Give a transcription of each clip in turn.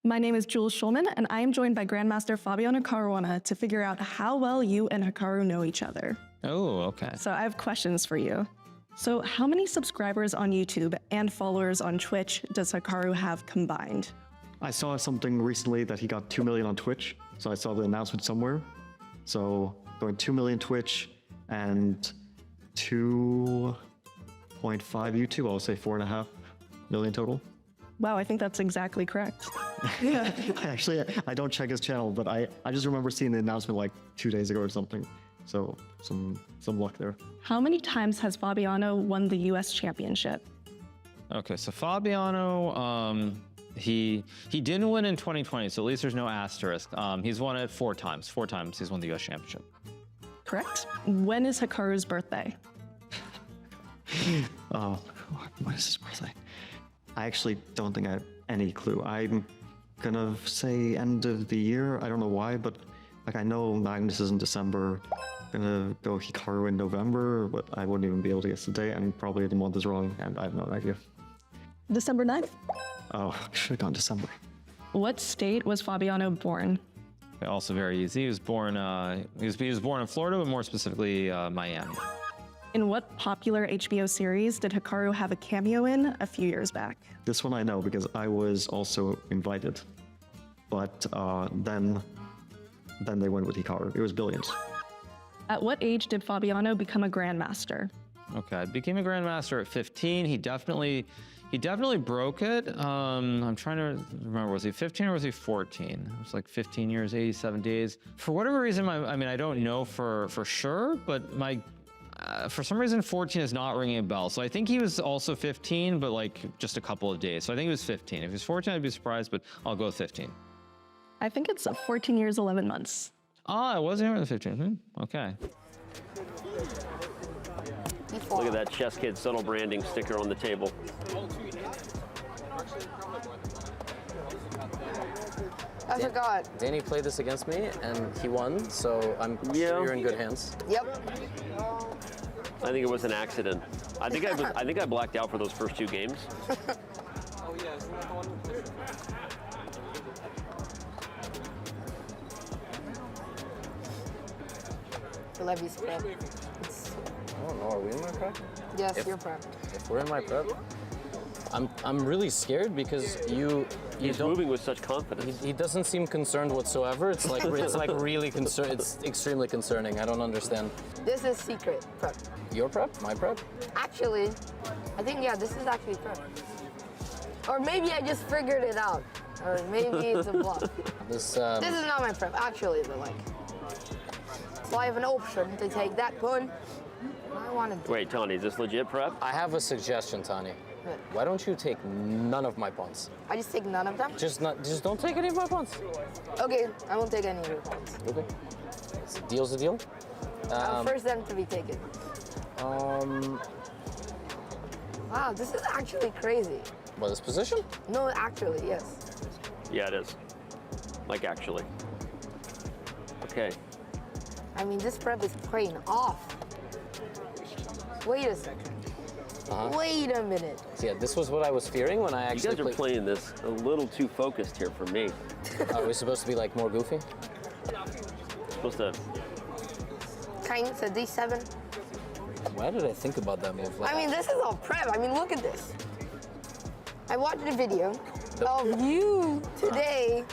My name is Jules Schulman, and I am joined by Grandmaster Fabiano Caruana to figure out how well you and Hikaru know each other. Oh, okay. So I have questions for you. So how many subscribers on YouTube and followers on Twitch does Hikaru have combined? I saw something recently that he got 2 million on Twitch, so I saw the announcement somewhere. So going 2 million Twitch and 2.5 YouTube, I'll say 4.5 million total. Wow, I think that's exactly correct. Actually, I don't check his channel, but I just remember seeing the announcement like 2 days ago or something. So some luck there. How many times has Fabiano won the US championship? Okay, so Fabiano, he didn't win in 2020, so at least there's no asterisk. He's won it 4 times. 4 times he's won the US championship. Correct. When is Hikaru's birthday? When is his birthday? I actually don't think I have any clue. I'm gonna say end of the year. I don't know why, but like I know Magnus is in December. I'm gonna go Hikaru in November, but I wouldn't even be able to guess the date, and probably the month is wrong, and I have no idea. December 9th. Oh, I should have gone December. What state was Fabiano born? Also very easy. He was born. He was born in Florida, but more specifically Miami. In what popular HBO series did Hikaru have a cameo in a few years back? This one I know because I was also invited, but then they went with Hikaru. It was Billions. At what age did Fabiano become a grandmaster? Okay, I became a grandmaster at 15. He definitely broke it. I'm trying to remember, was he 15 or was he 14? It was like 15 years, 87 days. For whatever reason, I mean, I don't know for sure, but for some reason, 14 is not ringing a bell. So I think he was also 15, but like just a couple of days. So I think he was 15. If he was 14, I'd be surprised, but I'll go 15. I think it's 14 years, 11 months. Ah, it was younger than 15. Okay. Look at that Chess Kid subtle branding sticker on the table. I forgot. Danny played this against me, and he won, so I'm sure you're in good hands. Yep. I think it was an accident. I think I blacked out for those first 2 games. Levy's prep. I don't know, are we in my prep? Yes, you're prep. If we're in my prep, I'm really scared because He's moving with such confidence. He doesn't seem concerned whatsoever. It's like really concerned. It's extremely concerning. I don't understand. This is secret prep. Your prep? My prep? Actually, I think, yeah, this is actually prep. Or maybe I just figured it out. Or maybe it's a bluff. This This is not my prep, actually, but like. So I have an option to take that pawn. I want to. Wait, Tani, is this legit prep? I have a suggestion, Tani. Why don't you take none of my pawns? I just take none of them? Just don't take any of my pawns. Okay, I won't take any of your pawns. Okay. Deal's a deal. I'll first them to be taken. Wow, this is actually crazy. What, this position? No, actually, yes. Yeah, it is. Like, actually. Okay. I mean, this prep is playing off. Wait a second. Wait a minute. Yeah, this was what I was fearing when I actually You guys are playing this a little too focused here for me. Are we supposed to be like more goofy? Supposed to. Kind of D7. Why did I think about that move? I mean, this is all prep. I mean, look at this. I watched a video of you today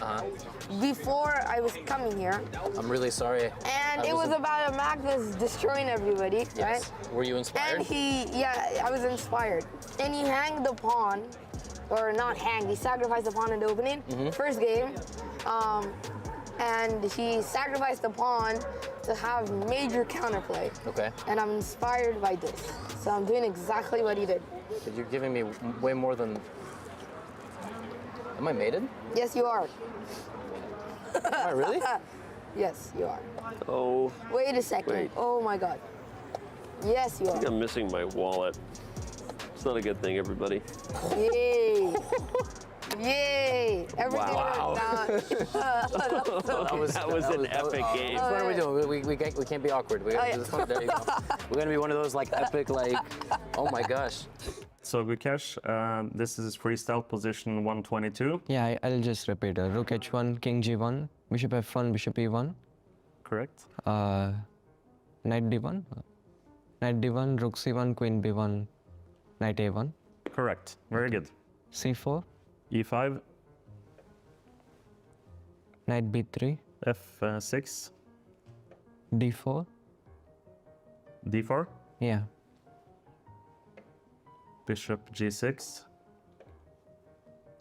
before I was coming here. I'm really sorry. And it was about a Magnus destroying everybody, Yes. right? Were you inspired? And I was inspired. And he hanged the pawn, or not hanged, he sacrificed the pawn in the opening, first game. And he sacrificed the pawn to have major counterplay. Okay. And I'm inspired by this. So I'm doing exactly what he did. But you're giving me way more than... Am I mated? Yes, you are. Am I really? Yes, you are. Oh. Wait a second. Wait. Oh my God. Yes, you I think are. I'm missing my wallet. It's not a good thing, everybody. Yay. Yay. Everything Wow. worked out. That was an epic game. What are we doing? We can't be awkward. We gotta do this one. There you go. We're gonna be one of those like epic, like, oh my gosh. So Gukesh, this is freestyle position 122. Yeah, I'll just repeat. Rook h1, king g1, bishop f1, bishop e1, Correct. knight d1, knight d1, rook c1, queen b1, knight a1, Correct. Very good. c4, E5, knight b3, F6, d4. D4, Yeah, bishop G6,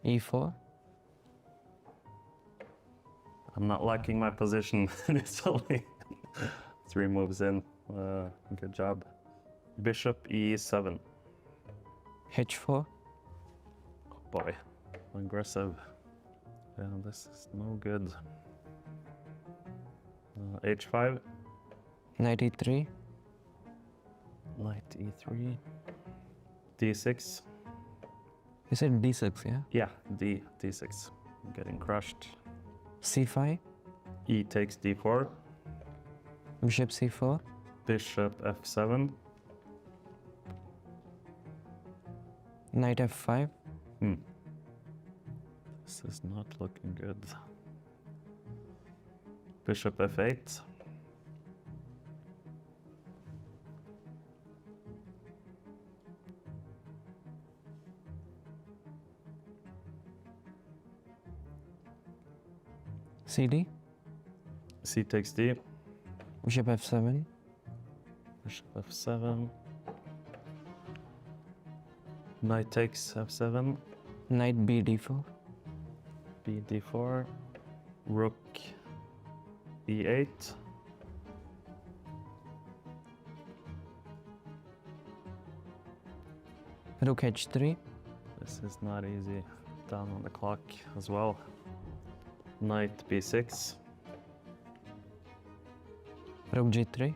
e4, I'm not liking my position. It's only 3 moves in. Good job. Bishop E7. h4, Oh boy, aggressive. Yeah, this is no good. H5, knight e3, knight E3, D6. you said d6, yeah? Yeah, D6. I'm getting crushed. c5, E takes D4, bishop c4, bishop F7, knight f5, This is not looking good. Bishop F8, cd, C takes D, bishop f7, bishop F7, knight takes F7, knight b d4, B D4, rook E8, rook h3, this is not easy, down on the clock as well, knight B6, rook g3,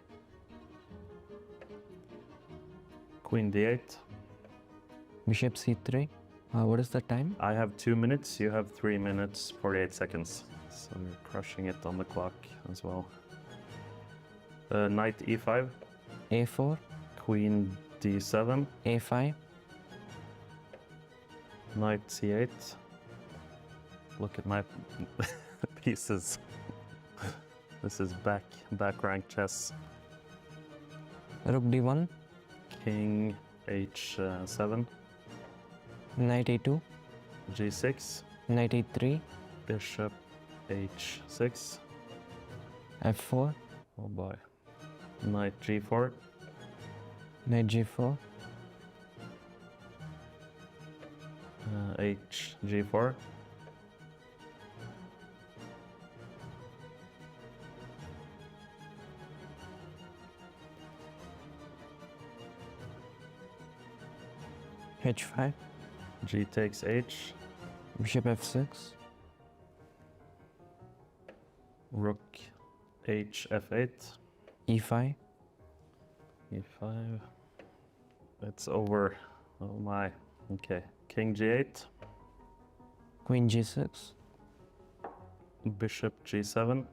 queen D8. bishop c3. What is the time? I have 2 minutes, you have 3 minutes, 48 seconds. So you're crushing it on the clock as well. Knight E5, a4, queen D7, a5, knight C8. Look at my pieces. This is back rank chess. rook d1, King H7, knight e2, G6, knight e3, bishop H6. f4, Oh boy. Knight G4, knight g4, H G4, h5, G takes H, bishop f6, rook H F8, e5, E5. It's over. Oh my. Okay. King G8, queen g6, bishop G7,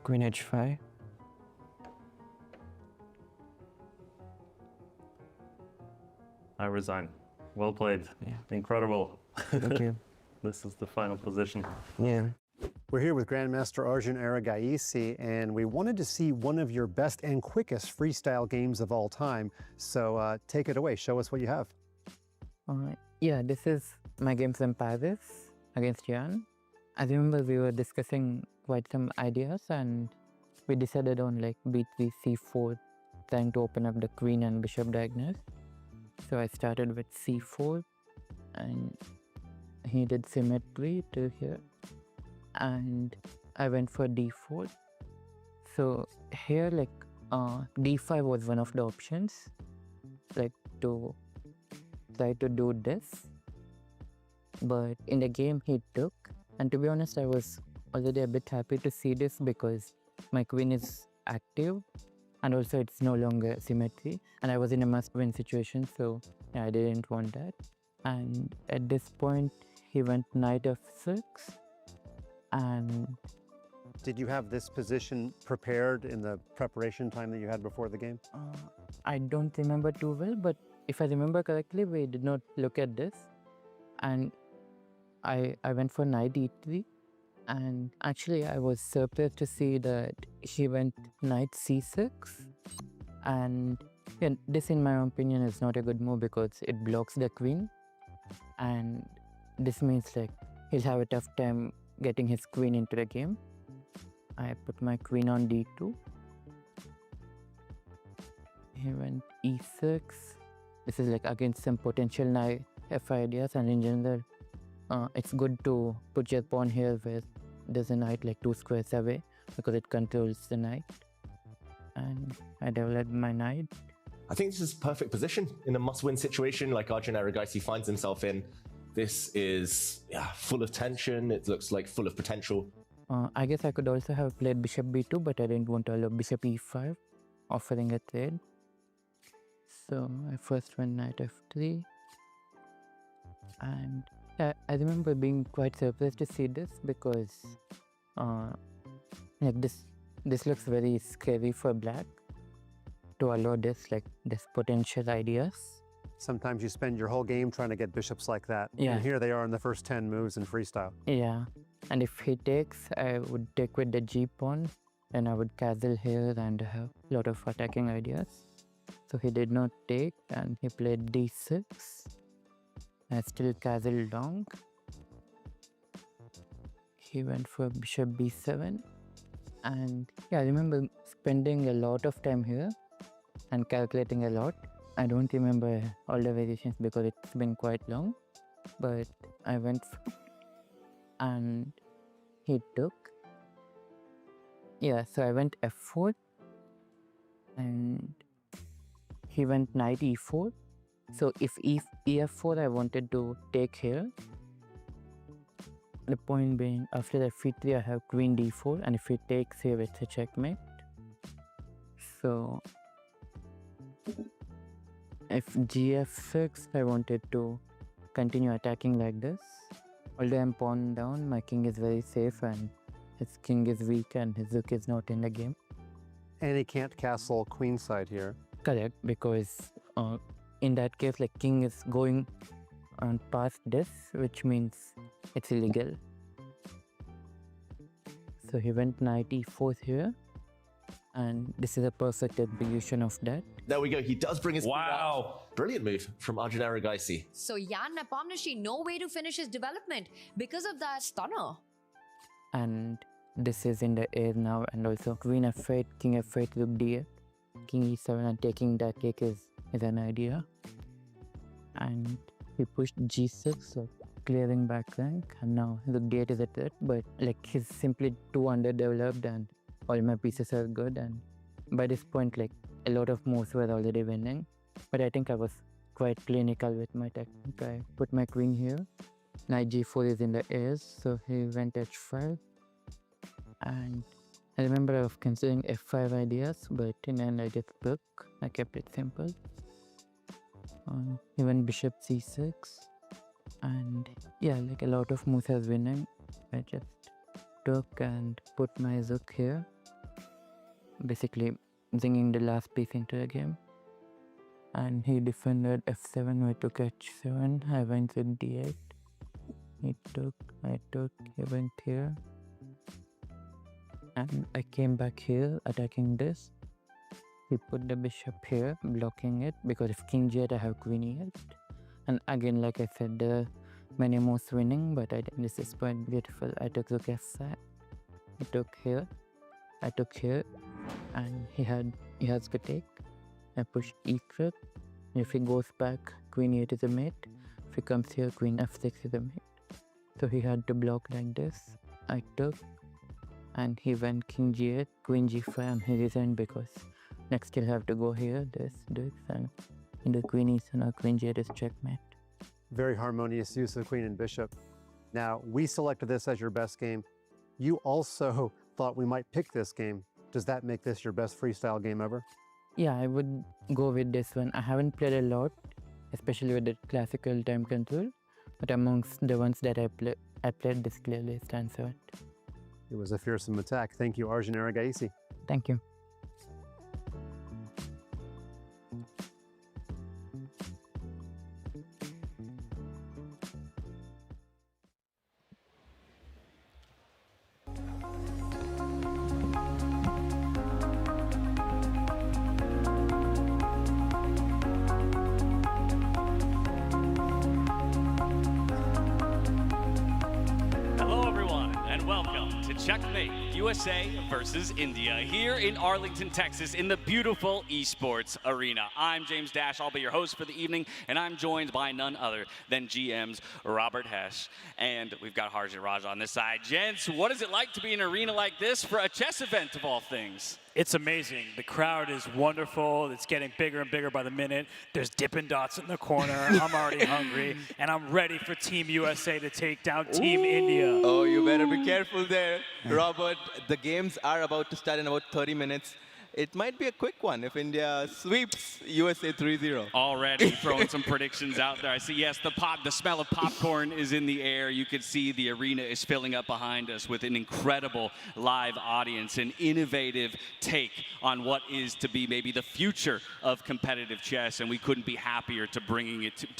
queen h5, I resign. Well played. Yeah. Incredible. Thank you. This is the final position. Yeah. We're here with Grandmaster Arjun Erigaisi, and we wanted to see one of your best and quickest freestyle games of all time. So take it away. Show us what you have. Yeah, this is my game from Paris against Jan. I remember we were discussing quite some ideas and we decided on like b3, c4, trying to open up the queen and bishop diagonals. So I started with c4 and he did symmetry to here and I went for d4. So here like d5 was one of the options, like to try to do this, but in the game he took, and to be honest I was already a bit happy to see this because my queen is active and also it's no longer symmetry and I was in a must-win situation, so yeah, I didn't want that. And at this point he went knight f6 and Did you have this position prepared in the preparation time that you had before the game? I don't remember too well, but if I remember correctly, we did not look at this, and I went for knight e3, and actually I was surprised to see that he went knight c6, and yeah, this in my opinion is not a good move because it blocks the queen, and this means like he'll have a tough time getting his queen into the game. I put my queen on d2. He went e6. This is like against some potential knight f ideas, and in general, it's good to put your pawn here where there's a knight like 2 squares away because it controls the knight. And I developed my knight. I think this is perfect position in a must-win situation like Arjun Erigaisi finds himself in. This is full of tension. It looks like full of potential. I guess I could also have played bishop b2, but I didn't want to allow bishop e5, offering a trade. So I first went knight f3. And I remember being quite surprised to see this because like this looks very scary for black to allow this potential ideas. Sometimes you spend your whole game trying to get bishops like that. Yeah. And here they are in the first 10 moves in freestyle. Yeah, and if he takes, I would take with the g pawn, and I would castle here and have a lot of attacking ideas. So he did not take, and he played d6. I still castled long. He went for bishop b7, and yeah, I remember spending a lot of time here and calculating a lot. I don't remember all the variations because it's been quite long, but I went and he took. Yeah, so I went f4 and he went knight e4. So if ef4 I wanted to take here. The point being, after f3 I have queen d4, and if he takes here it's a checkmate. So if gf6 I wanted to continue attacking like this. Although I'm pawn down, my king is very safe and his king is weak and his rook is not in the game. And he can't castle queenside here. Correct, because in that case like king is going on past this, which means it's illegal. So he went knight e4 here, and this is a perfect execution of that. There we go. He does bring his wow. Brilliant move from Arjun Erigaisi. So Jan Nepomniachtchi, no way to finish his development because of that stunner. And this is in the air now, and also queen f8, king f8, rook d8, king e7, and taking that cake is an idea. And he pushed g6, so clearing back rank, and now rook d8 is a threat, but like he's simply too underdeveloped and all my pieces are good, and by this point like a lot of moves were already winning. But I think I was quite clinical with my technique. I put my queen here, knight g4 is in the airs, so he went h5, and I remember I was considering f5 ideas, but in the end I just took. I kept it simple. He went bishop c6, and yeah, like a lot of moves are winning. I just took and put my rook here, basically bringing the last piece into the game. And he defended f7, I took h7, I went with d8. He took, I took, he went here. And I came back here, attacking this. He put the bishop here, blocking it, because if king g8 I have queen e8. And again, like I said, there are many moves winning, but I think this is quite beautiful. I took rook f5, he took here, I took here, and he has to take. I pushed e3. If he goes back, queen e8 is a mate. If he comes here, queen f6 is a mate. So he had to block like this. I took, and he went king g8, queen g5, and he resigned because next he'll have to go here, this, and in the queen e7 or queen g8 is checkmate. Very harmonious use of queen and bishop. Now, we selected this as your best game. You also thought we might pick this game. Does that make this your best freestyle game ever? Yeah, I would go with this one. I haven't played a lot, especially with the classical time control, but amongst the ones that I played, this clearly stands out. It was a fearsome attack. Thank you, Arjun Erigaisi. Thank you. Checkmate, USA versus India, here in Arlington, Texas, in the beautiful esports arena. I'm James Dash. I'll be your host for the evening, and I'm joined by none other than GM's Robert Hesh. And we've got Harjit Raja on this side. Gents, what is it like to be in an arena like this for a chess event of all things? It's amazing. The crowd is wonderful. It's getting bigger and bigger by the minute. There's Dippin' Dots in the corner. I'm already hungry, and I'm ready for Team USA to take down Team India. Oh, you better be careful there, Robert. The games are about to start in about 30 minutes. It might be a quick one if India sweeps USA 3-0. Already throwing some predictions out there. I see, yes, the smell of popcorn is in the air. You can see the arena is filling up behind us with an incredible live audience, an innovative take on what is to be maybe the future of competitive chess, and we couldn't be happier to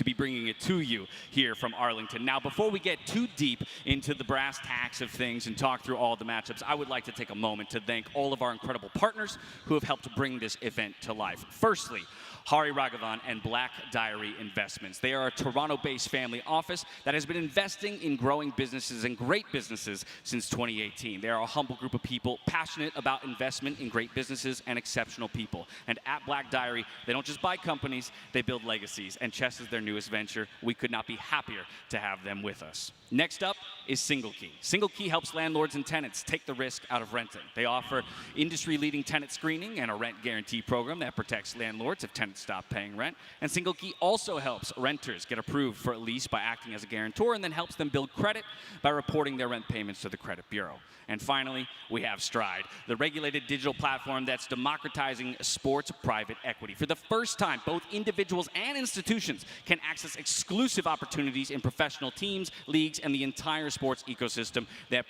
be bringing it to you here from Arlington. Now, before we get too deep into the brass tacks of things and talk through all the matchups, I would like to take a moment to thank all of our incredible partners who have helped bring this event to life. Firstly, Hari Raghavan and Black Diary Investments. They are a Toronto-based family office that has been investing in growing businesses and great businesses since 2018. They are a humble group of people passionate about investment in great businesses and exceptional people. And at Black Diary, they don't just buy companies, they build legacies. And chess is their newest venture. We could not be happier to have them with us. Next up is Single Key. Single Key helps landlords and tenants take the risk out of renting. They offer industry-leading tenant screening and a rent guarantee program that protects landlords if tenants stop paying rent. And Single Key also helps renters get approved for a lease by acting as a guarantor, and then helps them build credit by reporting their rent payments to the credit bureau. And finally, we have Stride, the regulated digital platform that's democratizing sports private equity. For the first time, both individuals and institutions can access exclusive opportunities in professional teams, leagues, and the entire sports ecosystem that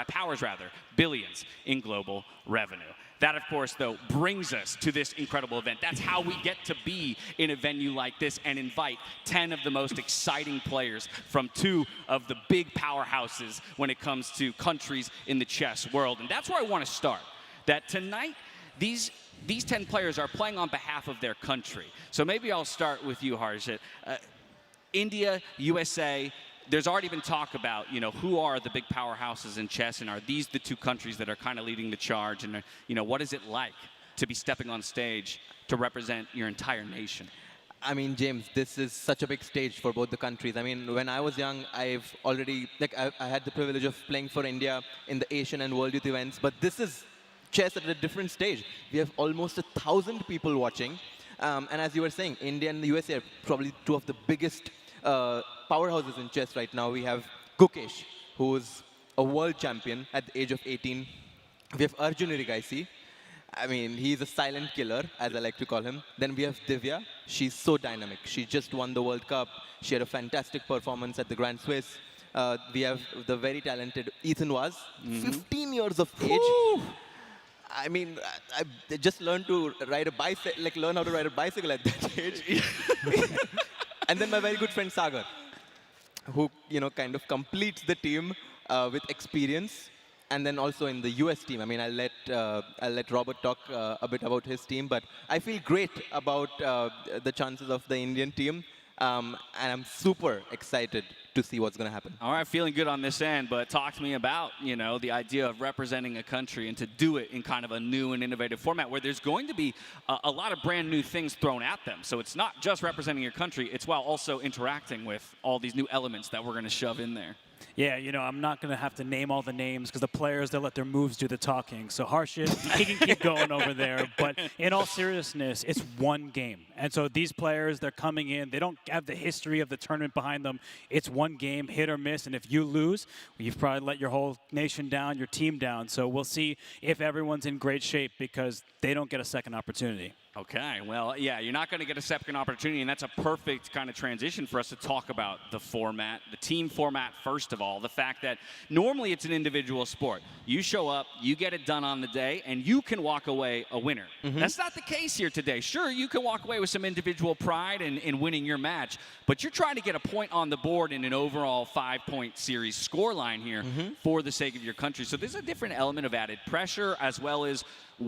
powers billions in global revenue. That, of course, though, brings us to this incredible event. That's how we get to be in a venue like this and invite 10 of the most exciting players from 2 of the big powerhouses when it comes to countries in the chess world. And that's where I want to start. That tonight, these 10 players are playing on behalf of their country. So maybe I'll start with you, Harjit. India, USA, there's already been talk about, who are the big powerhouses in chess, and are these the 2 countries that are kind of leading the charge? And, what is it like to be stepping on stage to represent your entire nation? I mean, James, this is such a big stage for both the countries. I mean, when I was young, I've already, I had the privilege of playing for India in the Asian and World Youth events, but this is chess at a different stage. We have almost 1,000 people watching. And as you were saying, India and the USA are probably 2 of the biggest powerhouses in chess right now. We have Gukesh, who's a world champion at the age of 18. We have Arjun Erigaisi. I mean, he's a silent killer, as I like to call him. Then we have Divya. She's so dynamic. She just won the World Cup. She had a fantastic performance at the Grand Swiss. We have the very talented Ethan Vaz, 15 years of age. I mean, I just learned to ride a bicycle, learn how to ride a bicycle at that age. And then my very good friend Sagar, who kind of completes the team with experience, and then also in the US team. I mean, I'll let Robert talk a bit about his team, but I feel great about the chances of the Indian team, and I'm super excited to see what's going to happen. All right, feeling good on this end, but talk to me about, the idea of representing a country and to do it in kind of a new and innovative format where there's going to be a lot of brand new things thrown at them. So it's not just representing your country, it's while also interacting with all these new elements that we're going to shove in there. Yeah, I'm not going to have to name all the names because the players, they'll let their moves do the talking. So Harshit, he can keep going over there. But in all seriousness, it's one game. And so these players, they're coming in. They don't have the history of the tournament behind them. It's one game, hit or miss. And if you lose, you've probably let your whole nation down, your team down. So we'll see if everyone's in great shape because they don't get a second opportunity. Okay, well, yeah, you're not going to get a second opportunity, and that's a perfect kind of transition for us to talk about the format, the team format, first of all. The fact that normally it's an individual sport. You show up, you get it done on the day, and you can walk away a winner. That's not the case here today. Sure, you can walk away with some individual pride in winning your match, but you're trying to get a point on the board in an overall 5-point series scoreline here for the sake of your country. So there's a different element of added pressure, as well as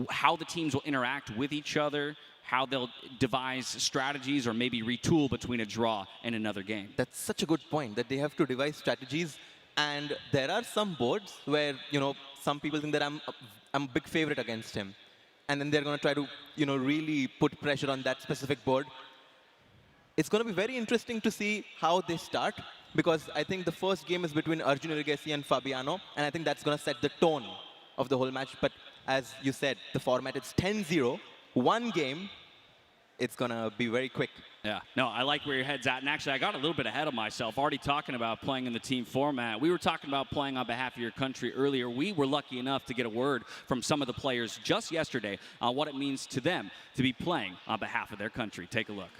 how the teams will interact with each other, how they'll devise strategies or maybe retool between a draw and another game. That's such a good point, that they have to devise strategies And there are some boards where, some people think that I'm a big favorite against him. And then they're going to try to, really put pressure on that specific board. It's going to be very interesting to see how they start, because I think the first game is between Arjun Erigaisi and Fabiano, and I think that's going to set the tone of the whole match. But as you said, the format, it's 10-0, one game. It's going to be very quick. Yeah, no, I like where your head's at. And actually, I got a little bit ahead of myself, already talking about playing in the team format. We were talking about playing on behalf of your country earlier. We were lucky enough to get a word from some of the players just yesterday on what it means to them to be playing on behalf of their country. Take a look.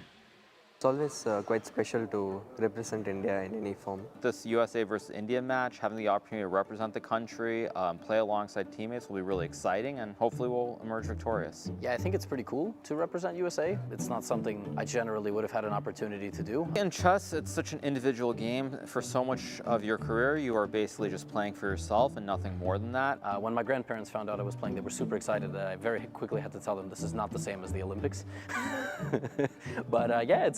It's always quite special to represent India in any form. This USA versus India match, having the opportunity to represent the country, play alongside teammates will be really exciting, and hopefully we'll emerge victorious. Yeah, I think it's pretty cool to represent USA. It's not something I generally would have had an opportunity to do. In chess, it's such an individual game. For so much of your career, you are basically just playing for yourself and nothing more than that. When my grandparents found out I was playing, they were super excited. I very quickly had to tell them this is not the same as the Olympics. But yeah,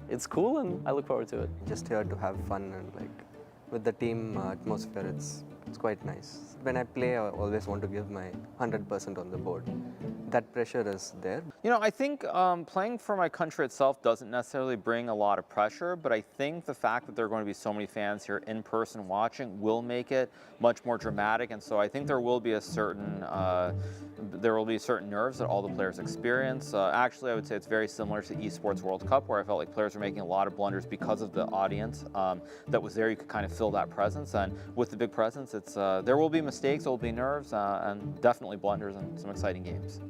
it's cool, and I look forward to it. Just here to have fun, and with the team atmosphere, it's quite nice. When I play, I always want to give my 100% on the board. That pressure is there. I think playing for my country itself doesn't necessarily bring a lot of pressure, but I think the fact that there are going to be so many fans here in person watching will make it much more dramatic, and so I think there will be certain nerves that all the players experience. Actually, I would say it's very similar to Esports World Cup, where I felt like players were making a lot of blunders because of the audience that was there. You could kind of feel that presence, and with the big presence, there will be mistakes, there will be nerves, and definitely blunders and some exciting games.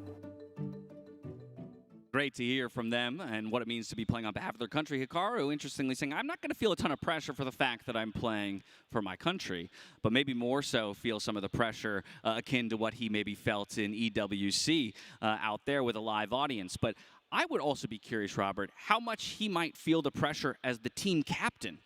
Great to hear from them and what it means to be playing on behalf of their country. Hikaru, interestingly, saying, I'm not going to feel a ton of pressure for the fact that I'm playing for my country, but maybe more so feel some of the pressure akin to what he maybe felt in EWC out there with a live audience. But I would also be curious, Robert, how much he might feel the pressure as the team captain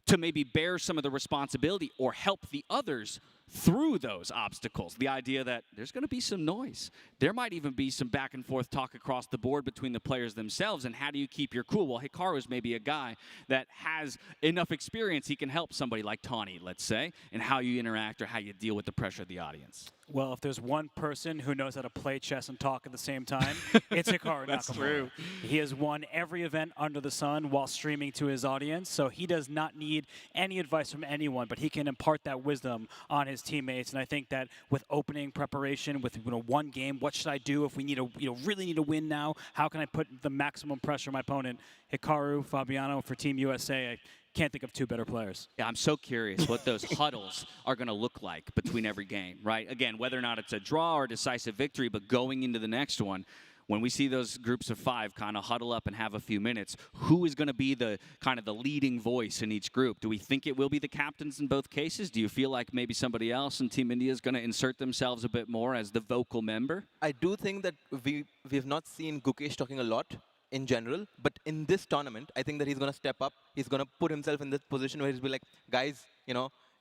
to maybe bear some of the responsibility or help the others through those obstacles. The idea that there's going to be some noise. There might even be some back and forth talk across the board between the players themselves, and how do you keep your cool? Well, Hikaru is maybe a guy that has enough experience he can help somebody like Tani, let's say, in how you interact or how you deal with the pressure of the audience. Well, if there's one person who knows how to play chess and talk at the same time, it's Hikaru That's Nakamura. true. He has won every event under the sun while streaming to his audience, so he does not need any advice from anyone, but he can impart that wisdom on his teammates. And I think that with opening preparation, with one game, what should I do if we need really need to win now? How can I put the maximum pressure on my opponent? Hikaru, Fabiano for Team USA. I can't think of two better players. Yeah, I'm so curious what those huddles are going to look like between every game, right? Again, whether or not it's a draw or decisive victory, but going into the next one, when we see those groups of five kind of huddle up and have a few minutes, who is going to be the kind of the leading voice in each group? Do we think it will be the captains in both cases? Do you feel like maybe somebody else in Team India is going to insert themselves a bit more as the vocal member? I do think that we've not seen Gukesh talking a lot in general, but in this tournament, I think that he's going to step up. He's going to put himself in this position where he'll be like, guys,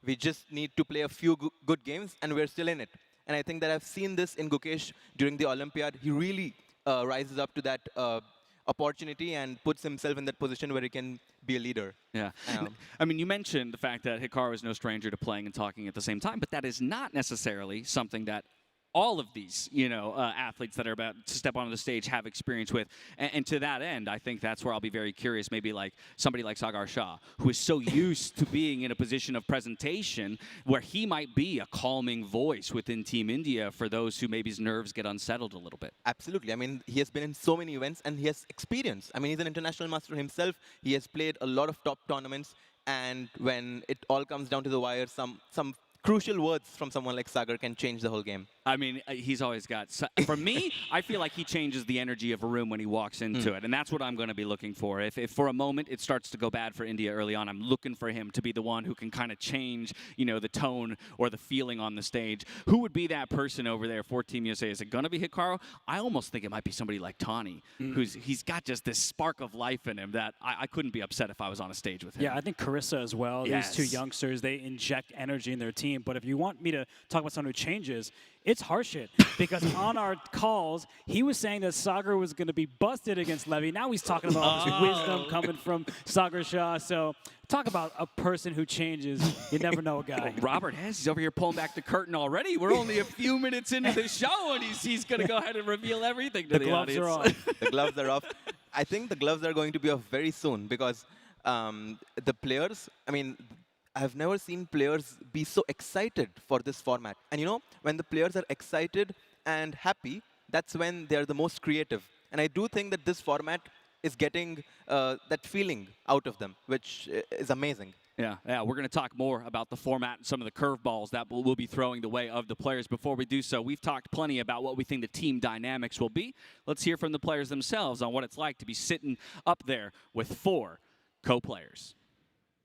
we just need to play a few good games and we're still in it. And I think that I've seen this in Gukesh during the Olympiad. He really rises up to that opportunity and puts himself in that position where he can be a leader. Yeah. I mean, you mentioned the fact that Hikaru is no stranger to playing and talking at the same time, but that is not necessarily something that all of these, athletes that are about to step onto the stage have experience with. And to that end, I think that's where I'll be very curious, maybe like somebody like Sagar Shah, who is so used to being in a position of presentation where he might be a calming voice within Team India for those who maybe his nerves get unsettled a little bit. Absolutely. I mean, he has been in so many events and he has experience. I mean, he's an international master himself. He has played a lot of top tournaments. And when it all comes down to the wire, some crucial words from someone like Sagar can change the whole game. I mean, he's always got... For me, I feel like he changes the energy of a room when he walks into it, and that's what I'm going to be looking for. If for a moment it starts to go bad for India early on, I'm looking for him to be the one who can kind of change, the tone or the feeling on the stage. Who would be that person over there for Team USA? Is it going to be Hikaru? I almost think it might be somebody like Tani, he's got just this spark of life in him that I couldn't be upset if I was on a stage with him. Yeah, I think Carissa as well. Yes. These two youngsters, they inject energy in their team. team. But if you want me to talk about someone who changes, it's Harshit. Because on our calls, he was saying that Sagar was going to be busted against Levy. Now he's talking about all this wisdom coming from Sagar Shah. So talk about a person who changes. You never know a guy. Robert Hess is over here pulling back the curtain already. We're only a few minutes into the show, and he's going to go ahead and reveal everything to the audience. The gloves are off. The gloves are off. I think the gloves are going to be off very soon because the players, I mean, I've never seen players be so excited for this format. And you know, when the players are excited and happy, that's when they're the most creative. And I do think that this format is getting that feeling out of them, which is amazing. Yeah, we're going to talk more about the format and some of the curveballs that we'll be throwing the way of the players. Before we do so, we've talked plenty about what we think the team dynamics will be. Let's hear from the players themselves on what it's like to be sitting up there with 4 co-players.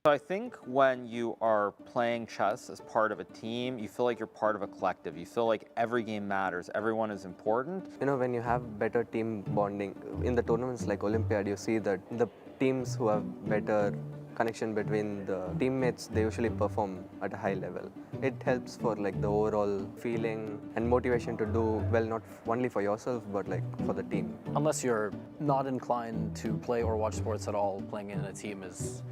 So I think when you are playing chess as part of a team, you feel like you're part of a collective. You feel like every game matters. Everyone is important. You know, when you have better team bonding, in the tournaments like Olympiad, you see that the teams who have better connection between the teammates, they usually perform at a high level. It helps for like the overall feeling and motivation to do well, not only for yourself, but like for the team. Unless you're not inclined to play or watch sports at all, playing in a team is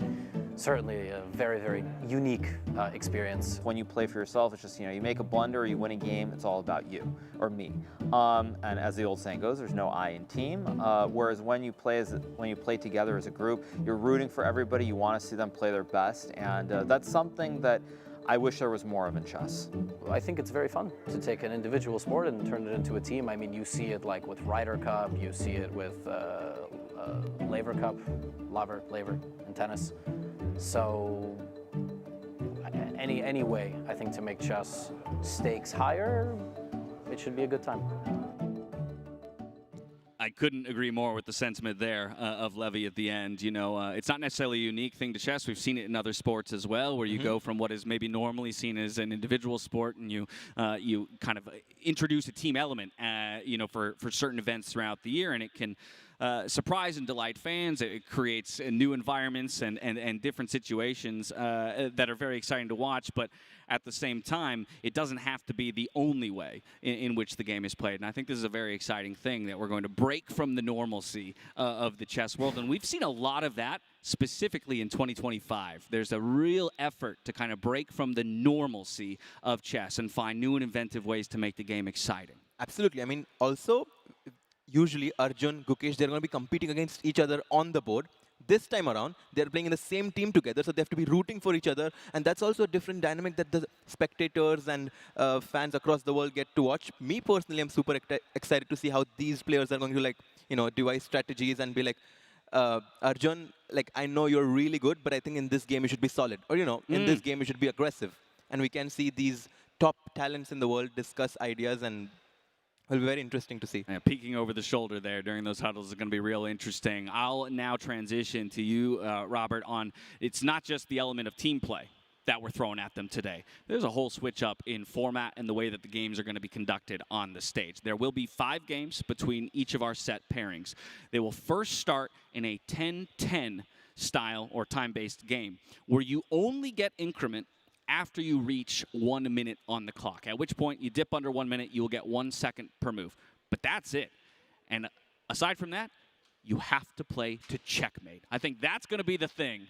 certainly a very, very unique experience. When you play for yourself, it's just, you know, you make a blunder or you win a game, it's all about you or me. And as the old saying goes, there's no I in team. Whereas when you play together as a group, you're rooting for everybody. You want to see them play their best, and that's something that I wish there was more of in chess. I think it's very fun to take an individual sport and turn it into a team. I mean, you see it like with Ryder Cup, you see it with Laver Cup, Laver in tennis. So any way, I think, to make chess stakes higher, it should be a good time. I couldn't agree more with the sentiment there of Levy at the end. You know, it's not necessarily a unique thing to chess. We've seen it in other sports as well, where you go from what is maybe normally seen as an individual sport, and you kind of introduce a team element, you know, for certain events throughout the year, and it can surprise and delight fans. It creates new environments and different situations that are very exciting to watch, but at the same time, it doesn't have to be the only way in which the game is played. And I think this is a very exciting thing, that we're going to break from the normalcy of the chess world. And we've seen a lot of that specifically in 2025. There's a real effort to kind of break from the normalcy of chess and find new and inventive ways to make the game exciting. Absolutely. I mean, also, usually Arjun, Gukesh, they're going to be competing against each other on the board. This time around, they're playing in the same team together, so they have to be rooting for each other. And that's also a different dynamic that the spectators and fans across the world get to watch. Me personally, I'm super excited to see how these players are going to, like, you know, devise strategies and be like, Arjun, like, I know you're really good, but I think in this game you should be solid. Or, you know, in this game you should be aggressive. And we can see these top talents in the world discuss ideas, and it'll be very interesting to see. Yeah, peeking over the shoulder there during those huddles is going to be real interesting. I'll now transition to you, Robert, on it's not just the element of team play that we're throwing at them today. There's a whole switch up in format and the way that the games are going to be conducted on the stage. There will be 5 games between each of our set pairings. They will first start in a 10-10 style or time-based game where you only get increment after you reach 1 minute on the clock, at which point you dip under 1 minute, you will get 1 second per move. But that's it. And aside from that, you have to play to checkmate. I think that's going to be the thing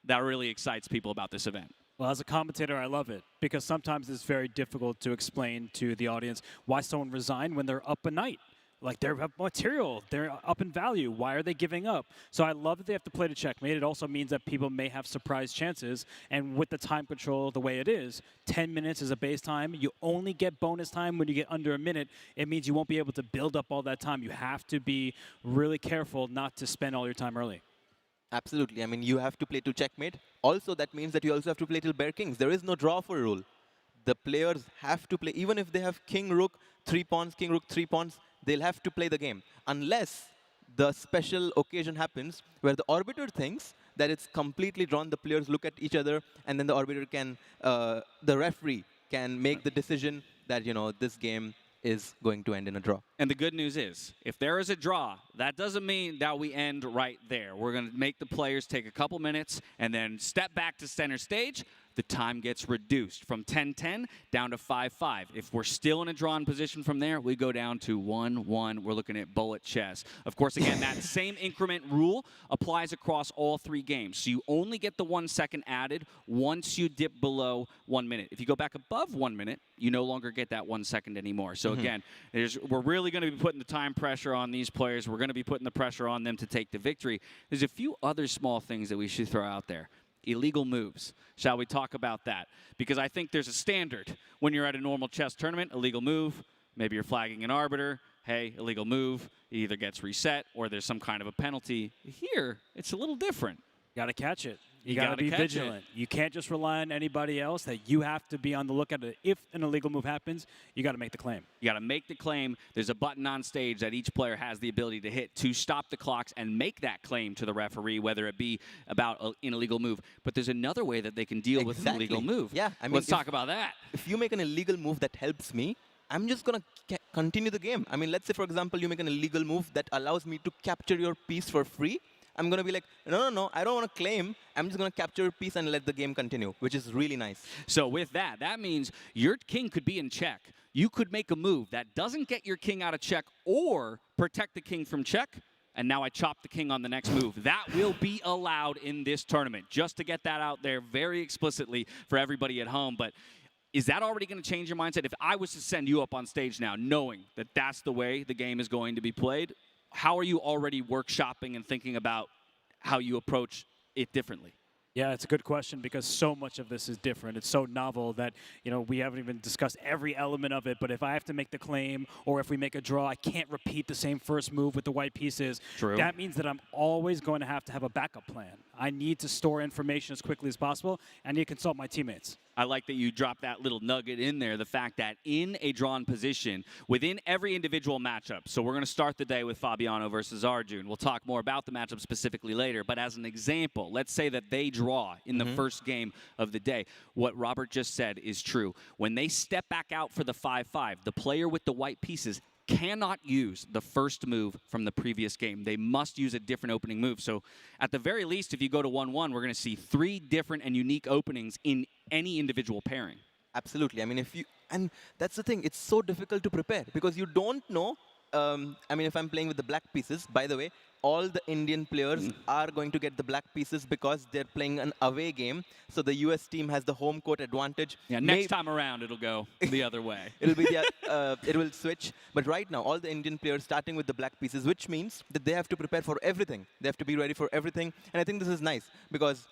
that really excites people about this event. Well, as a commentator, I love it, because sometimes it's very difficult to explain to the audience why someone resigned when they're up a night. Like, they're up material, they're up in value. Why are they giving up? So I love that they have to play to checkmate. It also means that people may have surprise chances. And with the time control the way it is, 10 minutes is a base time. You only get bonus time when you get under a minute. It means you won't be able to build up all that time. You have to be really careful not to spend all your time early. Absolutely. I mean, you have to play to checkmate. Also, that means that you also have to play till bare kings. There is no draw for a rule. The players have to play, even if they have king, rook, 3 pawns, king, rook, 3 pawns, they'll have to play the game. Unless the special occasion happens where the arbiter thinks that it's completely drawn, the players look at each other, and then the arbiter can, the referee can make the decision that, you know, this game is going to end in a draw. And the good news is, if there is a draw, that doesn't mean that we end right there. We're going to make the players take a couple minutes and then step back to center stage, the time gets reduced from 10-10 down to 5-5. If we're still in a drawn position from there, we go down to 1-1. We're looking at bullet chess. Of course, again, that same increment rule applies across all 3 games. So you only get the 1 second added once you dip below 1 minute. If you go back above 1 minute, you no longer get that 1 second anymore. So again, we're really going to be putting the time pressure on these players. We're going to be putting the pressure on them to take the victory. There's a few other small things that we should throw out there. Illegal moves. Shall we talk about that? Because I think there's a standard when you're at a normal chess tournament. Illegal move, maybe you're flagging an arbiter. Hey, illegal move, it either gets reset or there's some kind of a penalty. Here, it's a little different. Got to catch it. You gotta got to be catch vigilant. You can't just rely on anybody else. That you have to be on the lookout. If an illegal move happens, you got to make the claim. You got to make the claim. There's a button on stage that each player has the ability to hit to stop the clocks and make that claim to the referee, whether it be about an illegal move. But there's another way that they can deal with an illegal move. Yeah, I mean, let's talk about that. If you make an illegal move that helps me, I'm just going to continue the game. I mean, let's say, for example, you make an illegal move that allows me to capture your piece for free. I'm going to be like, no, I don't want to claim. I'm just going to capture a piece and let the game continue, which is really nice. So with that means your king could be in check. You could make a move that doesn't get your king out of check or protect the king from check, and now I chop the king on the next move. That will be allowed in this tournament, just to get that out there very explicitly for everybody at home. But is that already going to change your mindset? If I was to send you up on stage now, knowing that that's the way the game is going to be played, how are you already workshopping and thinking about how you approach it differently? Yeah, it's a good question because so much of this is different. It's so novel that, we haven't even discussed every element of it. But if I have to make the claim or if we make a draw, I can't repeat the same first move with the white pieces. True. That means that I'm always going to have a backup plan. I need to store information as quickly as possible. I need to consult my teammates. I like that you dropped that little nugget in there, the fact that in a drawn position, within every individual matchup, so we're going to start the day with Fabiano versus Arjun. We'll talk more about the matchup specifically later, but as an example, let's say that they draw in the first game of the day. What Robert just said is true. When they step back out for the 5-5, the player with the white pieces cannot use the first move from the previous game. They must use a different opening move. So at the very least, if you go to 1-1, we're going to see 3 different and unique openings in any individual pairing. Absolutely. I mean, and that's the thing, it's so difficult to prepare because you don't know. If I'm playing with the black pieces, by the way, all the Indian players are going to get the black pieces because they're playing an away game. So the US team has the home court advantage. Yeah, next time around, it'll go the other way. It'll be it will switch. But right now, all the Indian players starting with the black pieces, which means that they have to prepare for everything. They have to be ready for everything. And I think this is nice because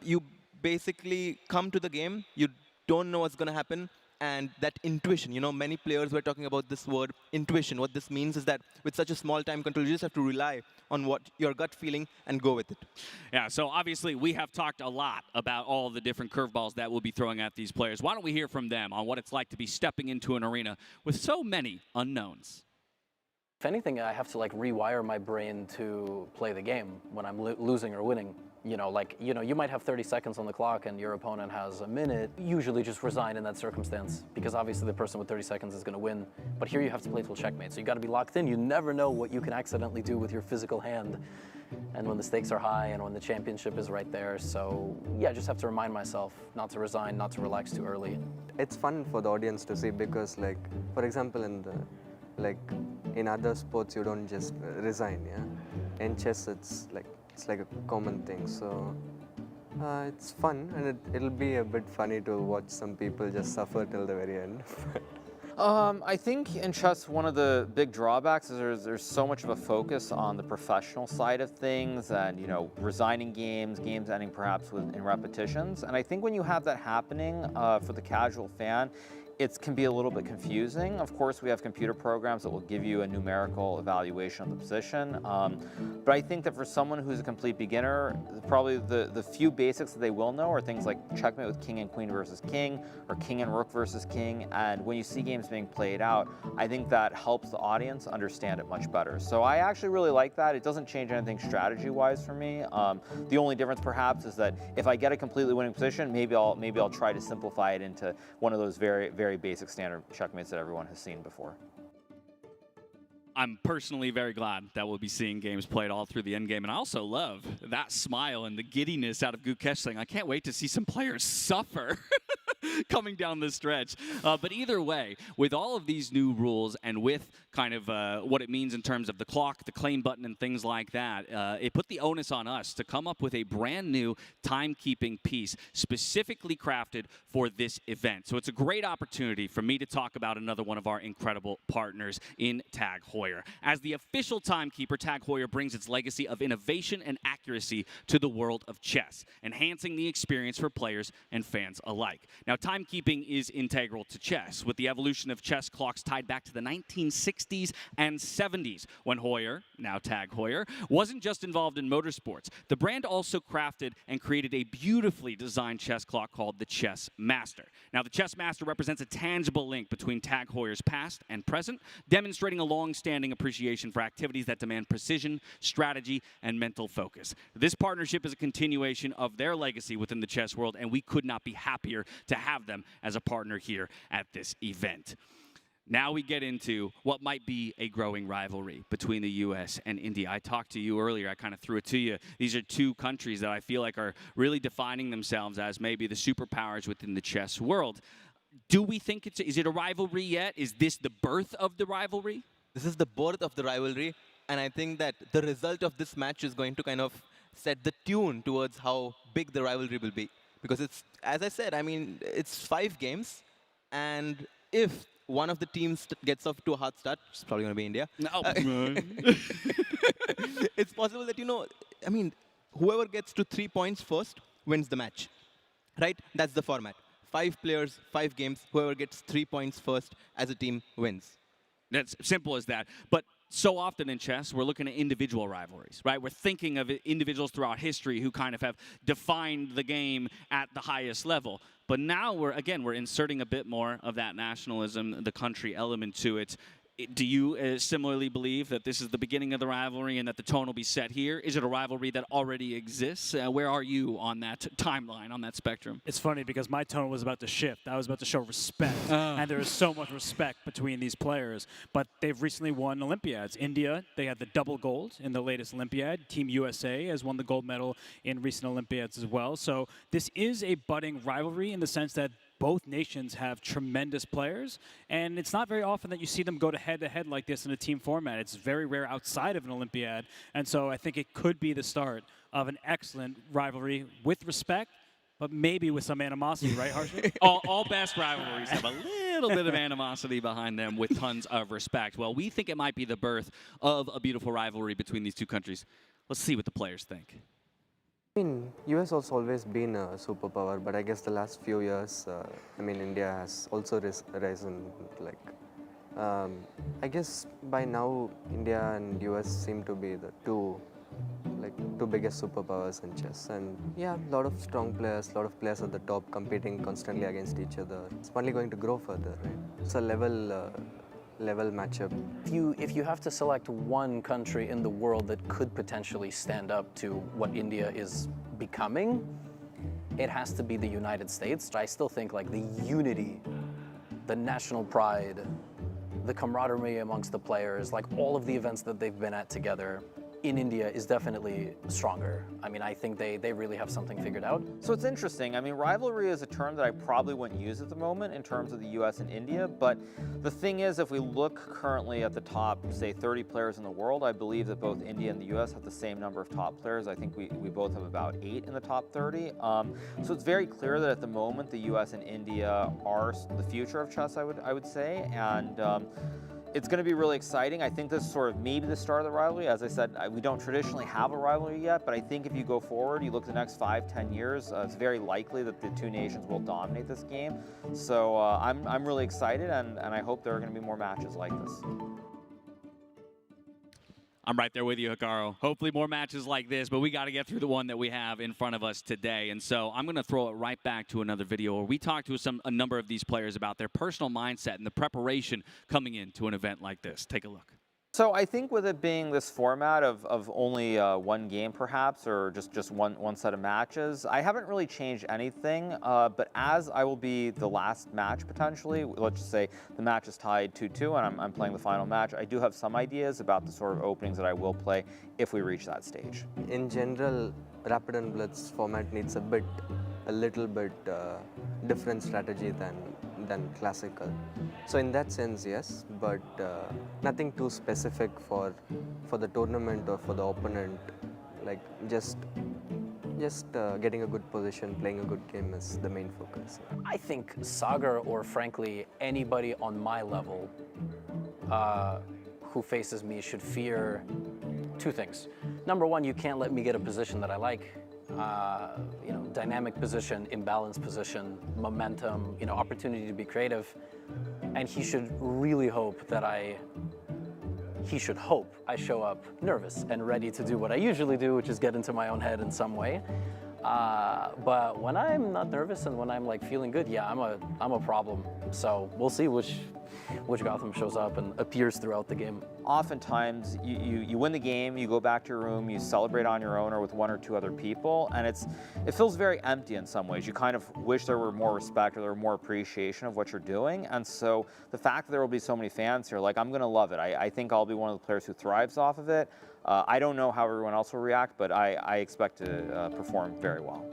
you basically come to the game, you don't know what's going to happen. And that intuition, many players were talking about this word, intuition. What this means is that with such a small time control, you just have to rely on what your gut feeling and go with it. Yeah, so obviously we have talked a lot about all the different curveballs that we'll be throwing at these players. Why don't we hear from them on what it's like to be stepping into an arena with so many unknowns? If anything, I have to rewire my brain to play the game when I'm losing or winning. You might have 30 seconds on the clock and your opponent has a minute. Usually just resign in that circumstance because obviously the person with 30 seconds is going to win. But here you have to play till checkmate. So you got to be locked in. You never know what you can accidentally do with your physical hand. And when the stakes are high and when the championship is right there. So yeah, I just have to remind myself not to resign, not to relax too early. It's fun for the audience to see because for example, in other sports, you don't just resign, yeah? In chess, it's like a common thing, so it's fun, and it'll be a bit funny to watch some people just suffer till the very end. I think in chess, one of the big drawbacks is there's so much of a focus on the professional side of things and, resigning games ending perhaps in repetitions. And I think when you have that happening for the casual fan, it can be a little bit confusing. Of course, we have computer programs that will give you a numerical evaluation of the position. But I think that for someone who's a complete beginner, probably the few basics that they will know are things like checkmate with king and queen versus king, or king and rook versus king. And when you see games being played out, I think that helps the audience understand it much better. So I actually really like that. It doesn't change anything strategy-wise for me. The only difference perhaps is that if I get a completely winning position, maybe I'll try to simplify it into one of those very, very basic standard checkmates that everyone has seen before. I'm personally very glad that we'll be seeing games played all through the end game. And I also love that smile and the giddiness out of Gukesh saying, I can't wait to see some players suffer coming down the stretch. But either way, with all of these new rules and with kind of what it means in terms of the clock, the claim button, and things like that, it put the onus on us to come up with a brand new timekeeping piece specifically crafted for this event. So it's a great opportunity for me to talk about another one of our incredible partners in Tag Heuer. As the official timekeeper, Tag Heuer brings its legacy of innovation and accuracy to the world of chess, enhancing the experience for players and fans alike. Now, timekeeping is integral to chess, with the evolution of chess clocks tied back to the 1960s and 70s, when Heuer, now Tag Heuer, wasn't just involved in motorsports. The brand also crafted and created a beautifully designed chess clock called the Chess Master. Now, the Chess Master represents a tangible link between Tag Heuer's past and present, demonstrating a long-standing appreciation for activities that demand precision, strategy, and mental focus. This partnership is a continuation of their legacy within the chess world, and we could not be happier to have them as a partner here at this event. Now we get into what might be a growing rivalry between the U.S. and India. I talked to you earlier. I kind of threw it to you. These are two countries that I feel like are really defining themselves as maybe the superpowers within the chess world. Do we think is it a rivalry yet? Is this the birth of the rivalry? This is the birth of the rivalry, and I think that the result of this match is going to kind of set the tune towards how big the rivalry will be. Because it's, as I said, I mean, it's 5 games, and if one of the teams gets off to a hard start, it's probably going to be India. No. It's possible that, you know, I mean, whoever gets to 3 points first wins the match, right? That's the format. 5 players, 5 games, whoever gets 3 points first as a team wins. That's simple as that. But so often in chess, we're looking at individual rivalries, right? We're thinking of individuals throughout history who kind of have defined the game at the highest level. But now we're inserting a bit more of that nationalism, the country element to it. Do you similarly believe that this is the beginning of the rivalry and that the tone will be set here? Is it a rivalry that already exists? Where are you on that timeline, on that spectrum? It's funny because my tone was about to shift. I was about to show respect. And there is so much respect between these players. But they've recently won Olympiads. India, they had the double gold in the latest Olympiad. Team USA has won the gold medal in recent Olympiads as well. So this is a budding rivalry in the sense that both nations have tremendous players, and it's not very often that you see them go head-to-head like this in a team format. It's very rare outside of an Olympiad, and so I think it could be the start of an excellent rivalry with respect, but maybe with some animosity, right, Harshit? all best rivalries have a little bit of animosity behind them with tons of respect. Well, we think it might be the birth of a beautiful rivalry between these two countries. Let's see what the players think. I mean, US has always been a superpower, but I guess the last few years, I mean, India has also risen. Like, I guess by now, India and US seem to be the two biggest superpowers in chess. And yeah, a lot of strong players, a lot of players at the top competing constantly against each other. It's only going to grow further, right? It's a level matchup. If you have to select one country in the world that could potentially stand up to what India is becoming, it has to be the United States. I still think like the unity, the national pride, the camaraderie amongst the players, like all of the events that they've been at together in India is definitely stronger. I mean, I think they really have something figured out. So it's interesting. I mean, rivalry is a term that I probably wouldn't use at the moment in terms of the US and India, but the thing is, if we look currently at the top, say, 30 players in the world, I believe that both India and the US have the same number of top players. I think we both have about 8 in the top 30. So it's very clear that at the moment, the US and India are the future of chess, I would say, and it's going to be really exciting. I think this is sort of maybe the start of the rivalry. As I said, we don't traditionally have a rivalry yet, but I think if you go forward, you look at the next 5-10 years, it's very likely that the two nations will dominate this game. So I'm really excited, and I hope there are going to be more matches like this. I'm right there with you, Hikaru. Hopefully more matches like this, but we got to get through the one that we have in front of us today. And so I'm going to throw it right back to another video where we talked to a number of these players about their personal mindset and the preparation coming into an event like this. Take a look. So I think with it being this format of only one game perhaps, or just one set of matches, I haven't really changed anything, but as I will be the last match potentially, let's just say the match is tied 2-2 and I'm playing the final match, I do have some ideas about the sort of openings that I will play if we reach that stage. In general, Rapid and Blitz format needs a little bit different strategy than classical. So in that sense, yes, but nothing too specific for the tournament or for the opponent. Like just getting a good position, playing a good game is the main focus. I think Sagar, or frankly anybody on my level who faces me, should fear two things. Number one, you can't let me get a position that I like. You know, dynamic position, imbalanced position, momentum, you know, opportunity to be creative. And he should really hope that I show up nervous and ready to do what I usually do, which is get into my own head in some way. But when I'm not nervous and when I'm like feeling good, yeah, I'm a problem. So we'll see which Gotham shows up and appears throughout the game. Oftentimes, you win the game, you go back to your room, you celebrate on your own or with one or two other people, and it feels very empty in some ways. You kind of wish there were more respect or there were more appreciation of what you're doing, and so the fact that there will be so many fans here, like, I'm going to love it. I think I'll be one of the players who thrives off of it. I don't know how everyone else will react, but I expect to perform very well.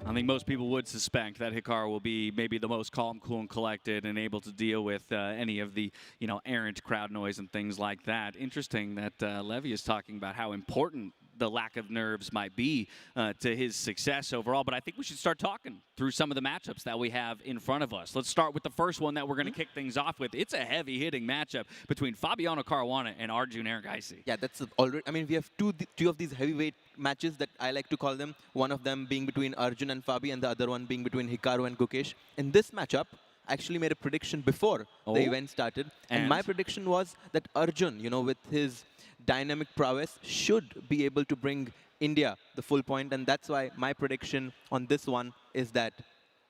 I think most people would suspect that Hikaru will be maybe the most calm, cool, and collected and able to deal with any of the, you know, errant crowd noise and things like that. Interesting that Levy is talking about how important the lack of nerves might be to his success overall. But I think we should start talking through some of the matchups that we have in front of us. Let's start with the first one that we're going to kick things off with. It's a heavy-hitting matchup between Fabiano Caruana and Arjun Erigaisi. Yeah, that's already. I mean, we have two of these heavyweight matches that I like to call them. One of them being between Arjun and Fabi, and the other one being between Hikaru and Gukesh. In this matchup, I actually made a prediction before the event started, and my prediction was that Arjun, you know, with his dynamic prowess, should be able to bring India the full point, and that's why my prediction on this one is that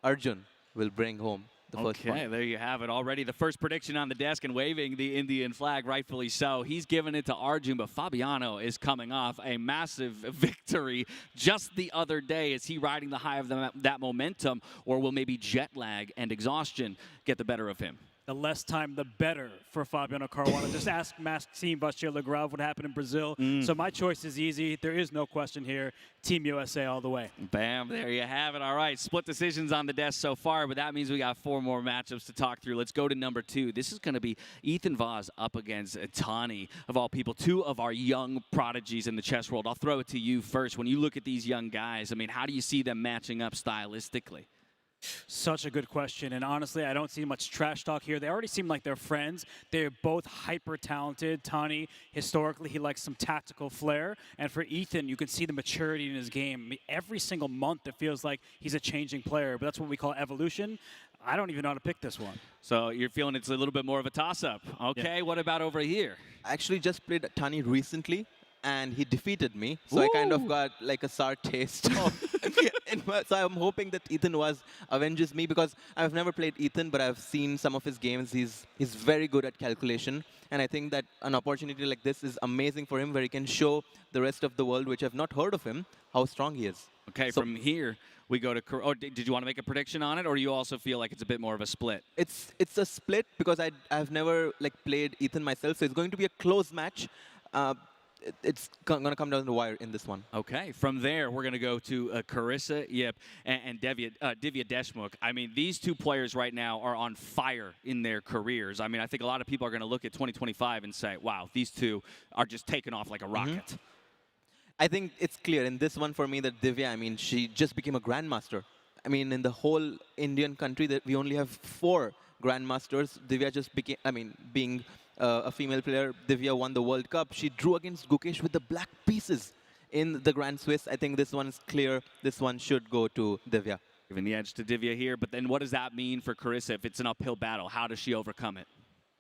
Arjun will bring home the first point. Okay, there you have it already. The first prediction on the desk and waving the Indian flag, rightfully so. He's given it to Arjun, but Fabiano is coming off a massive victory just the other day. Is he riding the high of that momentum, or will maybe jet lag and exhaustion get the better of him? The less time, the better for Fabiano Caruana. Just ask Maxime Vachier-Lagrave what happened in Brazil. So my choice is easy. There is no question here. Team USA all the way. Bam, there you have it. All right, split decisions on the desk so far, but that means we got 4 more matchups to talk through. Let's go to number 2. This is going to be Ethan Voss up against Tani, of all people, 2 of our young prodigies in the chess world. I'll throw it to you first. When you look at these young guys, I mean, how do you see them matching up stylistically? Such a good question, and honestly, I don't see much trash talk here. They already seem like they're friends. They're both hyper talented. Tani, historically, he likes some tactical flair, and for Ethan, you can see the maturity in his game. I mean, every single month, it feels like he's a changing player, but that's what we call evolution. I don't even know how to pick this one. So you're feeling it's a little bit more of a toss-up. Okay, What about over here? I actually just played Tani recently, and he defeated me, so I kind of got like a sour taste. So I'm hoping that Ethan avenges me, because I've never played Ethan, but I've seen some of his games. He's very good at calculation, and I think that an opportunity like this is amazing for him, where he can show the rest of the world, which have not heard of him, how strong he is. Okay, so from here we go to. Oh, did you want to make a prediction on it, or do you also feel like it's a bit more of a split? It's a split, because I've never like played Ethan myself, so it's going to be a close match. It's going to come down to the wire in this one. Okay, from there, we're going to go to Carissa Yip and Divya Deshmukh. I mean, these 2 players right now are on fire in their careers. I mean, I think a lot of people are going to look at 2025 and say, wow, these 2 are just taking off like a rocket. I think it's clear in this one for me that Divya, I mean, she just became a grandmaster. I mean, in the whole Indian country, that we only have 4 grandmasters. Divya just became, I mean, being a female player, Divya won the World Cup. She drew against Gukesh with the black pieces in the Grand Swiss. I think this one is clear. This one should go to Divya. Giving the edge to Divya here, but then what does that mean for Carissa if it's an uphill battle? How does she overcome it?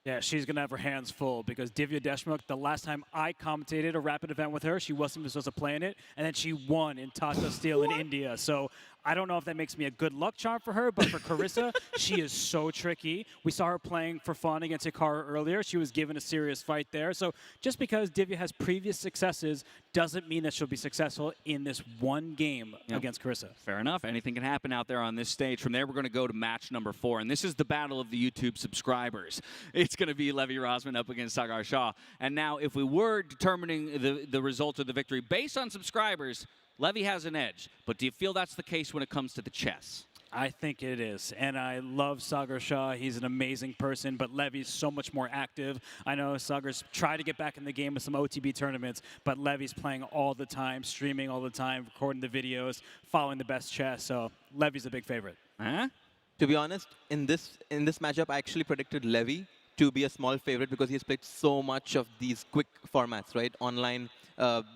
Yeah, she's going to have her hands full, because Divya Deshmukh, the last time I commentated a rapid event with her, she wasn't even supposed to play in it, and then she won in Tata Steel in India. So I don't know if that makes me a good luck charm for her, but for Carissa, she is so tricky. We saw her playing for fun against Hikaru earlier. She was given a serious fight there. So just because Divya has previous successes doesn't mean that she'll be successful in this one game against Carissa. Fair enough. Anything can happen out there on this stage. From there, we're going to go to match number 4, and this is the battle of the YouTube subscribers. It's going to be Levy Rozman up against Sagar Shah. And now, if we were determining the result of the victory based on subscribers, Levy has an edge, but do you feel that's the case when it comes to the chess? I think it is, and I love Sagar Shah. He's an amazing person, but Levy's so much more active. I know Sagar's tried to get back in the game with some OTB tournaments, but Levy's playing all the time, streaming all the time, recording the videos, following the best chess, so Levy's a big favorite. To be honest, in this matchup, I actually predicted Levy to be a small favorite because he has played so much of these quick formats, right? Online,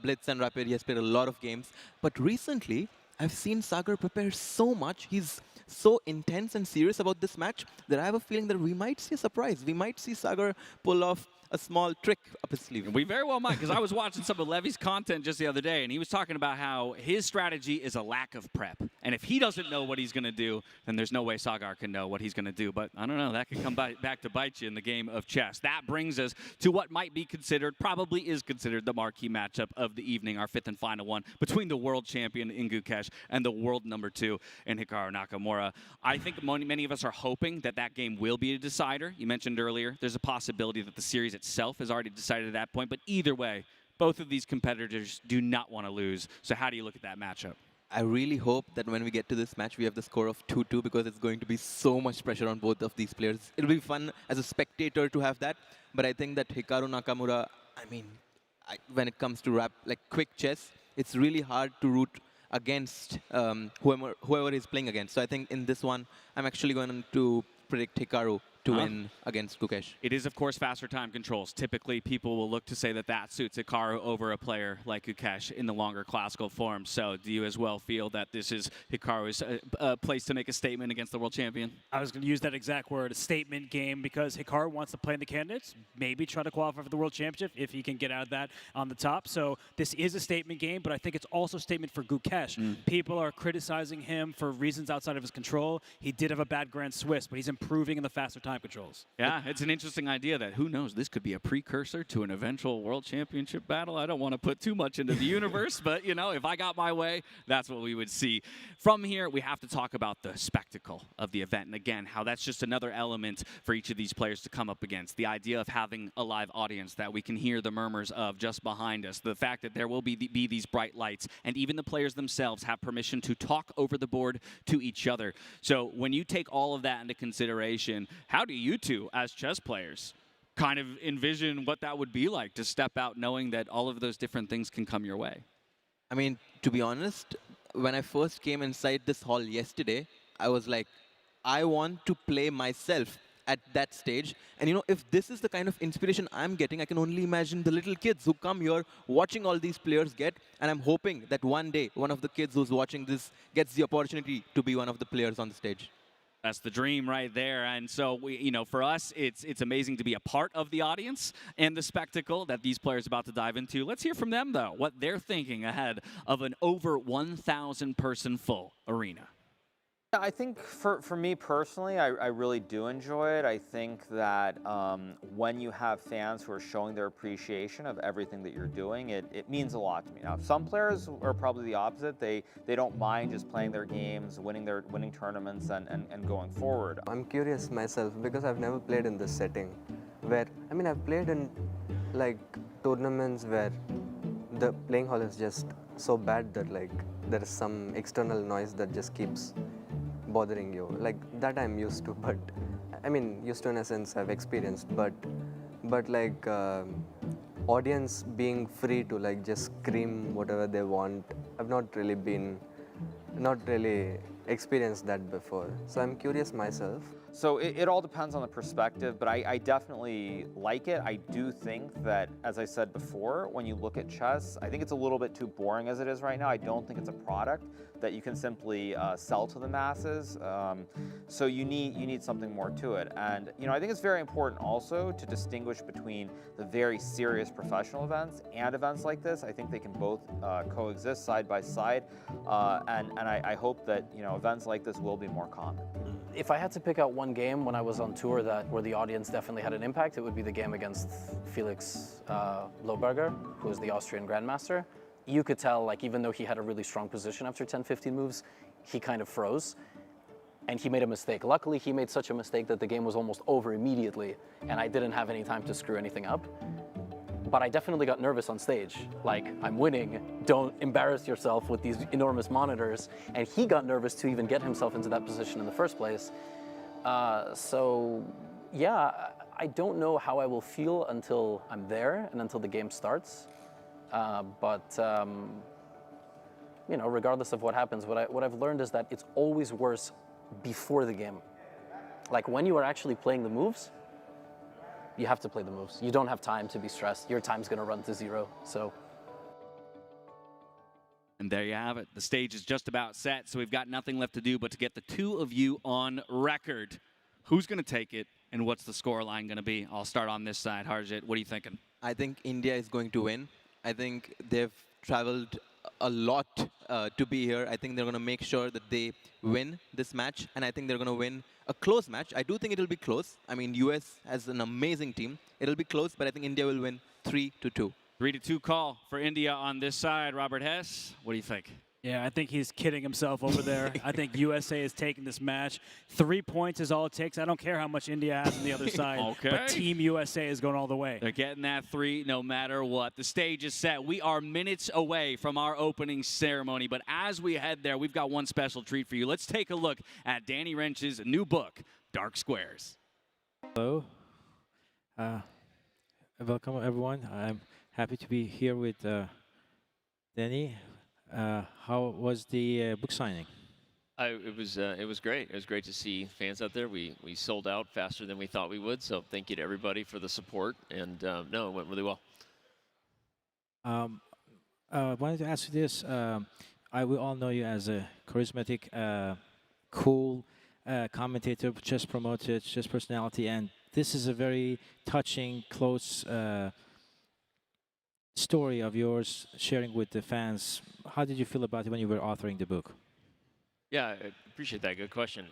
Blitz and Rapid, he has played a lot of games. But recently, I've seen Sagar prepare so much. He's so intense and serious about this match that I have a feeling that we might see a surprise. We might see Sagar pull off a small trick up his sleeve. We very well might, because I was watching some of Levy's content just the other day, and he was talking about how his strategy is a lack of prep. And if he doesn't know what he's going to do, then there's no way Sagar can know what he's going to do. But I don't know, that could come back to bite you in the game of chess. That brings us to what might be considered, probably is considered, the marquee matchup of the evening, our 5th and final one, between the world champion in Gukesh and the world number 2 in Hikaru Nakamura. I think many of us are hoping that that game will be a decider. You mentioned earlier, there's a possibility that the series itself is already decided at that point, but either way, both of these competitors do not want to lose. So how do you look at that matchup? I really hope that when we get to this match, we have the score of 2-2 because it's going to be so much pressure on both of these players. It'll be fun as a spectator to have that, but I think that Hikaru Nakamura, when it comes to quick chess, it's really hard to root against whoever he's playing against. So I think in this one, I'm actually going to predict Hikaru to win against Gukesh. It is, of course, faster time controls. Typically, people will look to say that that suits Hikaru over a player like Gukesh in the longer classical form. So do you as well feel that this is Hikaru's place to make a statement against the world champion? I was going to use that exact word, a statement game, because Hikaru wants to play in the candidates, maybe try to qualify for the world championship if he can get out of that on the top. So this is a statement game, but I think it's also a statement for Gukesh. People are criticizing him for reasons outside of his control. He did have a bad Grand Swiss, but he's improving in the faster time controls. Yeah, it's an interesting idea that, who knows, this could be a precursor to an eventual world championship battle. I don't want to put too much into the universe, but, you know, if I got my way, that's what we would see. From here, we have to talk about the spectacle of the event. And again, how that's just another element for each of these players to come up against. The idea of having a live audience that we can hear the murmurs of just behind us. The fact that there will be these bright lights. And even the players themselves have permission to talk over the board to each other. So when you take all of that into consideration, how do you two, as chess players, kind of envision what that would be like to step out knowing that all of those different things can come your way? I mean, to be honest, when I first came inside this hall yesterday, I was like, I want to play myself at that stage. And you know, if this is the kind of inspiration I'm getting, I can only imagine the little kids who come here watching all these players get. And I'm hoping that one day, one of the kids who's watching this gets the opportunity to be one of the players on the stage. That's the dream right there. And so, we, for us, it's amazing to be a part of the audience and the spectacle that these players are about to dive into. Let's hear from them, though, what they're thinking ahead of an over 1,000-person full arena. I think for me personally, I really do enjoy it. I think that when you have fans who are showing their appreciation of everything that you're doing, it means a lot to me. Now, some players are probably the opposite. They don't mind just playing their games, winning tournaments, and going forward. I'm curious myself because I've never played in this setting where, I've played in like tournaments where the playing hall is just so bad that like there is some external noise that just keeps bothering you. Like that I'm used to, but used to in a sense I've experienced, but like audience being free to like just scream whatever they want, I've not really experienced that before. So I'm curious myself. So it all depends on the perspective, but I definitely like it. I do think that, as I said before, when you look at chess, I think it's a little bit too boring as it is right now. I don't think it's a product that you can simply sell to the masses. So you need something more to it. And I think it's very important also to distinguish between the very serious professional events and events like this. I think they can both coexist side by side, and I hope that events like this will be more common. If I had to pick out one game when I was on tour where the audience definitely had an impact, it would be the game against Felix Lohberger, who is the Austrian Grandmaster. You could tell, like, even though he had a really strong position after 10-15 moves, he kind of froze, and he made a mistake. Luckily, he made such a mistake that the game was almost over immediately, and I didn't have any time to screw anything up. But I definitely got nervous on stage. Like, I'm winning, don't embarrass yourself with these enormous monitors. And he got nervous to even get himself into that position in the first place. So, yeah, I don't know how I will feel until I'm there and until the game starts. Regardless of what happens, what I've learned is that it's always worse before the game. Like, when you are actually playing the moves, you have to play the moves. You don't have time to be stressed. Your time's going to run to zero. So. And there you have it. The stage is just about set, so we've got nothing left to do but to get the two of you on record. Who's going to take it, and what's the scoreline going to be? I'll start on this side. Harjit, what are you thinking? I think India is going to win. I think they've traveled a lot to be here. I think they're going to make sure that they win this match, and I think they're going to win a close match. I do think it'll be close. I mean, US has an amazing team. It'll be close, but I think India will win 3-2. 3-2 call for India on this side. Robert Hess, what do you think? Yeah, I think he's kidding himself over there. I think USA is taking this match. 3 points is all it takes. I don't care how much India has on the other side. Okay. But Team USA is going all the way. They're getting that 3 no matter what. The stage is set. We are minutes away from our opening ceremony. But as we head there, we've got one special treat for you. Let's take a look at Danny Wrench's new book, Dark Squares. Hello. Welcome, everyone. I'm happy to be here with Danny. How was the book signing? It was great. It was great to see fans out there. We sold out faster than we thought we would. So thank you to everybody for the support. And no, it went really well. I wanted to ask you this. We all know you as a charismatic, cool commentator, chess promoter, chess personality, and this is a very touching, close story of yours sharing with the fans. How did you feel about it when you were authoring the book? Yeah, I appreciate that. Good question.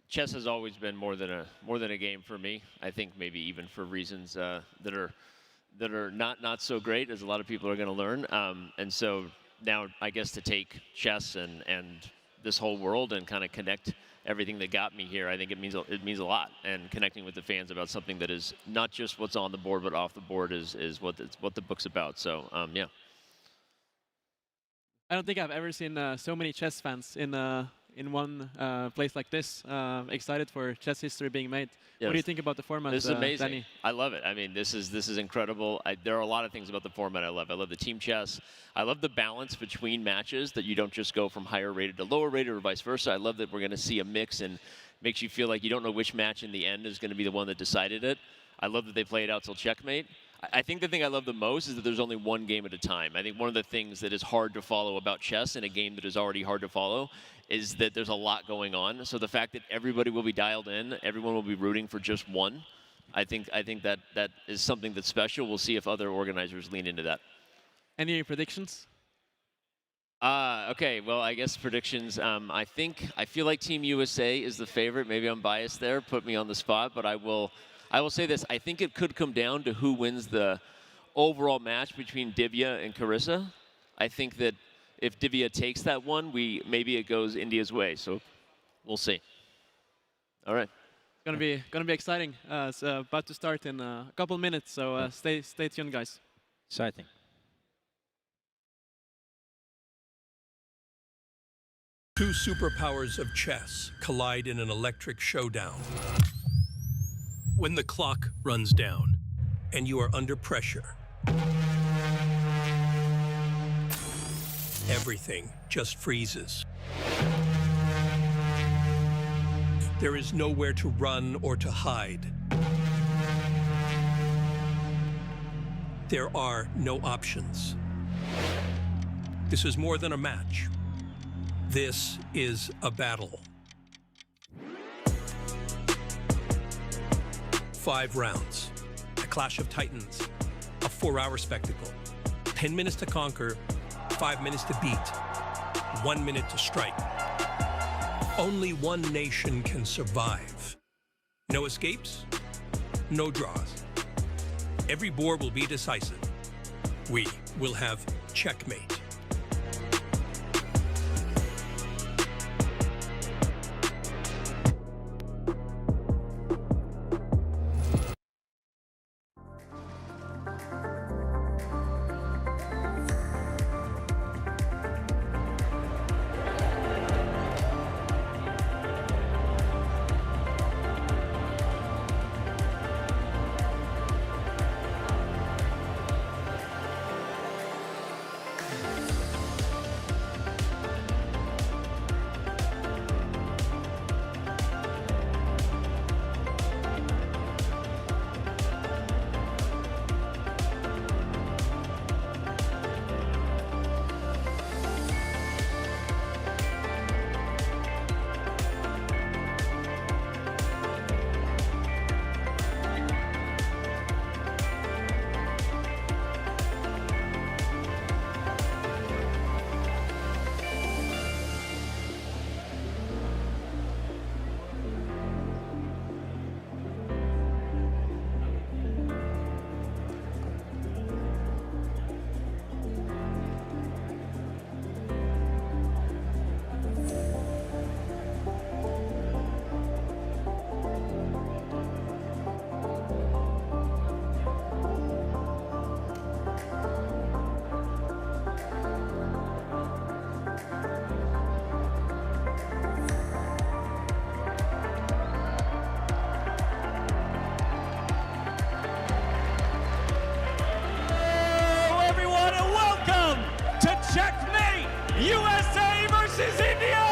Chess has always been more than a game for me. I think maybe even for reasons that are not so great, as a lot of people are going to learn. And so now, I guess, to take chess and this whole world and kind of connect everything that got me here, I think it means a lot. And connecting with the fans about something that is not just what's on the board, but off the board is what the book's about. So yeah. I don't think I've ever seen so many chess fans in one place like this. Excited for chess history being made. Yes. What do you think about the format? This is amazing. Danny? I love it. I mean, this is incredible. There are a lot of things about the format I love. I love the team chess. I love the balance between matches, that you don't just go from higher rated to lower rated or vice versa. I love that we're going to see a mix and makes you feel like you don't know which match in the end is going to be the one that decided it. I love that they play it out till checkmate. I think the thing I love the most is that there's only one game at a time. I think one of the things that is hard to follow about chess in a game that is already hard to follow is that there's a lot going on. So the fact that everybody will be dialed in, everyone will be rooting for just one, I think that is something that's special. We'll see if other organizers lean into that. Any predictions? Okay, well, I guess predictions. I feel like Team USA is the favorite. Maybe I'm biased there, put me on the spot, but I will say this. I think it could come down to who wins the overall match between Divya and Carissa. I think that if Divya takes that one, maybe it goes India's way. So we'll see. All right. It's gonna be exciting. It's about to start in a couple minutes. So stay tuned, guys. Exciting. Two superpowers of chess collide in an electric showdown. When the clock runs down and you are under pressure, everything just freezes. There is nowhere to run or to hide. There are no options. This is more than a match. This is a battle. 5 rounds, a clash of titans, a 4-hour spectacle. 10 minutes to conquer, 5 minutes to beat, 1 minute to strike. Only one nation can survive. No escapes, no draws. Every board will be decisive. We will have checkmate. Checkmate! USA versus India!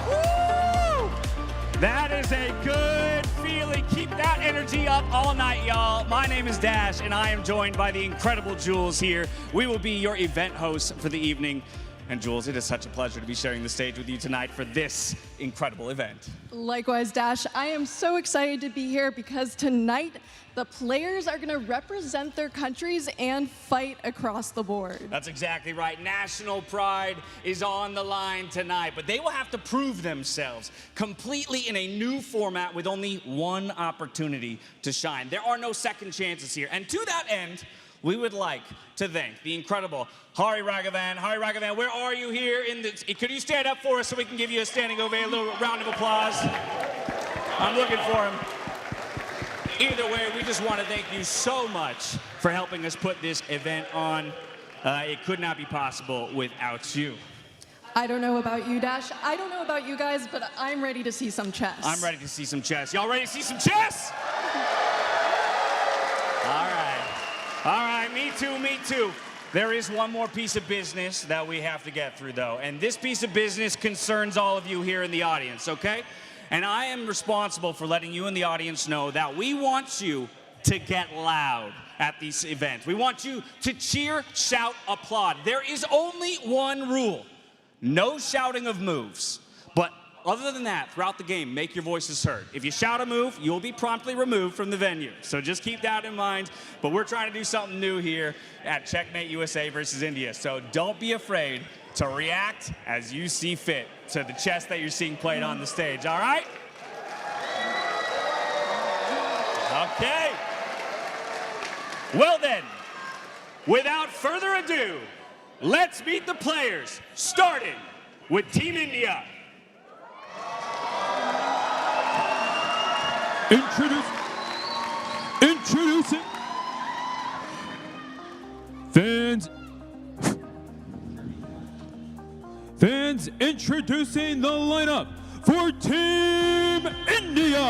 Woo! That is a good feeling. Keep that energy up all night, y'all. My name is Dash, and I am joined by the incredible Jules here. We will be your event hosts for the evening. And Jules, it is such a pleasure to be sharing the stage with you tonight for this incredible event. Likewise, Dash. I am so excited to be here because tonight the players are going to represent their countries and fight across the board. That's exactly right. National pride is on the line tonight, but they will have to prove themselves completely in a new format with only one opportunity to shine. There are no second chances here. And to that end, we would like to thank the incredible Hari Raghavan. Hari Raghavan, where are you here? Could you stand up for us so we can give you a standing ovation, a little round of applause? I'm looking for him. Either way, we just want to thank you so much for helping us put this event on. It could not be possible without you. I don't know about you, Dash. I don't know about you guys, but I'm ready to see some chess. I'm ready to see some chess. Y'all ready to see some chess? All right. All right, me too, me too. There is one more piece of business that we have to get through, though. And this piece of business concerns all of you here in the audience, okay? And I am responsible for letting you in the audience know that we want you to get loud at these events. We want you to cheer, shout, applaud. There is only one rule. No shouting of moves. But other than that, throughout the game, make your voices heard. If you shout a move, you'll be promptly removed from the venue. So just keep that in mind. But we're trying to do something new here at Checkmate USA versus India. So don't be afraid to react as you see fit to the chess that you're seeing played on the stage, all right? Okay. Well then, without further ado, let's meet the players, starting with Team India. Introducing fans, introducing the lineup for Team India.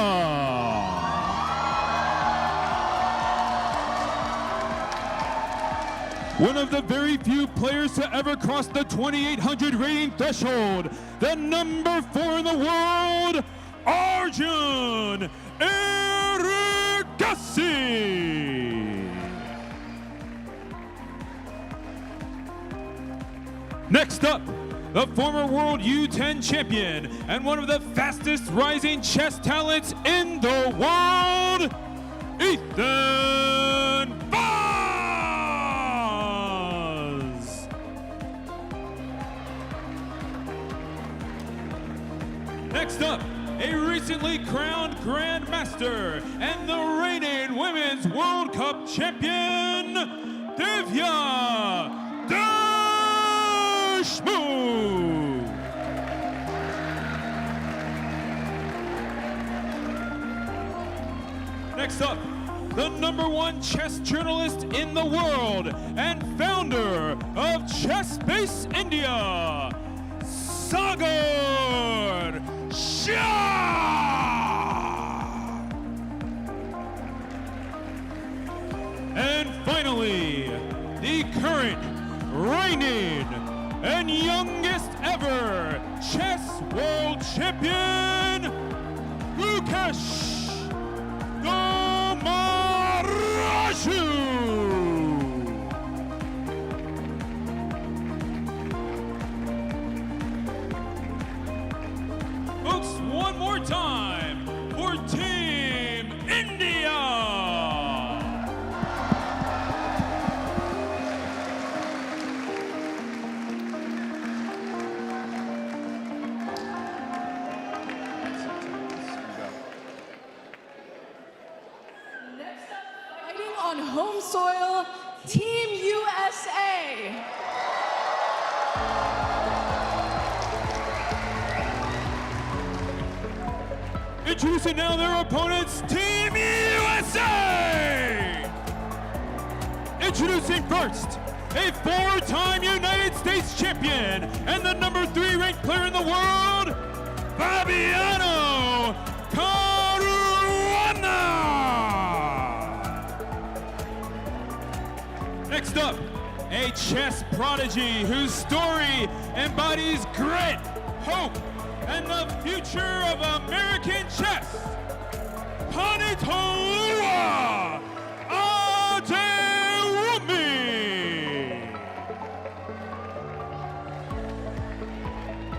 one of the very few players to ever cross the 2,800 rating threshold, the number 4 in the world, Arjun Erigaisi. Next up, the former world U10 champion and one of the fastest rising chess talents in the world, Ethan Vaz. Next up, a recently crowned Grandmaster and the reigning Women's World Cup champion, Divya Deshmukh. Next up, the #1 chess journalist in the world and founder of Chess Base India, Sagar Shah. And finally, the current, reigning, and youngest ever chess world champion, Gukesh. Folks, one more time for Team India. On home soil, Team USA. Introducing now their opponents, Team USA! Introducing first, a 4-time United States champion and the #3 ranked player in the world, Fabiano Caruana! Next up, a chess prodigy whose story embodies grit, hope, and the future of American chess, Tani Adewumi.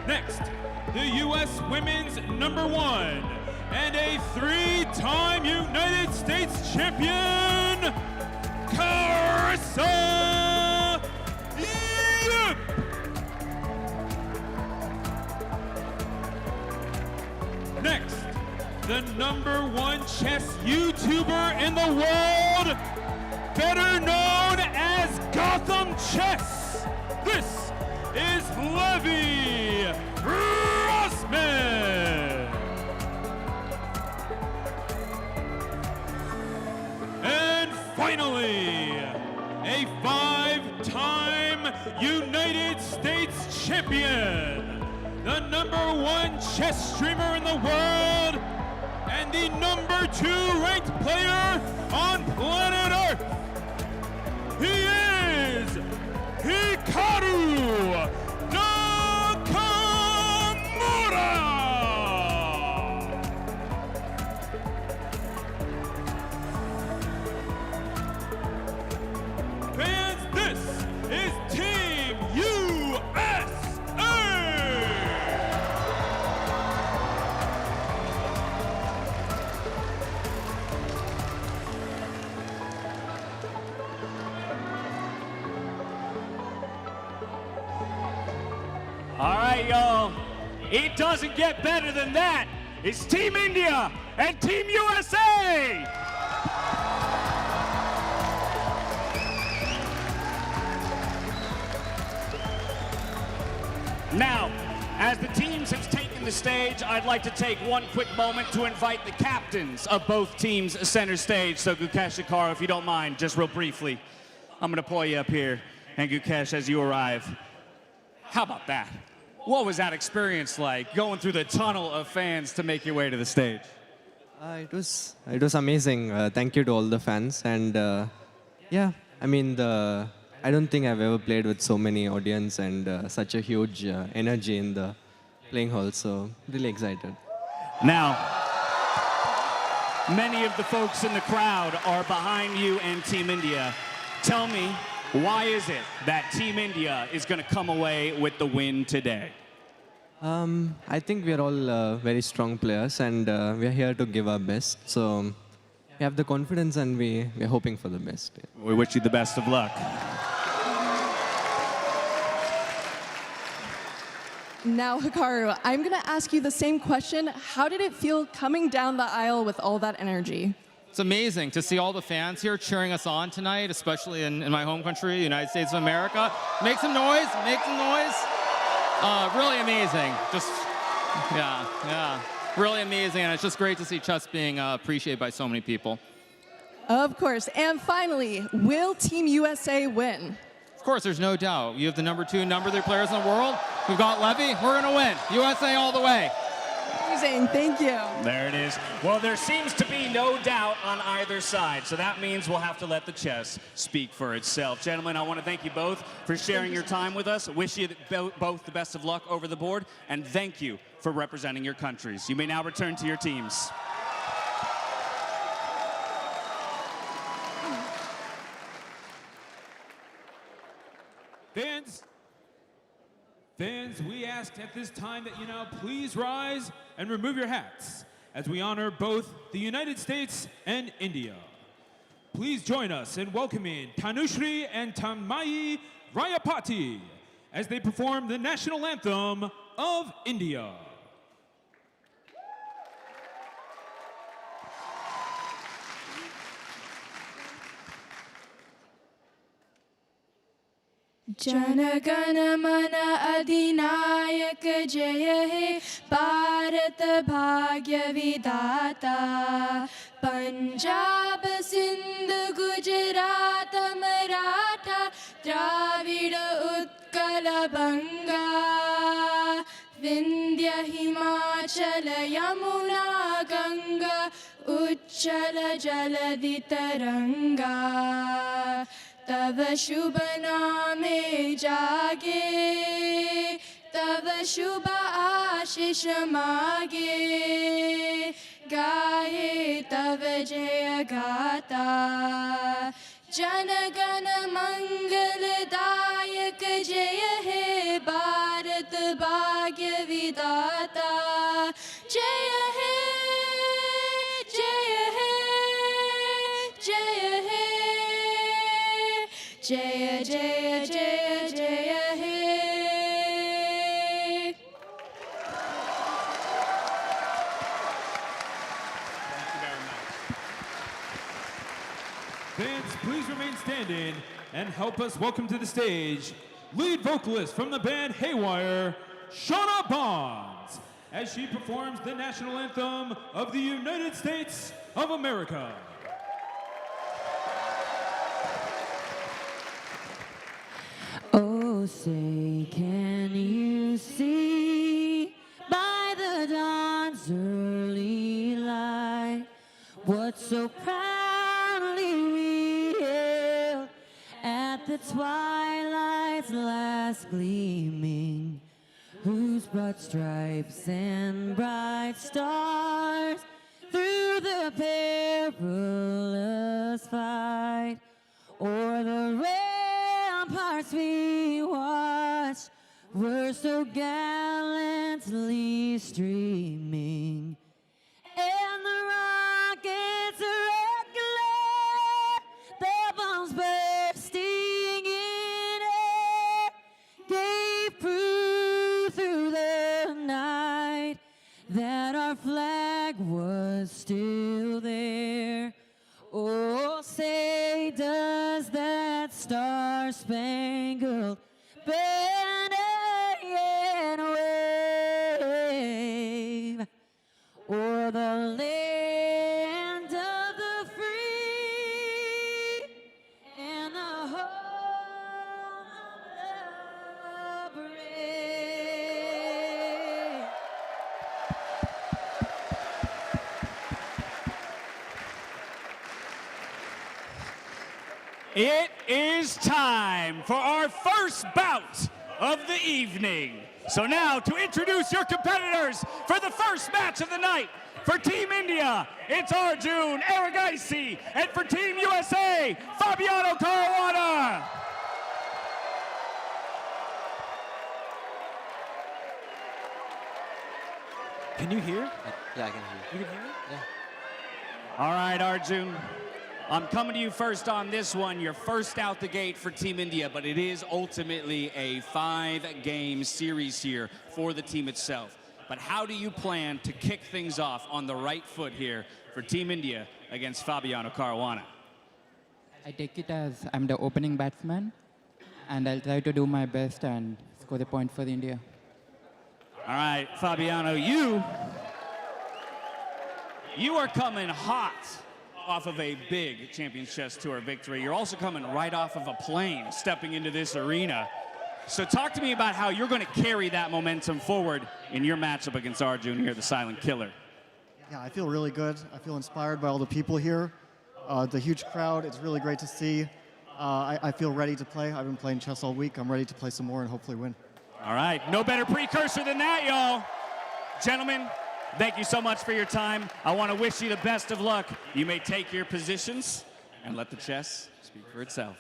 Next, the U.S. women's #1 and a 3-time United States champion, Carissa Yip. Next, the #1 chess YouTuber in the world, better known as Gotham Chess. This is Levy Rozman. And finally, a 5-time United States champion, the #1 chess streamer in the world, and the #2 ranked player on planet Earth. He is Hikaru Nakamura! Fans, this is Team USA! All right, y'all. It doesn't get better than that. It's Team India and Team USA. Now, as the teams have taken the stage, I'd like to take one quick moment to invite the captains of both teams center stage. So Gukesh, Hikaru, if you don't mind, just real briefly, I'm going to pull you up here. And Gukesh, as you arrive, how about that? What was that experience like, going through the tunnel of fans to make your way to the stage? It was amazing. Thank you to all the fans. And yeah, I mean, the I don't think I've ever played with so many audience and such a huge energy in the playing hall. So really excited. Now, many of the folks in the crowd are behind you and Team India. Tell me, why is it that Team India is going to come away with the win today? I think we are all very strong players and we are here to give our best. So we have the confidence and we are hoping for the best. We wish you the best of luck. Now, Hikaru, I'm going to ask you the same question. How did it feel coming down the aisle with all that energy? It's amazing to see all the fans here cheering us on tonight, especially in my home country, the United States of America. Make some noise, make some noise. Really amazing. Just, yeah. Really amazing, and it's just great to see chess being appreciated by so many people. Of course. And finally, will Team USA win? Of course, there's no doubt. You have the number 2, number 3 players in the world. We've got Levy. We're going to win. USA all the way. Amazing. Thank you. There it is. Well, there seems to be no doubt on either side, so that means we'll have to let the chess speak for itself. Gentlemen, I want to thank you both for sharing your time with us. Wish you both the best of luck over the board, and thank you for representing your countries. You may now return to your teams. Fans, we ask at this time that you now please rise and remove your hats as we honor both the United States and India. Please join us in welcoming Tanushri and Tanmai Rayapati as they perform the national anthem of India. जनगण मन अधिनायक जय हे भारत भाग्य विधाता पंजाब सिंध गुजरात मराठा द्राविड़ उत्कल बंगा विंध्य हिमाचल यमुना गंगा उच्चल जलधि तरंगा तव शुभ नामे जागे तव शुभ आशीष मागे गाये तव जय गाता जनगण मंगलदायक जय हे भारत भाग्य विधाता जय हे जय हे जय हे जय जय जय जय हे Fans, please remain standing and help us welcome to the stage lead vocalist from the band Haywire, Shauna Bonds, as she performs the national anthem of the United States of America. Oh, say, can you see by the dawn's early light what so proudly we hailed at the twilight's last gleaming, whose broad stripes and bright stars through the perilous fight o'er the ramparts we watched were so gallantly streaming, and the rockets regular, the bombs bursting in air, gave proof through the night that our flag was still there. Oh, say, does that star-spangled banner yet wave o'er the land of the free and the home of the brave? It is time for our first bout of the evening. So now to introduce your competitors for the first match of the night. For Team India, it's Arjun Erigaisi, and for Team USA, Fabiano Caruana. Can you hear? Yeah, I can hear. You can hear it? Yeah. All right, Arjun. I'm coming to you first on this one. You're first out the gate for Team India, but it is ultimately a 5-game series here for the team itself. But how do you plan to kick things off on the right foot here for Team India against Fabiano Caruana? I take it as I'm the opening batsman, and I'll try to do my best and score the point for India. All right, Fabiano, you are coming hot off of a big Champions Chess Tour victory. You're also coming right off of a plane, stepping into this arena. So talk to me about how you're going to carry that momentum forward in your matchup against Arjun here, the silent killer. Yeah, I feel really good. I feel inspired by all the people here. The huge crowd, it's really great to see. I feel ready to play. I've been playing chess all week. I'm ready to play some more and hopefully win. All right, no better precursor than that, y'all. Gentlemen, thank you so much for your time. I want to wish you the best of luck. You may take your positions and let the chess speak for itself.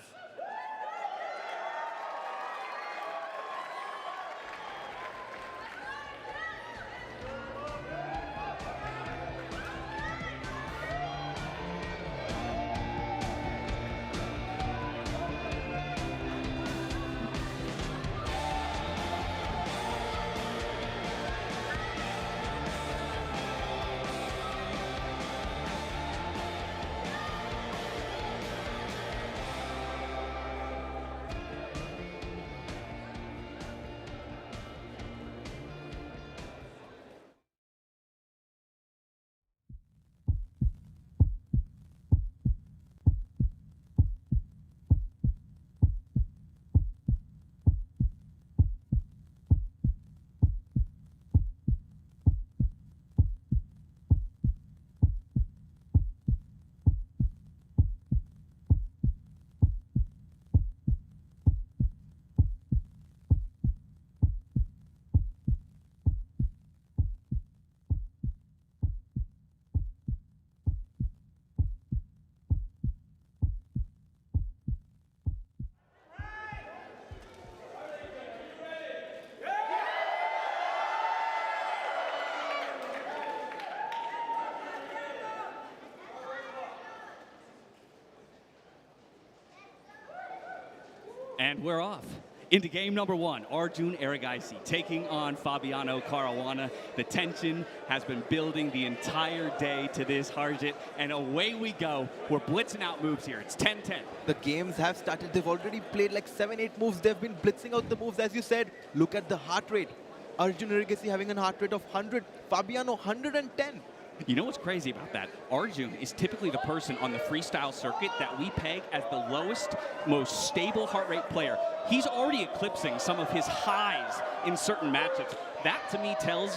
And we're off into game number one. Arjun Erigaisi taking on Fabiano Caruana. The tension has been building the entire day to this, Harjit, and away we go. We're blitzing out moves here. It's 10-10. The games have started. They've already played like 7-8 moves. They've been blitzing out the moves, as you said. Look at the heart rate. Arjun Erigaisi having a heart rate of 100. Fabiano, 110. You know what's crazy about that? Arjun is typically the person on the freestyle circuit that we peg as the lowest, most stable heart rate player. He's already eclipsing some of his highs in certain matchups. That to me tells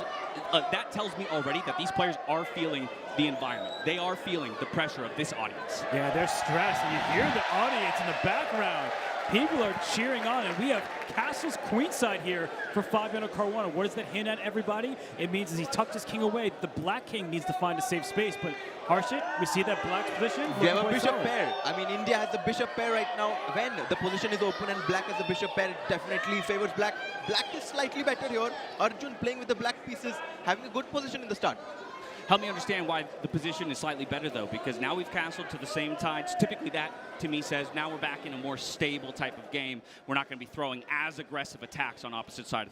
me already that these players are feeling the environment. They are feeling the pressure of this audience. Yeah, they're stressed, and you hear the audience in the background. People are cheering on, and we have castles queenside here for Fabiano Caruana. What does that hint at, everybody? It means as he tucked his king away, the black king needs to find a safe space. But Harshit, we see that black position. They have a bishop pair. I mean, India has the bishop pair right now. When the position is open and black has a bishop pair, it definitely favors black. Black is slightly better here. Arjun playing with the black pieces, having a good position in the start. Help me understand why the position is slightly better, though, because now we've castled to the same tides. Typically, that, to me, says now we're back in a more stable type of game. We're not going to be throwing as aggressive attacks on opposite sides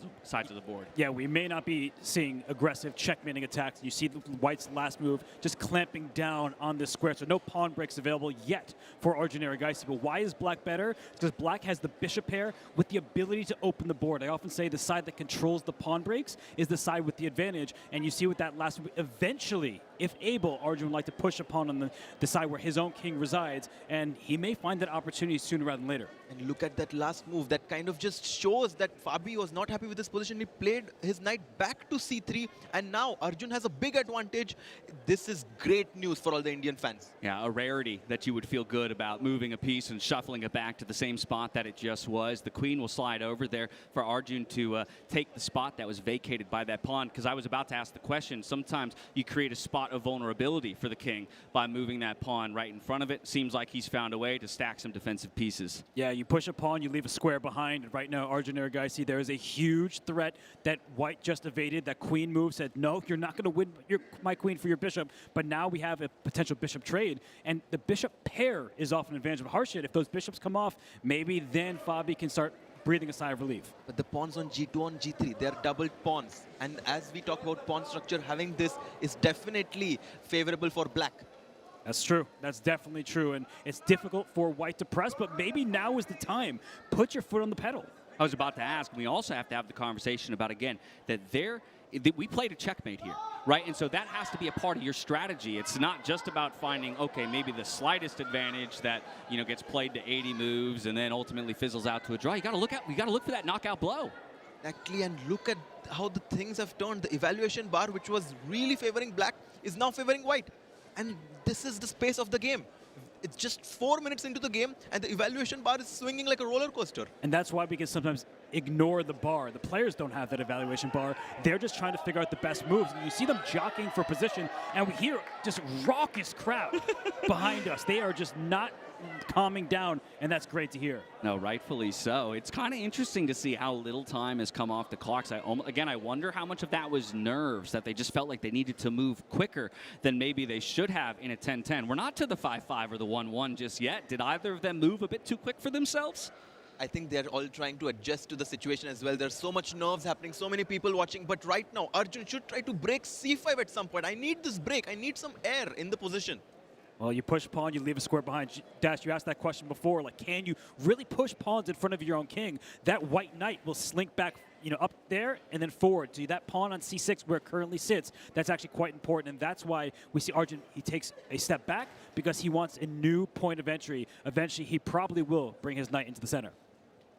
of the board. Yeah, we may not be seeing aggressive checkmating attacks. You see the White's last move just clamping down on this square, so no pawn breaks available yet for Arjun Erigaisi. But why is Black better? Because Black has the bishop pair with the ability to open the board. I often say the side that controls the pawn breaks is the side with the advantage, and you see with that last move, eventually if able, Arjun would like to push a pawn on the side where his own king resides, and he may find that opportunity sooner rather than later. And look at that last move. That kind of just shows that Fabi was not happy with this position. He played his knight back to c3, and now Arjun has a big advantage. This is great news for all the Indian fans. Yeah, a rarity that you would feel good about moving a piece and shuffling it back to the same spot that it just was. The queen will slide over there for Arjun to take the spot that was vacated by that pawn, because I was about to ask the question. Sometimes you create a spot of vulnerability for the king by moving that pawn right in front of it. Seems like he's found a way to stack some defensive pieces. Yeah, you push a pawn, you leave a square behind. And right now, Arjun Erigaisi, there is a huge threat that white just evaded. That queen move said, no, you're not going to win my queen for your bishop. But now we have a potential bishop trade, and the bishop pair is often an advantage of Harshit. If those bishops come off, maybe then Fabi can start breathing a sigh of relief. But the pawns on g2 and g3, they're doubled pawns. And as we talk about pawn structure, having this is definitely favorable for black. That's true. That's definitely true. And it's difficult for white to press, but maybe now is the time. Put your foot on the pedal. I was about to ask, we also have to have the conversation about, again, that we played a checkmate here, right? And so that has to be a part of your strategy. It's not just about finding, okay, maybe the slightest advantage that, you know, gets played to 80 moves and then ultimately fizzles out to a draw. You got to look for that knockout blow. Exactly, and look at how the things have turned. The evaluation bar, which was really favoring black, is now favoring white. And this is the space of the game. It's just 4 minutes into the game, and the evaluation bar is swinging like a roller coaster. And that's why we can sometimes ignore the bar. The players don't have that evaluation bar. They're just trying to figure out the best moves. And you see them jockeying for position, and we hear just raucous crowd behind us. They are just not calming down, and that's great to hear. No, rightfully so. It's kind of interesting to see how little time has come off the clocks. Again, I wonder how much of that was nerves, that they just felt like they needed to move quicker than maybe they should have in a 10-10. We're not to the 5-5 or the 1-1 just yet. Did either of them move a bit too quick for themselves? I think they're all trying to adjust to the situation as well. There's so much nerves happening, so many people watching. But right now, Arjun should try to break c5 at some point. I need this break. I need some air in the position. Well, you push pawn, you leave a square behind. Dash, you asked that question before, like, can you really push pawns in front of your own king? That white knight will slink back, you know, up there and then forward. So that pawn on c6 where it currently sits, that's actually quite important. And that's why we see Arjun, he takes a step back because he wants a new point of entry. Eventually, he probably will bring his knight into the center.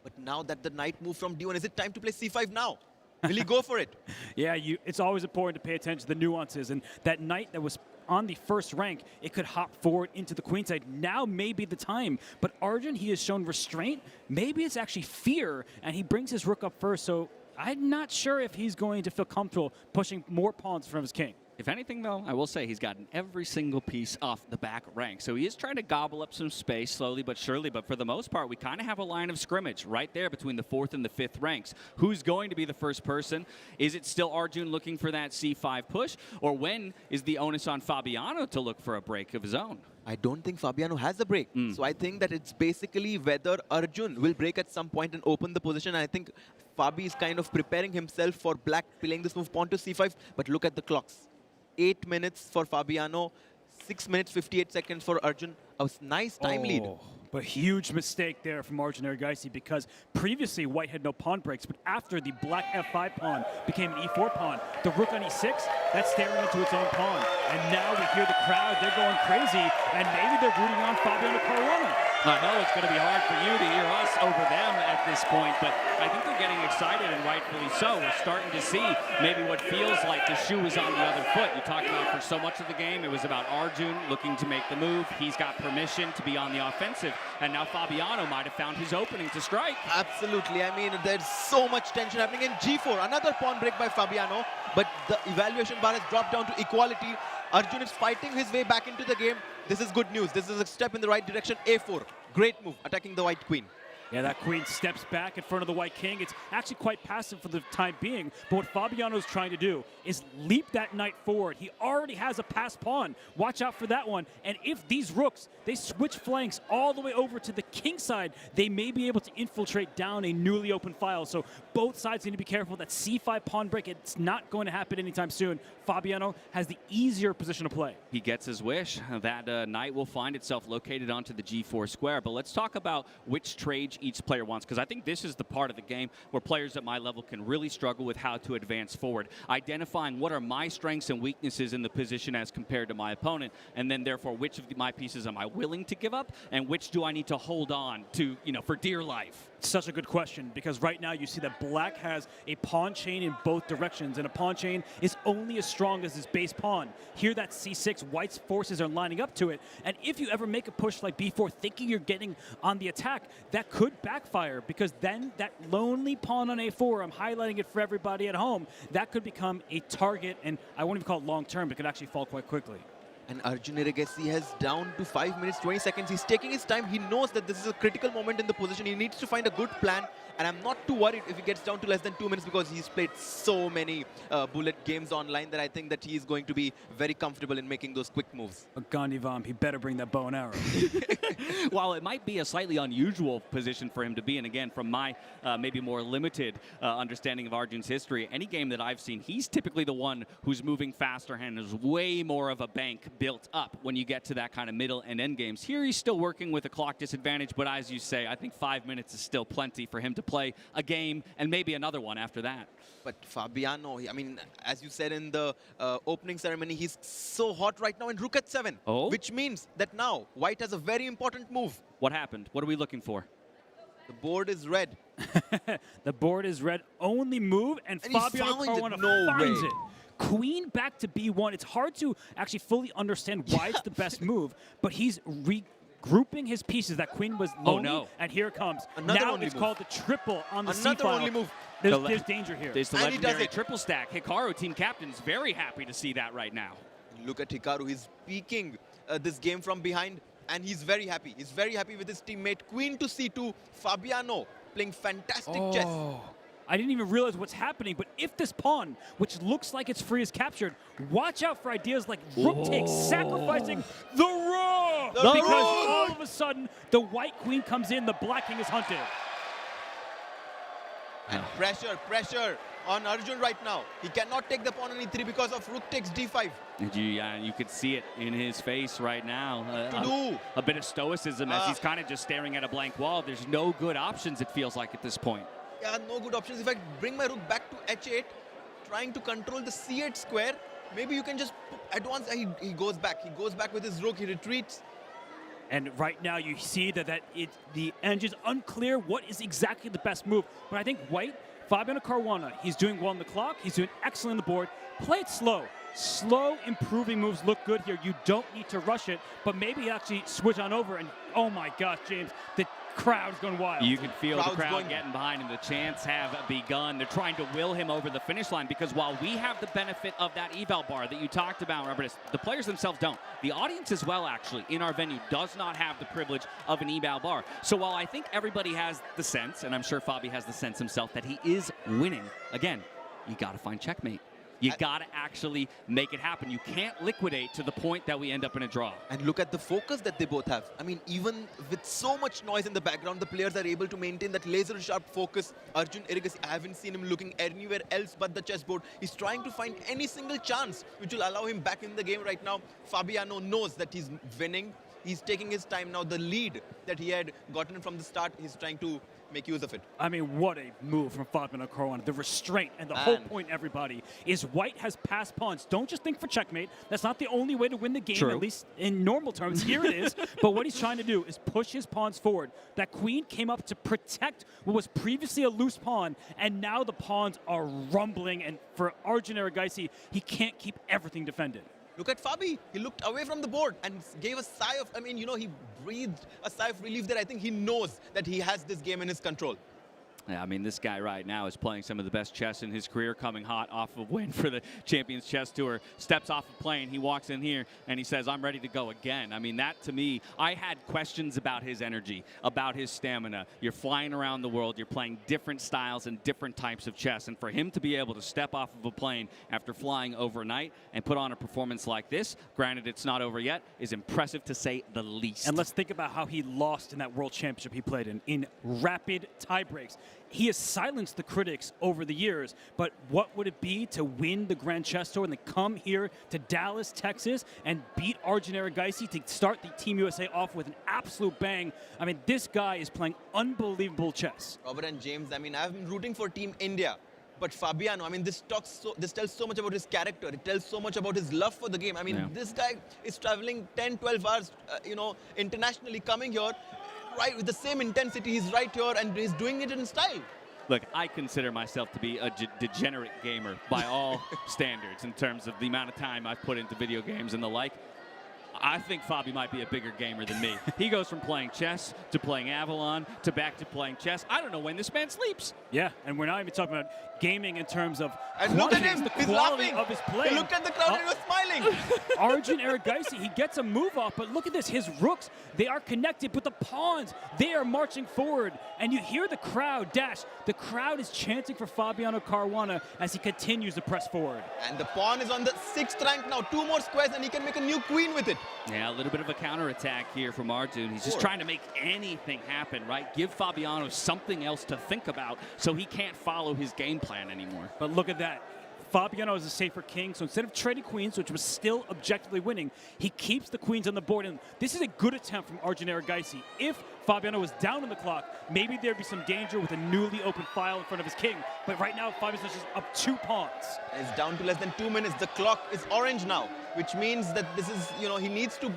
But now that the knight moved from d1, is it time to play c5 now? Will he go for it? Yeah, it's always important to pay attention to the nuances. And that knight that was on the first rank, it could hop forward into the queenside. Now may be the time. But Arjun, he has shown restraint. Maybe it's actually fear, and he brings his rook up first. So I'm not sure if he's going to feel comfortable pushing more pawns from his king. If anything, though, I will say he's gotten every single piece off the back rank. So he is trying to gobble up some space slowly but surely. But for the most part, we kind of have a line of scrimmage right there between the 4th and the 5th ranks. Who's going to be the first person? Is it still Arjun looking for that c5 push? Or when is the onus on Fabiano to look for a break of his own? I don't think Fabiano has a break. So I think that it's basically whether Arjun will break at some point and open the position. And I think Fabi is kind of preparing himself for black playing this move pawn to c5. But look at the clocks. 8 minutes for Fabiano, 6 minutes, 58 seconds for Arjun. A nice time lead. But huge mistake there from Arjun Erigaisi, because previously white had no pawn breaks, but after the black f5 pawn became an e4 pawn, the rook on e6, that's staring into its own pawn. And now we hear the crowd, they're going crazy, and maybe they're rooting on Fabiano Caruana. I know it's going to be hard for you to hear us over them at this point, but I think they're getting excited, and rightfully so. We're starting to see maybe what feels like the shoe is on the other foot. You talked about for so much of the game, it was about Arjun looking to make the move. He's got permission to be on the offensive, and now Fabiano might have found his opening to strike. Absolutely. I mean, there's so much tension happening in g4. Another pawn break by Fabiano, but the evaluation bar has dropped down to equality. Arjun is fighting his way back into the game. This is good news. This is a step in the right direction. a4. Great move, attacking the white queen. Yeah, that queen steps back in front of the white king. It's actually quite passive for the time being, but what Fabiano's trying to do is leap that knight forward. He already has a passed pawn. Watch out for that one. And if these rooks, they switch flanks all the way over to the king side, they may be able to infiltrate down a newly open file. So both sides need to be careful. That c5 pawn break, it's not going to happen anytime soon. Fabiano has the easier position to play. He gets his wish. That knight will find itself located onto the g4 square. But let's talk about which trade each player wants, because I think this is the part of the game where players at my level can really struggle with how to advance forward, identifying what are my strengths and weaknesses in the position as compared to my opponent, and then therefore which of my pieces am I willing to give up, and which do I need to hold on to, for dear life. Such a good question, because right now you see that black has a pawn chain in both directions, and a pawn chain is only as strong as its base pawn. Here that c6, white's forces are lining up to it, and if you ever make a push like b4 thinking you're getting on the attack, that could backfire, because then that lonely pawn on a4, I'm highlighting it for everybody at home, that could become a target, and I won't even call it long term, but it could actually fall quite quickly. And Arjun Erigaisi has down to 5 minutes, 20 seconds. He's taking his time. He knows that this is a critical moment in the position. He needs to find a good plan. And I'm not too worried if he gets down to less than 2 minutes, because he's played so many bullet games online that I think that he's going to be very comfortable in making those quick moves. Gandivam, he better bring that bow and arrow. While it might be a slightly unusual position for him to be in, again, from my maybe more limited understanding of Arjun's history, any game that I've seen, he's typically the one who's moving faster and has way more of a bank built up when you get to that kind of middle and end games. Here he's still working with a clock disadvantage, but as you say, I think 5 minutes is still plenty for him to play a game and maybe another one after that. But Fabiano, I mean, as you said in the opening ceremony, he's so hot right now in rook at 7, which means that now white has a very important move. What happened? What are we looking for? The board is red. The board is red. Only move, and Fabiano Caruana finds it. Queen back to b1. It's hard to actually fully understand why it's the best move, but he's regrouping his pieces. That queen was lonely, and here it comes. Another now only it's move. called the triple on the Another c-file. only move. There's danger here. There's the legendary triple stack. Hikaru, team captain's very happy to see that right now. Look at Hikaru. He's peeking this game from behind, and he's very happy. He's very happy with his teammate. Queen to c2. Fabiano playing fantastic chess. I didn't even realize what's happening, but if this pawn, which looks like it's free, is captured, watch out for ideas like rook takes, sacrificing the rook! Because all of a sudden, the white queen comes in, the black king is hunted. And pressure on Arjun right now. He cannot take the pawn on e3 because of rook takes d5. Yeah, you could see it in his face right now. A bit of stoicism as he's kind of just staring at a blank wall. There's no good options, it feels like, at this point. Yeah, no good options. If I bring my rook back to h8, trying to control the c8 square, maybe you can just advance. He goes back. He goes back with his rook. He retreats. And right now you see that the engine's unclear what is exactly the best move. But I think white, Fabiano Caruana, he's doing well on the clock. He's doing excellent on the board. Play it slow. Slow, improving moves look good here. You don't need to rush it, but maybe actually switch on over. And oh my gosh, James, the crowd's going wild. You can feel the crowd getting behind him. The chants have begun. They're trying to will him over the finish line, because while we have the benefit of that eval bar that you talked about, Robert, the players themselves don't. The audience as well, actually, in our venue does not have the privilege of an eval bar. So while I think everybody has the sense, and I'm sure Fabi has the sense himself, that he is winning, again, you got to find checkmate. You got to actually make it happen. You can't liquidate to the point that we end up in a draw. And look at the focus that they both have. I mean, even with so much noise in the background, the players are able to maintain that laser-sharp focus. Arjun Erigaisi, I haven't seen him looking anywhere else but the chessboard. He's trying to find any single chance which will allow him back in the game right now. Fabiano knows that he's winning. He's taking his time now. The lead that he had gotten from the start, he's trying to make use of it. I mean, what a move from Fabiano Caruana. The restraint and the whole point, everybody, is white has passed pawns. Don't just think for checkmate. That's not the only way to win the game, at least in normal terms. Here it is. But what he's trying to do is push his pawns forward. That queen came up to protect what was previously a loose pawn, and now the pawns are rumbling. And for Arjun Erigaisi, he can't keep everything defended. Look at Fabi. He looked away from the board and gave a sigh of, he breathed a sigh of relief there. I think he knows that he has this game in his control. Yeah, I mean, this guy right now is playing some of the best chess in his career, coming hot off of win for the Champions Chess Tour. Steps off a plane, he walks in here, and he says, I'm ready to go again. I mean, that to me, I had questions about his energy, about his stamina. You're flying around the world, you're playing different styles and different types of chess, and for him to be able to step off of a plane after flying overnight and put on a performance like this, granted it's not over yet, is impressive to say the least. And let's think about how he lost in that World Championship he played in rapid tie breaks. he has silenced the critics over the years. But what would it be to win the Grand Chess Tour and then come here to Dallas, Texas, and beat Arjun Erigaisi to start the Team USA off with an absolute bang? I mean, this guy is playing unbelievable chess. Robert and James, I mean, I've been rooting for Team India. But Fabiano, I mean, this tells so much about his character. It tells so much about his love for the game. I mean, this guy is traveling 10, 12 hours, internationally, coming here, right with the same intensity. He's right here and he's doing it in style. Look, I consider myself to be a degenerate gamer by all standards in terms of the amount of time I've put into video games and the like. I think Fabi might be a bigger gamer than me. He goes from playing chess to playing Avalon to back to playing chess. I don't know when this man sleeps. Yeah, and we're not even talking about gaming in terms of and look at him, the he's quality laughing. of his play. He looked at the crowd and he was smiling. Arjun Erigaisi, he gets a move off, but look at this. His rooks, they are connected, but the pawns, they are marching forward. And you hear the crowd dash. The crowd is chanting for Fabiano Caruana as he continues to press forward. And the pawn is on the 6th rank now. 2 more squares and he can make a new queen with it. Yeah, a little bit of a counterattack here from Arjun. He's just trying to make anything happen, right? Give Fabiano something else to think about so he can't follow his game plan anymore. But look at that. Fabiano is a safer king, so instead of trading queens, which was still objectively winning, he keeps the queens on the board. And this is a good attempt from Arjun Erigaisi. If Fabiano was down on the clock, maybe there'd be some danger with a newly opened file in front of his king. But right now, Fabiano's just up 2 pawns. It's down to less than 2 minutes. The clock is orange now, which means that this is, he needs to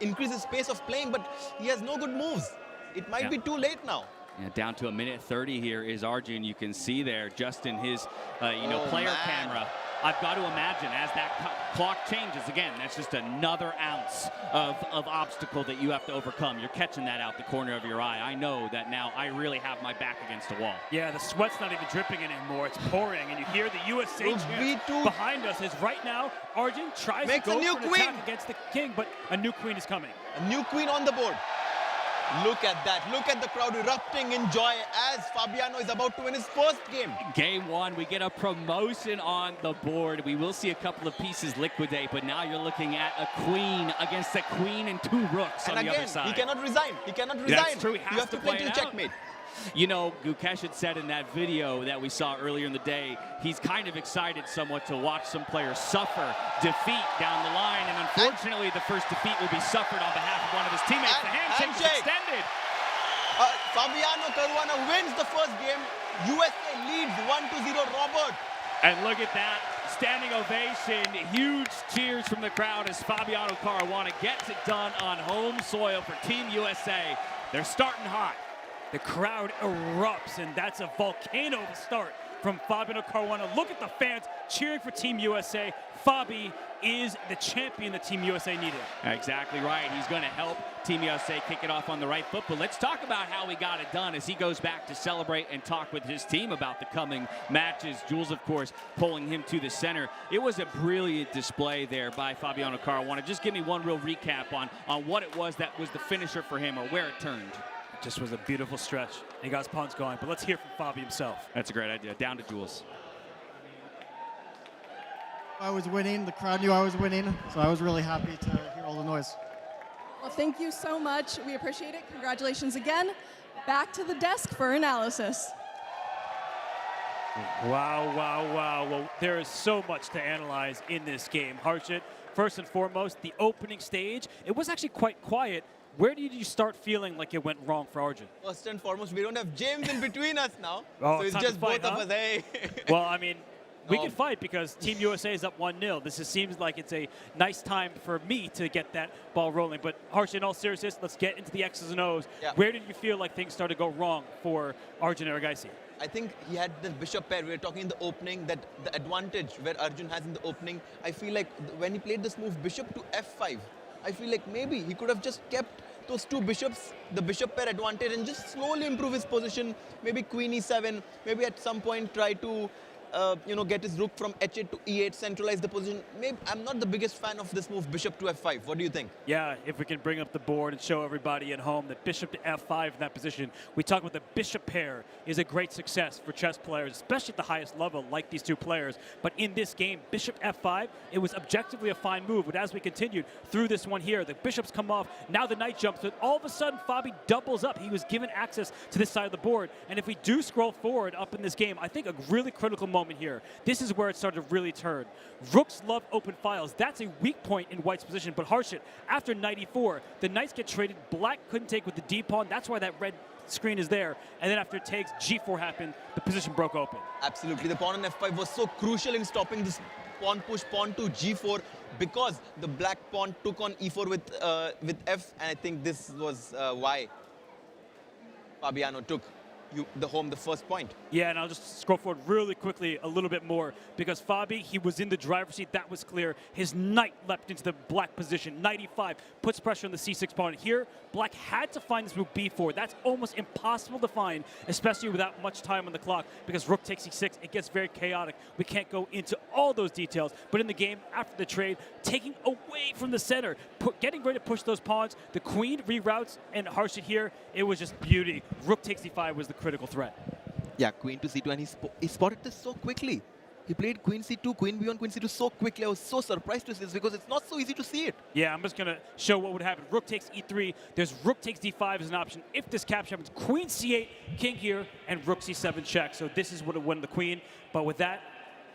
increase his pace of playing, but he has no good moves. It might be too late now. Yeah, down to 1:30 here is Arjun. You can see there just in his, player camera. I've got to imagine as that clock changes, again, that's just another ounce of obstacle that you have to overcome. You're catching that out the corner of your eye. I know that now I really have my back against the wall. Yeah, the sweat's not even dripping anymore. It's pouring, and you hear the USA chant behind us. Is right now, Arjun tries to go for an attack against the king, but a new queen is coming. A new queen on the board. Look at that. Look at the crowd erupting in joy as Fabiano is about to win his first game. Game 1, we get a promotion on the board. We will see a couple of pieces liquidate, but now you're looking at a queen against a queen and 2 rooks on the other side. He cannot resign. He cannot resign. That's true. He has you have to play till checkmate. Gukesh had said in that video that we saw earlier in the day, he's kind of excited somewhat to watch some players suffer defeat down the line, and unfortunately the first defeat will be suffered on behalf of one of his teammates. The handshake is extended. Fabiano Caruana wins the first game. USA leads 1-0 Robert. And look at that, standing ovation, huge cheers from the crowd as Fabiano Caruana gets it done on home soil for Team USA. They're starting hot. The crowd erupts, and that's a volcano to start from Fabiano Caruana. Look at the fans cheering for Team USA. Fabi is the champion that Team USA needed. Exactly right. He's going to help Team USA kick it off on the right foot. But let's talk about how he got it done as he goes back to celebrate and talk with his team about the coming matches. Jules, of course, pulling him to the center. It was a brilliant display there by Fabiano Caruana. Just give me one real recap on what it was that was the finisher for him or where it turned. Just was a beautiful stretch. He got his pawns going, but let's hear from Fabi himself. That's a great idea. Down to Jules. I was winning. The crowd knew I was winning, so I was really happy to hear all the noise. Well, thank you so much. We appreciate it. Congratulations again. Back to the desk for analysis. Wow, wow, wow. Well, there is so much to analyze in this game. Harshit, first and foremost, the opening stage, it was actually quite quiet. Where did you start feeling like it went wrong for Arjun? First and foremost, we don't have James in between us now. Oh, so it's just both of us. Hey. Well, I mean, we can fight because Team USA is up 1-0. This seems like it's a nice time for me to get that ball rolling. But Harsh, in all seriousness, let's get into the X's and O's. Yeah. Where did you feel like things started to go wrong for Arjun Erigaisi? I think he had the bishop pair. We were talking in the opening that the advantage where Arjun has in the opening. I feel like when he played this move, bishop to f5, I feel like maybe he could have just kept those 2 bishops, the bishop pair advantage, and just slowly improve his position. Maybe queen e7, maybe at some point try to get his rook from h8 to e8, centralize the position. Maybe I'm not the biggest fan of this move, bishop to f5. What do you think? Yeah, if we can bring up the board and show everybody at home that bishop to f5 in that position. We talk about the bishop pair is a great success for chess players, especially at the highest level like these two players. But in this game, bishop f5, it was objectively a fine move. But as we continued through this one here, the bishops come off. Now the knight jumps. But all of a sudden, Fabi doubles up. He was given access to this side of the board. And if we do scroll forward up in this game, I think a really critical moment here. This is where it started to really turn. Rooks love open files. That's a weak point in White's position. But Harshit, after knight e4, the knights get traded. Black couldn't take with the d pawn. That's why that red screen is there. And then after it takes, g4 happened. The position broke open. Absolutely. The pawn on f5 was so crucial in stopping this pawn push, pawn to g4, because the black pawn took on e4 with f. And I think this was why Fabiano took the first point. Yeah, and I'll just scroll forward really quickly a little bit more, because Fabi, he was in the driver's seat. That was clear. His knight leapt into the black position. Knight e5 puts pressure on the c6 pawn. Here, black had to find this move b4. That's almost impossible to find, especially without much time on the clock, because rook takes e6. It gets very chaotic. We can't go into all those details, but in the game, after the trade, taking away from the center, getting ready to push those pawns, the queen reroutes, and Harshit here, it was just beauty. Rook takes e5 was the critical threat. Yeah, queen to c2, and he spotted this so quickly. He played queen c2, queen b1, queen c2 so quickly. I was so surprised to see this because it's not so easy to see it. Yeah, I'm just going to show what would happen. Rook takes e3. There's rook takes d5 as an option. If this capture happens, queen c8, king here, and rook c7 check. So this is what would win the queen. But with that,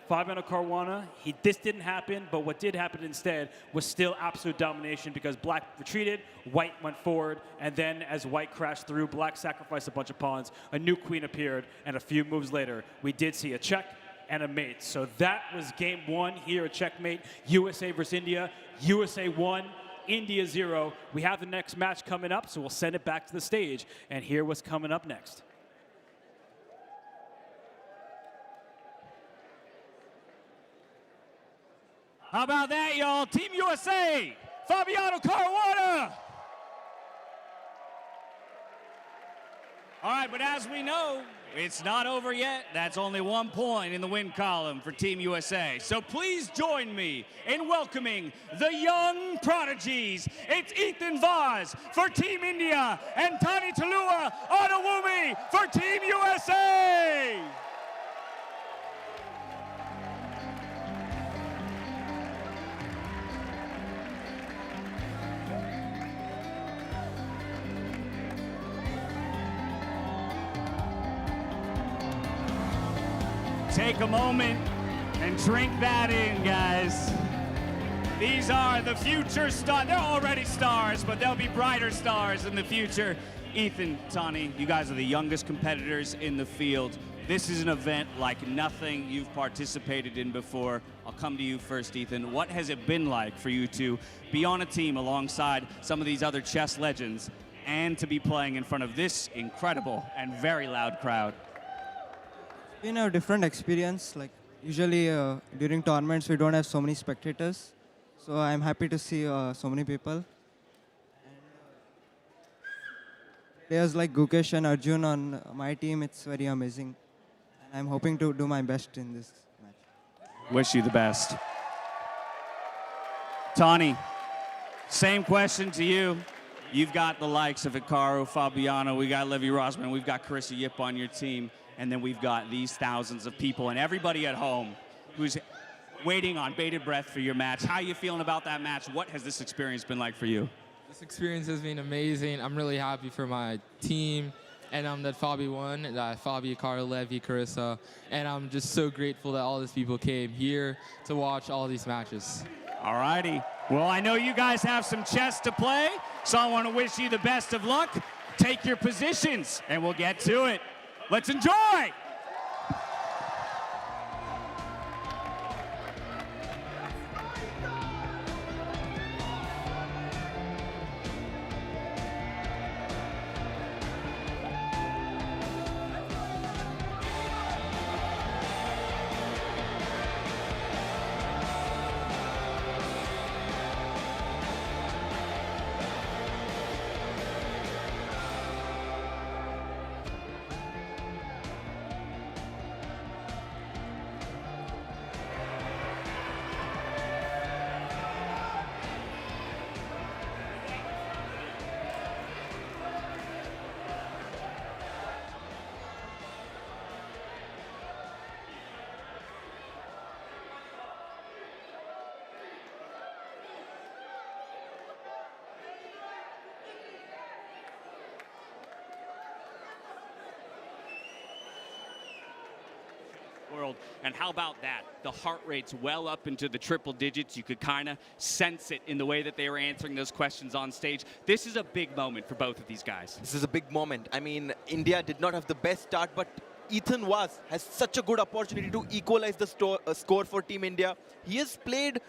Fabiano Caruana, this didn't happen, but what did happen instead was still absolute domination, because black retreated, white went forward, and then as white crashed through, black sacrificed a bunch of pawns, a new queen appeared, and a few moves later, we did see a check and a mate. So that was game one here at Checkmate, USA versus India. USA 1, India 0. We have the next match coming up, so we'll send it back to the stage and hear what's coming up next. How about that, y'all? Team USA, Fabiano Caruana. All right, but as we know, it's not over yet. That's only 1 point in the win column for Team USA. So please join me in welcoming the young prodigies. It's Ethan Vaz for Team India and Tani Adewumi for Team USA. Take a moment and drink that in, guys. These are the future stars. They're already stars, but they'll be brighter stars in the future. Ethan, Tani, you guys are the youngest competitors in the field. This is an event like nothing you've participated in before. I'll come to you first, Ethan. What has it been like for you to be on a team alongside some of these other chess legends and to be playing in front of this incredible and very loud crowd? Been a different experience. Like usually during tournaments we don't have so many spectators, so I'm happy to see so many people. And players like Gukesh and Arjun on my team, it's very amazing. And I'm hoping to do my best in this match. Wish you the best. Tani, same question to you. You've got the likes of Hikaru, Fabiano, we got Levy Rozman, we've got Carissa Yip on your team. And then we've got these thousands of people and everybody at home who's waiting on bated breath for your match. How are you feeling about that match? What has this experience been like for you? This experience has been amazing. I'm really happy for my team, and that Fabi won, that Fabi, Hikaru, Levy, Carissa, and I'm just so grateful that all these people came here to watch all these matches. All righty. Well, I know you guys have some chess to play, so I want to wish you the best of luck. Take your positions, and we'll get to it. Let's enjoy! world. And how about that? The heart rate's well up into the triple digits. You could kind of sense it in the way that they were answering those questions on stage. This is a big moment for both of these guys. This is a big moment. I mean, India did not have the best start, but Ethan has such a good opportunity to equalize the score for Team India. He has played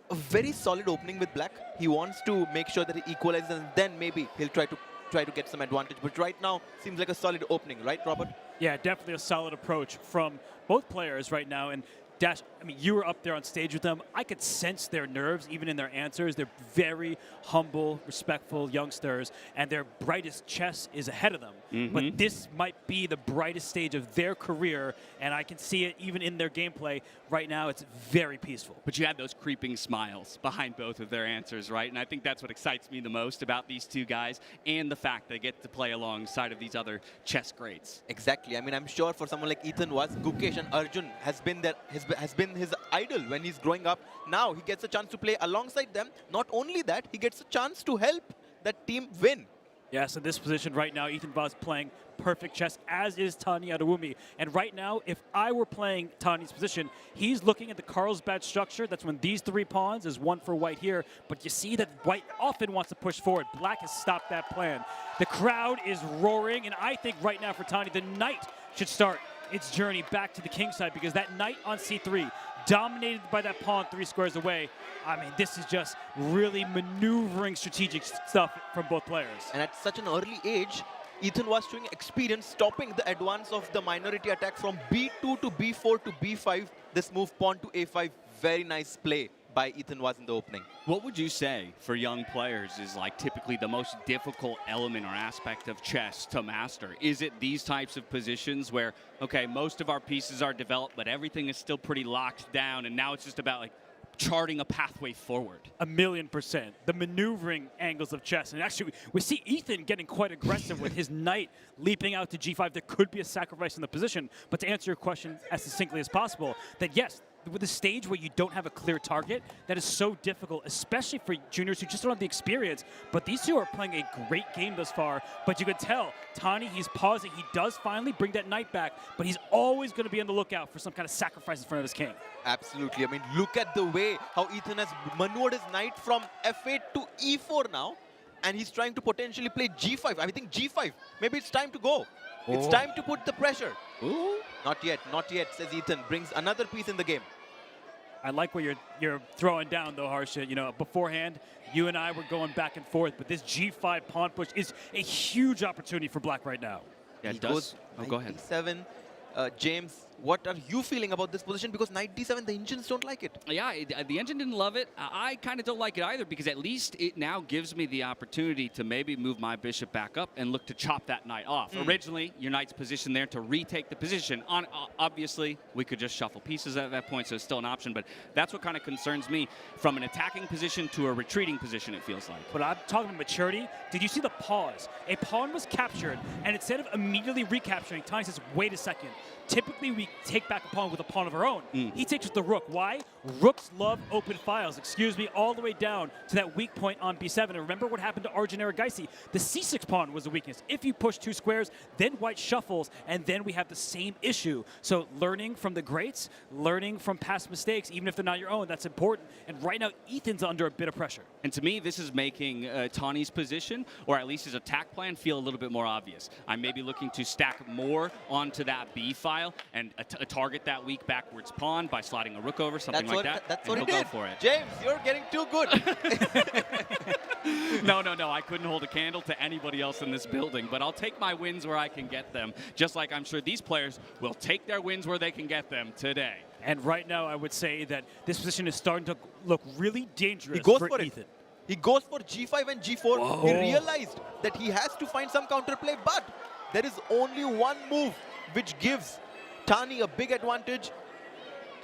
a very solid opening with black. He wants to make sure that he equalizes, and then maybe he'll try to get some advantage. But right now, seems like a solid opening, right, Robert? Yeah, definitely a solid approach from both players right now. And Dash, I mean, you were up there on stage with them. I could sense their nerves, even in their answers. They're very humble, respectful youngsters, and their brightest chess is ahead of them. But this might be the brightest stage of their career, and I can see it even in their gameplay. Right now, it's very peaceful. But you had those creeping smiles behind both of their answers, right? And I think that's what excites me the most about these two guys, and the fact they get to play alongside of these other chess greats. Exactly. I mean, I'm sure for someone like Ethan Gukesh and Arjun has been his idol when he's growing up. Now he gets a chance to play alongside them. Not only that, he gets a chance to help that team win. Yes, in this position right now, Ethan Vaz playing perfect chess, as is Tani Adewumi. And right now, if I were playing Tani's position, he's looking at the Carlsbad structure. That's when these 3 pawns is 1 for white here. But you see that white often wants to push forward. Black has stopped that plan. The crowd is roaring, and I think right now for Tani, the knight should start its journey back to the king side, because that knight on c3, dominated by that pawn 3 squares away. I mean, this is just really maneuvering strategic stuff from both players. And at such an early age, Ethan was showing experience stopping the advance of the minority attack from b2 to b4 to b5. This move pawn to a5, very nice play by Ethan was in the opening. What would you say for young players is like typically the most difficult element or aspect of chess to master? Is it these types of positions where, okay, most of our pieces are developed, but everything is still pretty locked down, and now it's just about like charting a pathway forward? 1,000,000%. The maneuvering angles of chess. And actually, we see Ethan getting quite aggressive with his knight leaping out to g5. There could be a sacrifice in the position. But to answer your question as succinctly as possible, that yes, with a stage where you don't have a clear target, that is so difficult, especially for juniors who just don't have the experience. But these two are playing a great game thus far. But you can tell, Tani, he's pausing. He does finally bring that knight back, but he's always going to be on the lookout for some kind of sacrifice in front of his king. Absolutely. I mean, look at the way how Ethan has maneuvered his knight from f8 to e4 now. And he's trying to potentially play g5. I think g5. Maybe it's time to go. It's time to put the pressure. Not yet, says Ethan. Brings another piece in the game. I like what you're throwing down, though, Harsha. You know, beforehand, you and I were going back and forth, but this g5 pawn push is a huge opportunity for black right now. Yeah, it does. Go ahead. D7. James, what are you feeling about this position? Because knight d7, the engines don't like it. Yeah, the engine didn't love it. I kind of don't like it either, because at least it now gives me the opportunity to maybe move my bishop back up and look to chop that knight off. Originally, your knight's positioned there to retake the position. Obviously, we could just shuffle pieces at that point, so it's still an option, but that's what kind of concerns me. From an attacking position to a retreating position, it feels like. But I'm talking about maturity. Did you see the pause? A pawn was captured, and instead of immediately recapturing, Tani says, wait a second. Typically, we take back a pawn with a pawn of our own. He takes with the rook. Why? Rooks love open files, all the way down to that weak point on b7. And remember what happened to Arjun Erigaisi. The c6 pawn was a weakness. If you push 2 squares, then white shuffles, and then we have the same issue. So learning from the greats, learning from past mistakes, even if they're not your own, that's important. And right now, Ethan's under a bit of pressure. And to me, this is making Tani's position, or at least his attack plan, feel a little bit more obvious. I'm maybe looking to stack more onto that b file and target that weak backwards pawn by sliding a rook over, something like that. That's what he did. did. Go for it. James, you're getting too good. No. I couldn't hold a candle to anybody else in this building, but I'll take my wins where I can get them, just like I'm sure these players will take their wins where they can get them today. And right now, I would say that this position is starting to look really dangerous for Ethan. He goes for g5 and g4. Whoa. He realized that he has to find some counterplay, but there is only one move which gives Tani a big advantage.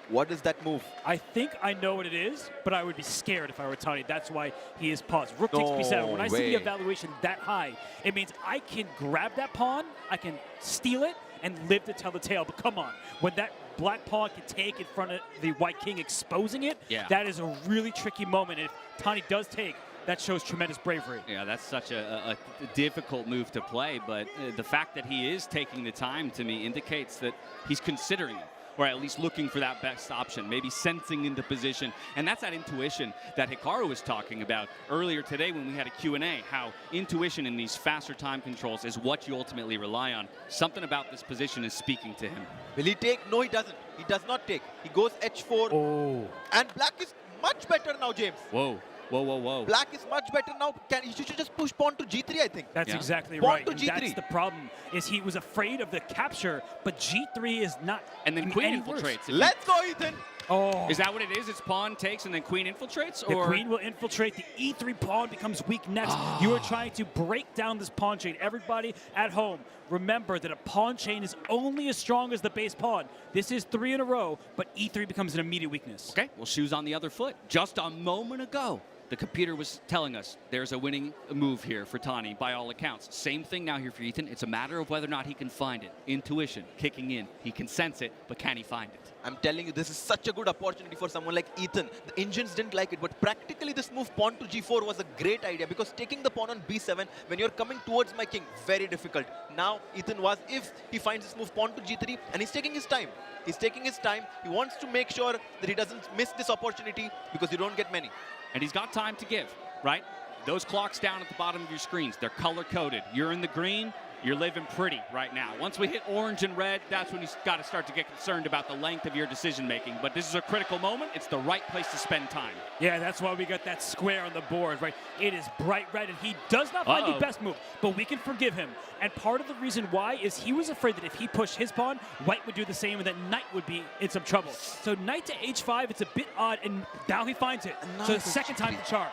What is that move? I think I know what it is, but I would be scared if I were Tani. That's why he is paused. Rook takes b7. When I see the evaluation that high, it means I can grab that pawn, I can steal it, and live to tell the tale. But come on, when that black pawn can take in front of the white king, exposing it, that is a really tricky moment. And if Tani does take, that shows tremendous bravery. Yeah, that's such a difficult move to play, but the fact that he is taking the time, to me, indicates that he's considering it. or at least looking for that best option, maybe sensing into position. And that's that intuition that Hikaru was talking about earlier today when we had a Q&A, how intuition in these faster time controls is what you ultimately rely on. Something about this position is speaking to him. Will he take? No, he doesn't. He does not take. He goes H4. Oh. And Black is much better now, James. Whoa. Whoa, whoa, whoa. Black is much better now. He should just push pawn to G3, I think. That's exactly pawn right. To And G3. that's the problem, is he was afraid of the capture, but G3 is not. And then queen infiltrates. Let's go, Ethan. Oh. Is that what it is? It's pawn takes and then queen infiltrates? The or? queen will infiltrate. The E3 pawn becomes weak next. You are trying to break down this pawn chain. Everybody at home, remember that a pawn chain is only as strong as the base pawn. This is 3 in a row, but E3 becomes an immediate weakness. Okay, well, shoes on the other foot. Just a moment ago, the computer was telling us there's a winning move here for Tani by all accounts. Same thing now here for Ethan. It's a matter of whether or not he can find it. Intuition, kicking in. He can sense it, but can he find it? I'm telling you, this is such a good opportunity for someone like Ethan. The Indians didn't like it, but practically this move pawn to G4 was a great idea because taking the pawn on B7 when you're coming towards my king, very difficult. Now Ethan was, if he finds this move pawn to G3, and he's taking his time. He's taking his time. He wants to make sure that he doesn't miss this opportunity because you don't get many. And he's got time to give, right? Those clocks down at the bottom of your screens, they're color-coded. You're in the green, you're living pretty right now. Once we hit orange and red, that's when you've got to start to get concerned about the length of your decision-making. But this is a critical moment. It's the right place to spend time. Yeah, that's why we got that square on the board, right? It is bright red, and he does not find the best move, but we can forgive him. And part of the reason why is he was afraid that if he pushed his pawn, white would do the same, and that knight would be in some trouble. So knight to H5, it's a bit odd, and now he finds it. So the second time the charm.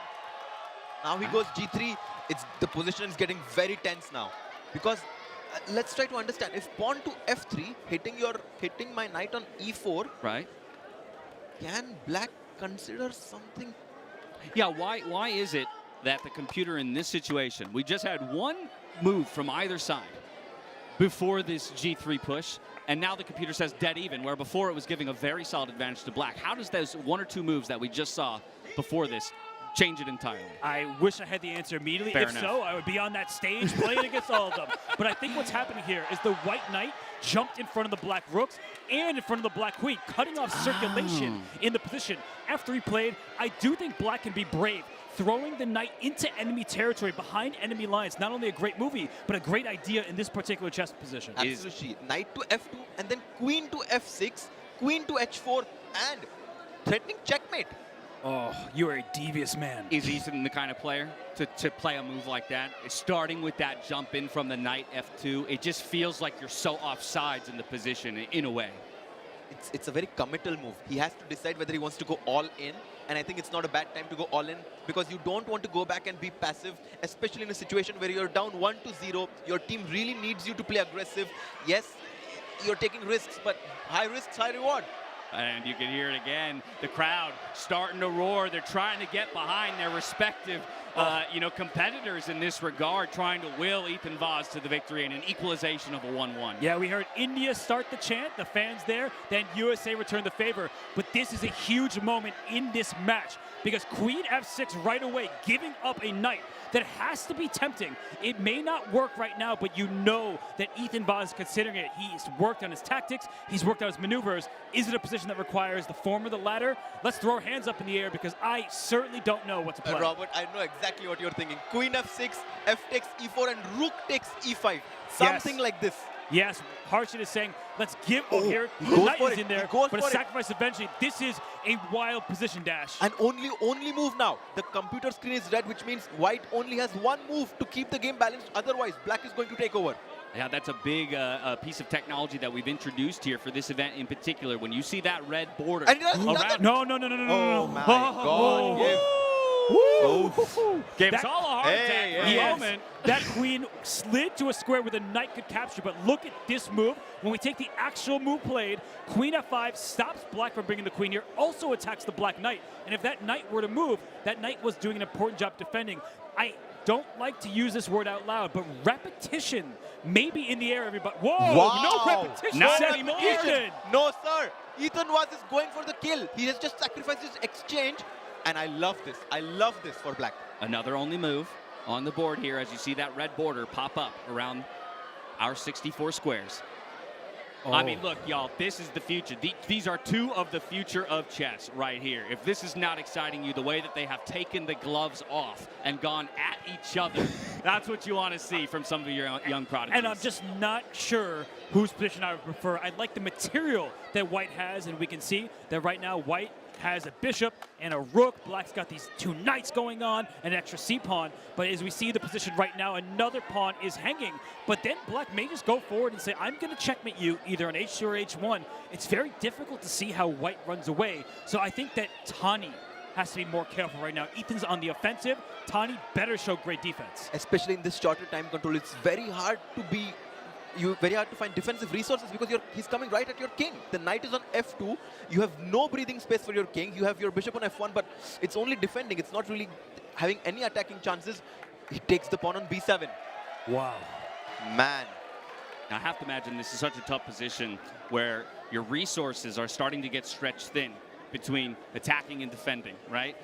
Now he goes G3. The position is getting very tense now. Because let's try to understand, if pawn to F3, hitting my knight on E4, right? Can Black consider something? Yeah, why is it that the computer in this situation, we just had one move from either side before this G3 push, and now the computer says dead even, where before it was giving a very solid advantage to Black. How does those 1 or 2 moves that we just saw before this change it entirely? I wish I had the answer immediately. Fair if enough. so, I would be on that stage playing against all of them. But I think what's happening here is the white knight jumped in front of the black rooks and in front of the black queen, cutting off circulation in the position. After he played, I do think Black can be brave. Throwing the knight into enemy territory behind enemy lines, not only a great movie, but a great idea in this particular chess position. Absolutely. Knight to F2 and then queen to F6, queen to H4, and threatening checkmate. Oh, you are a devious man. Is Ethan the kind of player to play a move like that? Starting with that jump in from the knight F2, it just feels like you're so offsides in the position in a way. It's a very committal move. He has to decide whether he wants to go all in, and I think it's not a bad time to go all in because you don't want to go back and be passive, especially in a situation where you're down 1-0. Your team really needs you to play aggressive. Yes, you're taking risks, but high risks, high reward. And you can hear it again. The crowd starting to roar. They're trying to get behind their respective, competitors in this regard, trying to will Ethan Vaz to the victory and an equalization of a 1-1. Yeah, we heard India start the chant, the fans there, then USA returned the favor. But this is a huge moment in this match because Queen F6 right away, giving up a knight that has to be tempting. It may not work right now, but you know that Ethan Vaz is considering it. He's worked on his tactics. He's worked on his maneuvers. Is it a position that requires the form or the latter? Let's throw our hands up in the air because I certainly don't know what to play. Robert, I know exactly what you're thinking. Queen F6, F takes E4, and Rook takes E5. Something like this. Yes, Harshit is saying, let's give here. He The goes knight for is it. in there, He goes but a for it. sacrifice eventually. This is a wild position, Dash. And only move now. The computer screen is red, which means white only has one move to keep the game balanced. Otherwise, black is going to take over. Yeah, that's a big piece of technology that we've introduced here for this event in particular. When you see that red border And he does around... No. Oh, my God. Gave us all a heart attack for a moment. That queen slid to a square where the knight could capture, but look at this move. When we take the actual move played, queen f5 stops black from bringing the queen here, also attacks the black knight. And if that knight were to move, that knight was doing an important job defending. I don't like to use this word out loud, but repetition may be in the air, everybody. Whoa, Wow. no repetition. Not said anymore. Ethan. No, sir. Ethan was going for the kill. He has just sacrificed his exchange. And I love this. I love this for black. Another only move on the board here as you see that red border pop up around our 64 squares. I mean, look, y'all, this is the future. These are two of the future of chess right here. If this is not exciting you, the way that they have taken the gloves off and gone at each other, that's what you want to see from some of your young prodigies. And I'm just not sure whose position I would prefer. I like the material that White has, and we can see that right now White has a bishop and a rook. Black's got these two knights going on, an extra c-pawn. But as we see the position right now, another pawn is hanging. But then Black may just go forward and say, I'm going to checkmate you either on h2 or h1. It's very difficult to see how White runs away. So I think that Tani has to be more careful right now. Ethan's on the offensive. Tani better show great defense. Especially in this shorter time control, it's very hard to find defensive resources because he's coming right at your king. The knight is on f2. You have no breathing space for your king. You have your bishop on f1, but it's only defending. It's not really having any attacking chances. He takes the pawn on b7. Wow. Man. I have to imagine this is such a tough position where your resources are starting to get stretched thin between attacking and defending, right?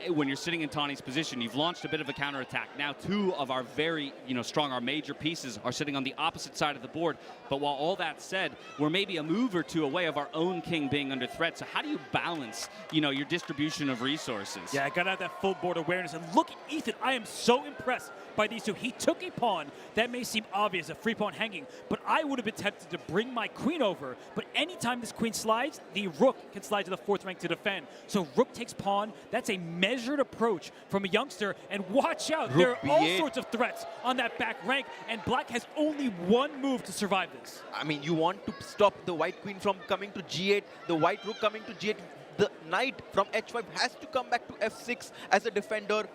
When you're sitting in Tani's position, you've launched a bit of a counterattack. Now two of our very, strong, our major pieces are sitting on the opposite side of the board. But while all that said, we're maybe a move or two away of our own king being under threat. So how do you balance, your distribution of resources? Yeah, I got to have that full board awareness. And look at Ethan. I am so impressed by these two. He took a pawn. That may seem obvious, a free pawn hanging. But I would have been tempted to bring my queen over. But anytime this queen slides, the rook can slide to the fourth rank to defend. So rook takes pawn. That's a measured approach from a youngster. And watch out. Rook there are all B8. sorts of threats on that back rank. And Black has only one move to survive this. I mean, you want to stop the white queen from coming to g8, the white rook coming to g8. The knight from h5 has to come back to f6 as a defender.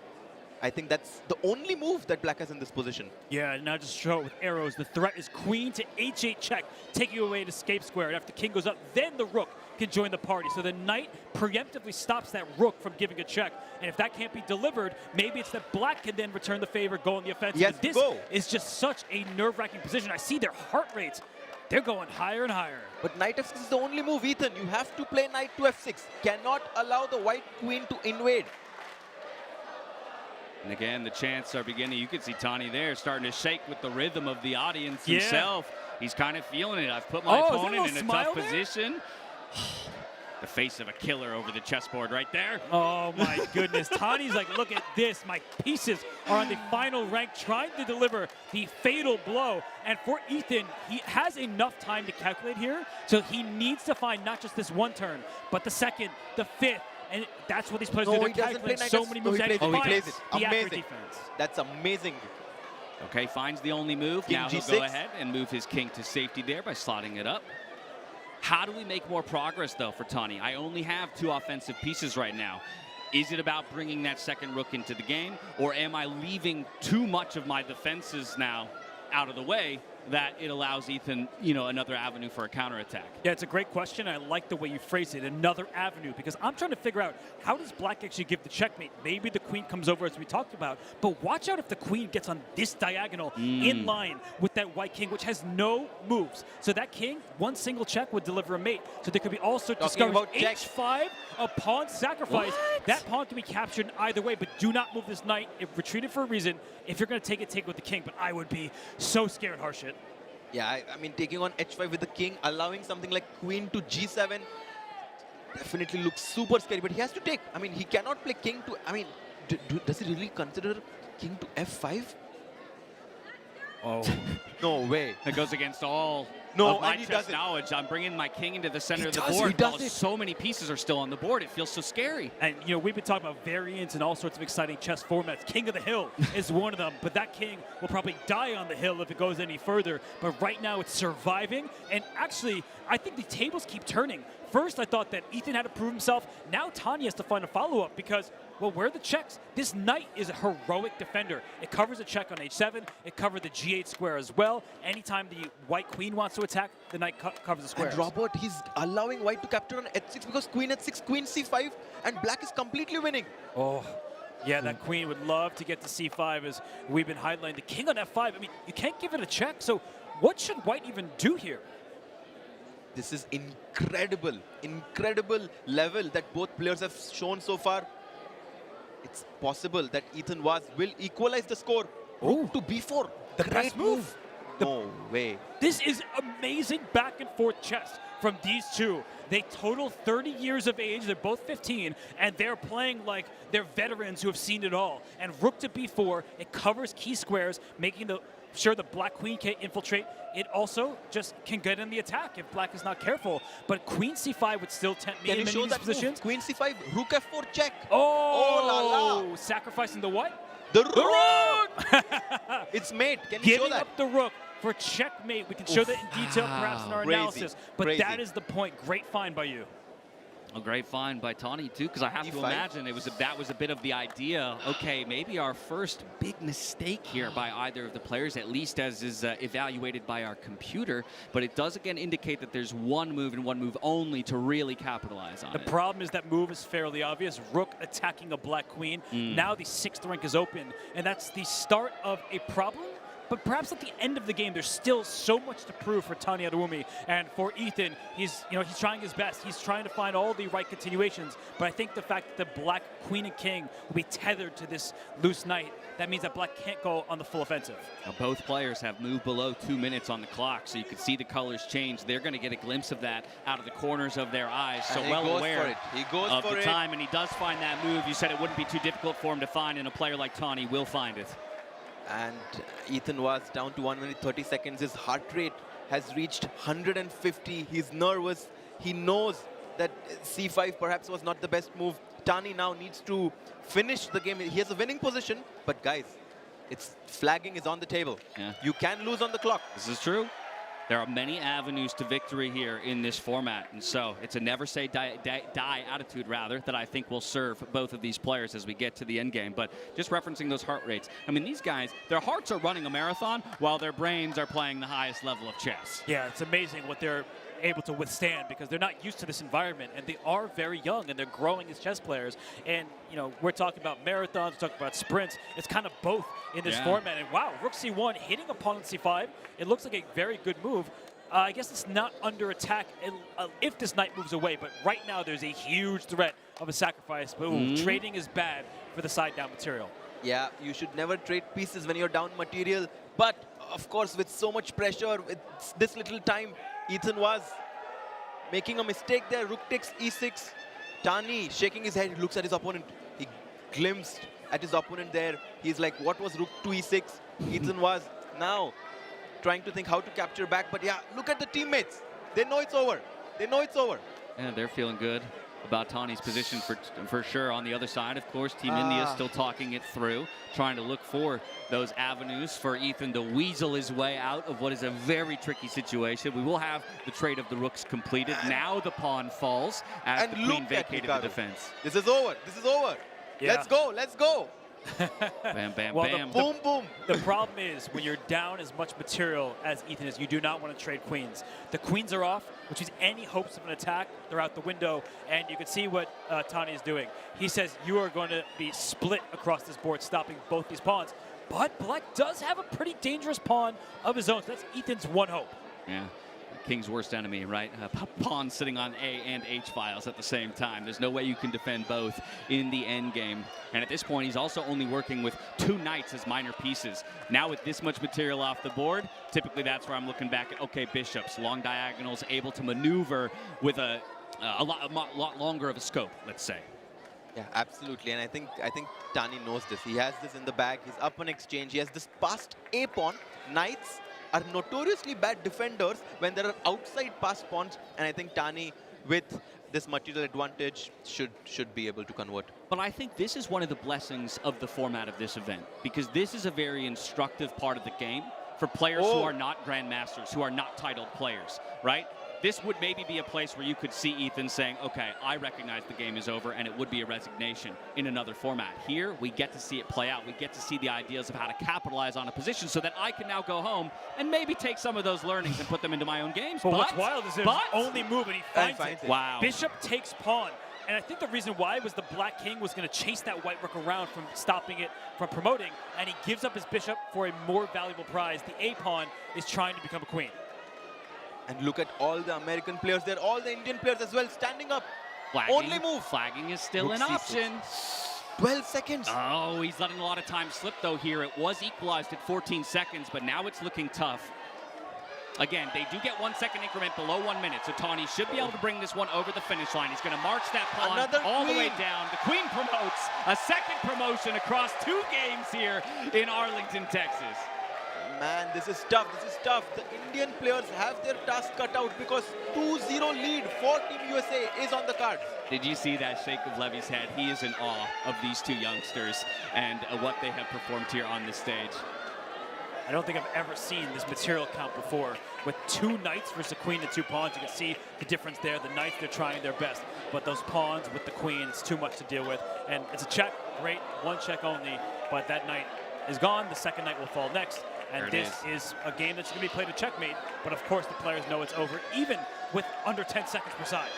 I think that's the only move that Black has in this position. Yeah, now just show it with arrows. The threat is queen to h8 check, taking you away to escape square. And after king goes up, then the rook can join the party. So the knight preemptively stops that rook from giving a check. And if that can't be delivered, maybe it's that Black can then return the favor, go on the offensive. Yes, This is just such a nerve-wracking position. I see their heart rates. They're going higher and higher. But knight f6 is the only move, Ethan. You have to play knight to f6. Cannot allow the white queen to invade. And again, the chants are beginning. You can see Tani there starting to shake with the rhythm of the audience himself. He's kind of feeling it. I've put my opponent in a tough position. The face of a killer over the chessboard right there. Oh my goodness. Tani's like, look at this. My pieces are on the final rank trying to deliver the fatal blow. And for Ethan, he has enough time to calculate here. So he needs to find not just this one turn, but the second, the fifth. And that's what these players do. No, They're he doesn't play calculating knight so f6. many No, moves. he plays it. The accurate Amazing. defense. That's amazing. Okay, finds the only move. King Now he'll G6. go ahead and move his king to safety there by slotting it up. How do we make more progress, though, for Tani? I only have two offensive pieces right now. Is it about bringing that second rook into the game, or am I leaving too much of my defenses now out of the way that it allows Ethan, another avenue for a counterattack? Yeah, it's a great question. I like the way you phrase it, another avenue, because I'm trying to figure out how does Black actually give the checkmate? Maybe the queen comes over as we talked about, but watch out if the queen gets on this diagonal in line with that white king, which has no moves. So that king, one single check would deliver a mate. So there could be all sorts of discoveries. H5, a pawn sacrifice. What? That pawn can be captured either way, but do not move this knight. It retreated for a reason. If you're going to take it with the king, but I would be so scared, Harshit. Yeah, I mean, taking on h5 with the king, allowing something like queen to g7 definitely looks super scary, but he has to take. I mean, he cannot play king to, I mean, does he really consider king to f5? Oh. No way. That goes against all No, of my and he chess does it. knowledge. I'm bringing my king into the center of the does, board he does while it. so many pieces are still on the board. It feels so scary. And, we've been talking about variants and all sorts of exciting chess formats. King of the Hill is one of them, but that king will probably die on the hill if it goes any further. But right now it's surviving, and actually, I think the tables keep turning. First, I thought that Ethan had to prove himself. Now Tani has to find a follow-up because, well, where are the checks? This knight is a heroic defender. It covers a check on h7. It covered the g8 square as well. Anytime the white queen wants to attack, the knight covers the square. And Robert, he's allowing white to capture on h6 because queen h6, queen c5, and Black is completely winning. Oh, yeah, that queen would love to get to c5 as we've been highlighting. The king on f5, I mean, you can't give it a check, so what should white even do here? This is incredible level that both players have shown so far. It's possible that Ethan will equalize the score. Rook to b4. The best move. No way. This is amazing back and forth chess from these two. They total 30 years of age. They're both 15, and they're playing like they're veterans who have seen it all. And rook to b4, it covers key squares, making sure the black queen can't infiltrate. It also just can get in the attack if black is not careful. But queen c5 would still tempt me Can in you many show of these that positions. move? Queen c5, rook f4 check. Oh, la la. Sacrificing the what? The rook! It's mate. Can you show Giving that? up the rook for checkmate. We can show that in detail perhaps in our Crazy, analysis. But crazy. that is the point. Great find by you. A great find by Tani, too, because I have to imagine that was a bit of the idea. Okay, maybe our first big mistake here by either of the players, at least as is evaluated by our computer. But it does, again, indicate that there's one move and one move only to really capitalize on The it. problem is that move is fairly obvious. Rook attacking a black queen. Now the 6th rank is open, and that's the start of a problem. But perhaps at the end of the game, there's still so much to prove for Tani Adewumi. And for Ethan, he's trying his best. He's trying to find all the right continuations. But I think the fact that the black queen and king will be tethered to this loose knight, that means that black can't go on the full offensive. Now, both players have moved below 2 minutes on the clock, so you can see the colors change. They're going to get a glimpse of that out of the corners of their eyes. So And he well goes aware for it. He goes of for the it. time, and he does find that move. You said it wouldn't be too difficult for him to find, and a player like Tani will find it. And Ethan was down to 1 minute 30 seconds. His heart rate has reached 150. He's nervous. He knows that c5 perhaps was not the best move. Tani now needs to finish the game. He has a winning position, but guys, flagging is on the table. Yeah. You can lose on the clock. This is true. There are many avenues to victory here in this format, and so it's a never say die attitude, rather, that I think will serve both of these players as we get to the end game. But just referencing those heart rates, I mean, these guys, their hearts are running a marathon while their brains are playing the highest level of chess. Yeah, it's amazing what they're able to withstand because they're not used to this environment, and they are very young and they're growing as chess players. And we're talking about marathons, we're talking about sprints. It's kind of both in this format. And wow, rook c1 hitting opponent c5. It looks like a very good move. I guess it's not under attack if this knight moves away, but right now there's a huge threat of a sacrifice. But trading is bad for the side down material. Yeah, you should never trade pieces when you're down material. But, of course, with so much pressure, with this little time, Ethan was making a mistake there. Rook takes e6. Tani shaking his head, he looks at his opponent. He glimpsed at his opponent there. He's like, what was rook to e6? Ethan was now trying to think how to capture back. But yeah, look at the teammates. They know it's over. They know it's over. And they're feeling good about Tani's position for sure. On the other side, of course, Team India is still talking it through, trying to look for those avenues for Ethan to weasel his way out of what is a very tricky situation. We will have the trade of the rooks completed. Now the pawn falls as the queen vacated the defense. This is over. This is over. Yeah. Let's go. Let's go. Bam, bam, Well, bam. Boom, boom. The problem is when you're down as much material as Ethan is, you do not want to trade queens. The queens are off, which means any hopes of an attack, they're out the window. And you can see what Tani is doing. He says you are going to be split across this board, stopping both these pawns. But black does have a pretty dangerous pawn of his own. So that's Ethan's one hope. Yeah. King's worst enemy, right? Pawn sitting on A and H files at the same time. There's no way you can defend both in the end game. And at this point, he's also only working with 2 knights as minor pieces. Now with this much material off the board, typically that's where I'm looking back at, okay, bishops, long diagonals, able to maneuver with a lot longer of a scope, let's say. Yeah, absolutely. And I think Tani knows this. He has this in the bag. He's up on exchange. He has this passed A pawn. Knights are notoriously bad defenders when there are outside passed pawns. And I think Tani, with this material advantage, should be able to convert. But I think this is one of the blessings of the format of this event, because this is a very instructive part of the game for players who are not grandmasters, who are not titled players, right? This would maybe be a place where you could see Ethan saying, okay, I recognize the game is over, and it would be a resignation in another format. Here, we get to see it play out. We get to see the ideas of how to capitalize on a position so that I can now go home and maybe take some of those learnings and put them into my own games. But what's wild is his only move, and he finds it. Wow. Bishop takes pawn. And I think the reason why was the black king was going to chase that white rook around from stopping it from promoting, and he gives up his bishop for a more valuable prize. The A pawn is trying to become a queen. And look at all the American players there, all the Indian players as well, standing up. Flagging, Only move. Flagging is still Rook an C6. option. 12 seconds. Oh, he's letting a lot of time slip, though, here. It was equalized at 14 seconds, but now it's looking tough. Again, they do get 1 second increment below 1 minute, so Tani should be able to bring this one over the finish line. He's going to march that pawn all the way down. The queen promotes a second promotion across 2 games here in Arlington, Texas. Man, this is tough. This is tough. The Indian players have their task cut out because 2-0 lead for Team USA is on the card. Did you see that shake of Levy's head? He is in awe of these 2 youngsters and what they have performed here on this stage. I don't think I've ever seen this material count before. With 2 knights versus a queen and 2 pawns, you can see the difference there. The knights, they're trying their best. But those pawns with the queen, it's too much to deal with. And it's a check, great, 1 check only. But that knight is gone. The second knight will fall next. And this is a game that's going to be played at checkmate. But of course, the players know it's over, even with under 10 seconds per side.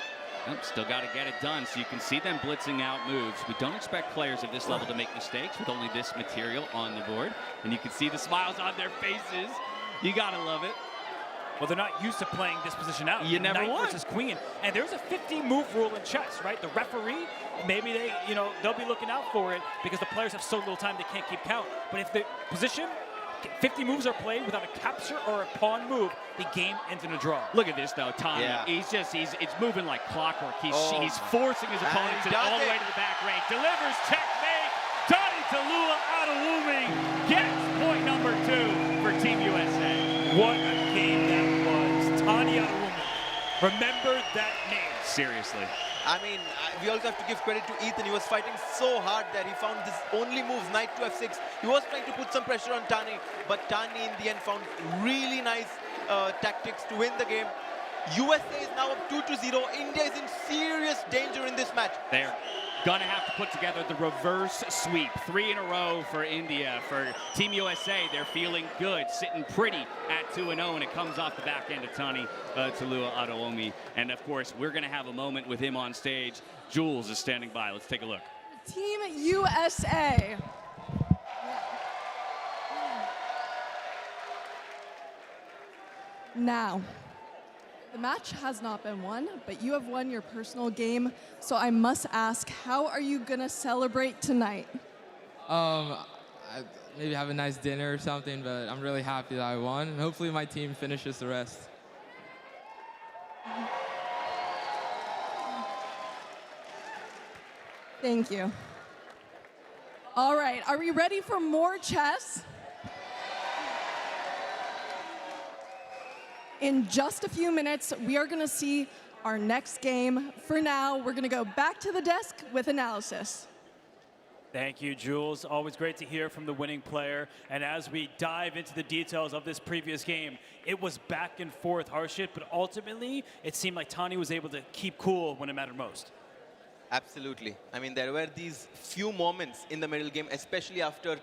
Nope, still got to get it done, so you can see them blitzing out moves. We don't expect players at this level to make mistakes with only this material on the board. And you can see the smiles on their faces. You got to love it. Well, they're not used to playing this position out. You never Knight won. versus queen. And there's a 50-move rule in chess, right? The referee, maybe they, they'll be looking out for it because the players have so little time they can't keep count. But if the position, 50 moves are played without a capture or a pawn move, the game ends in a draw. Look at this, though, Tani. Yeah. It's moving like clockwork. He's forcing his opponent all the way to the back range. Delivers checkmate. Tani Adewumi gets point number 2 for Team USA. What a game that was. Tani Adewumi. Remember that name. Seriously. I mean, we also have to give credit to Ethan. He was fighting so hard there. He found his only moves, knight to f6. He was trying to put some pressure on Tani, but Tani in the end found really nice tactics to win the game. USA is now up 2-0. India is in serious danger in this match. They're going to have to put together the reverse sweep. 3 in a row for India. For Team USA, they're feeling good, sitting pretty at 2-0, and it comes off the back end of Tani Adewumi. And of course, we're going to have a moment with him on stage. Jules is standing by. Let's take a look. Team USA. Now, the match has not been won, but you have won your personal game. So I must ask, how are you gonna celebrate tonight? Maybe have a nice dinner or something, but I'm really happy that I won. And hopefully my team finishes the rest. Thank you. All right, are we ready for more chess? In just a few minutes, we are gonna see our next game. For now, we're gonna go back to the desk with analysis. Thank you, Jules. Always great to hear from the winning player. And as we dive into the details of this previous game, it was back and forth, Harshit, but ultimately, it seemed like Tani was able to keep cool when it mattered most. Absolutely. I mean, there were these few moments in the middle game, especially after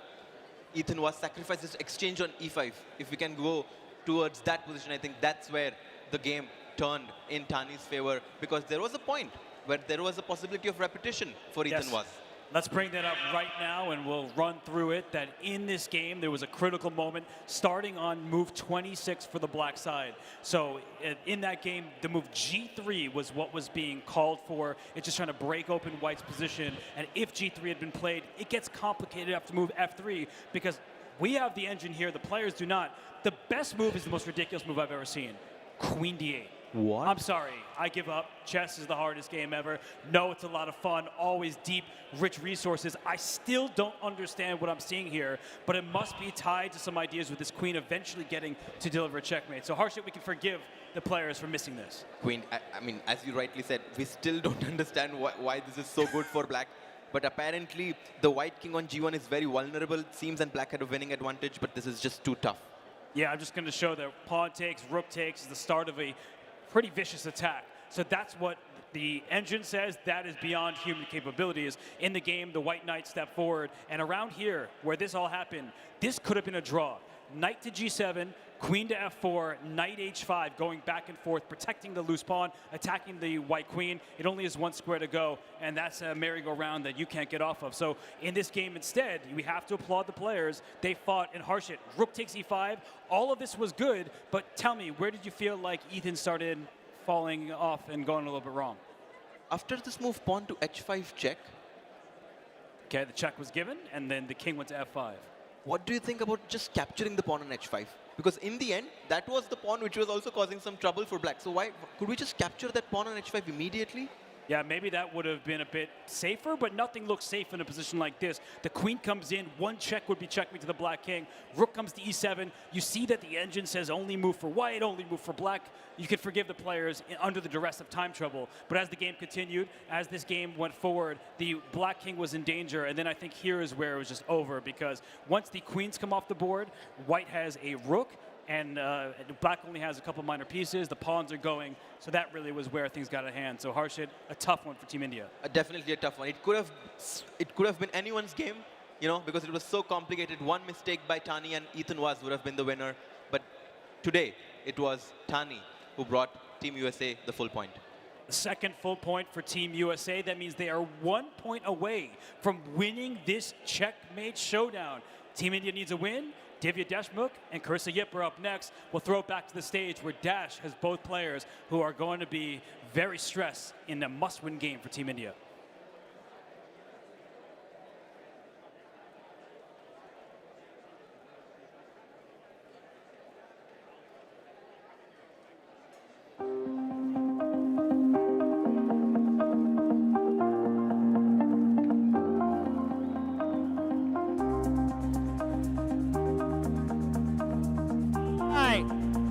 Ethan was sacrificed his exchange on e5. If we can go towards that position, I think that's where the game turned in Tani's favor, because there was a point where there was a possibility of repetition for Ethan was. Let's bring that up right now, and we'll run through it. That in this game, there was a critical moment starting on move 26 for the black side. So in that game, the move G3 was what was being called for. It's just trying to break open White's position. And if G3 had been played, it gets complicated after move F3 because we have the engine here. The players do not. The best move is the most ridiculous move I've ever seen. Queen D8. What? I'm sorry, I give up. Chess is the hardest game ever. No, it's a lot of fun, always deep, rich resources. I still don't understand what I'm seeing here, but it must be tied to some ideas with this queen eventually getting to deliver a checkmate. So Harshit, we can forgive the players for missing this. Queen, I mean, as you rightly said, we still don't understand why this is so good for black. But apparently, the white king on G1 is very vulnerable. It seems and black had a winning advantage, but this is just too tough. Yeah, I'm just going to show that pawn takes, rook takes is the start of a pretty vicious attack. So that's what the engine says. That is beyond human capabilities. In the game, the white knight stepped forward. And around here, where this all happened, this could have been a draw. Knight to G7, queen to F4, knight H5, going back and forth, protecting the loose pawn, attacking the white queen. It only has one square to go, and that's a merry-go-round that you can't get off of. So in this game instead, we have to applaud the players. They fought in Harshit. Rook takes E5. All of this was good, but tell me, where did you feel like Ethan started falling off and going a little bit wrong? After this move, pawn to H5 check. Okay, the check was given, and then the king went to F5. What do you think about just capturing the pawn on H5? Because in the end, that was the pawn which was also causing some trouble for black. So why could we just capture that pawn on h5 immediately? Yeah, maybe that would have been a bit safer, but nothing looks safe in a position like this. The queen comes in, one check would be checkmate to the black king. Rook comes to e7. You see that the engine says only move for white, only move for black. You could forgive the players under the duress of time trouble. But as the game continued, as this game went forward, the black king was in danger. And then I think here is where it was just over, because once the queens come off the board, white has a rook, and black only has a couple minor pieces. The pawns are going, so that really was where things got at hand. So Harshit, a tough one for Team India. Definitely a tough one. It could have been anyone's game, you know, because it was so complicated. One mistake by Tani and Ethan Vaz would have been the winner. But today, it was Tani who brought Team USA the full point. The second full point for Team USA. That means they are 1 point away from winning this checkmate showdown. Team India needs a win. Divya Deshmukh and Carissa Yip are up next. We'll throw it back to the stage where Dash has both players who are going to be very stressed in a must-win game for Team India.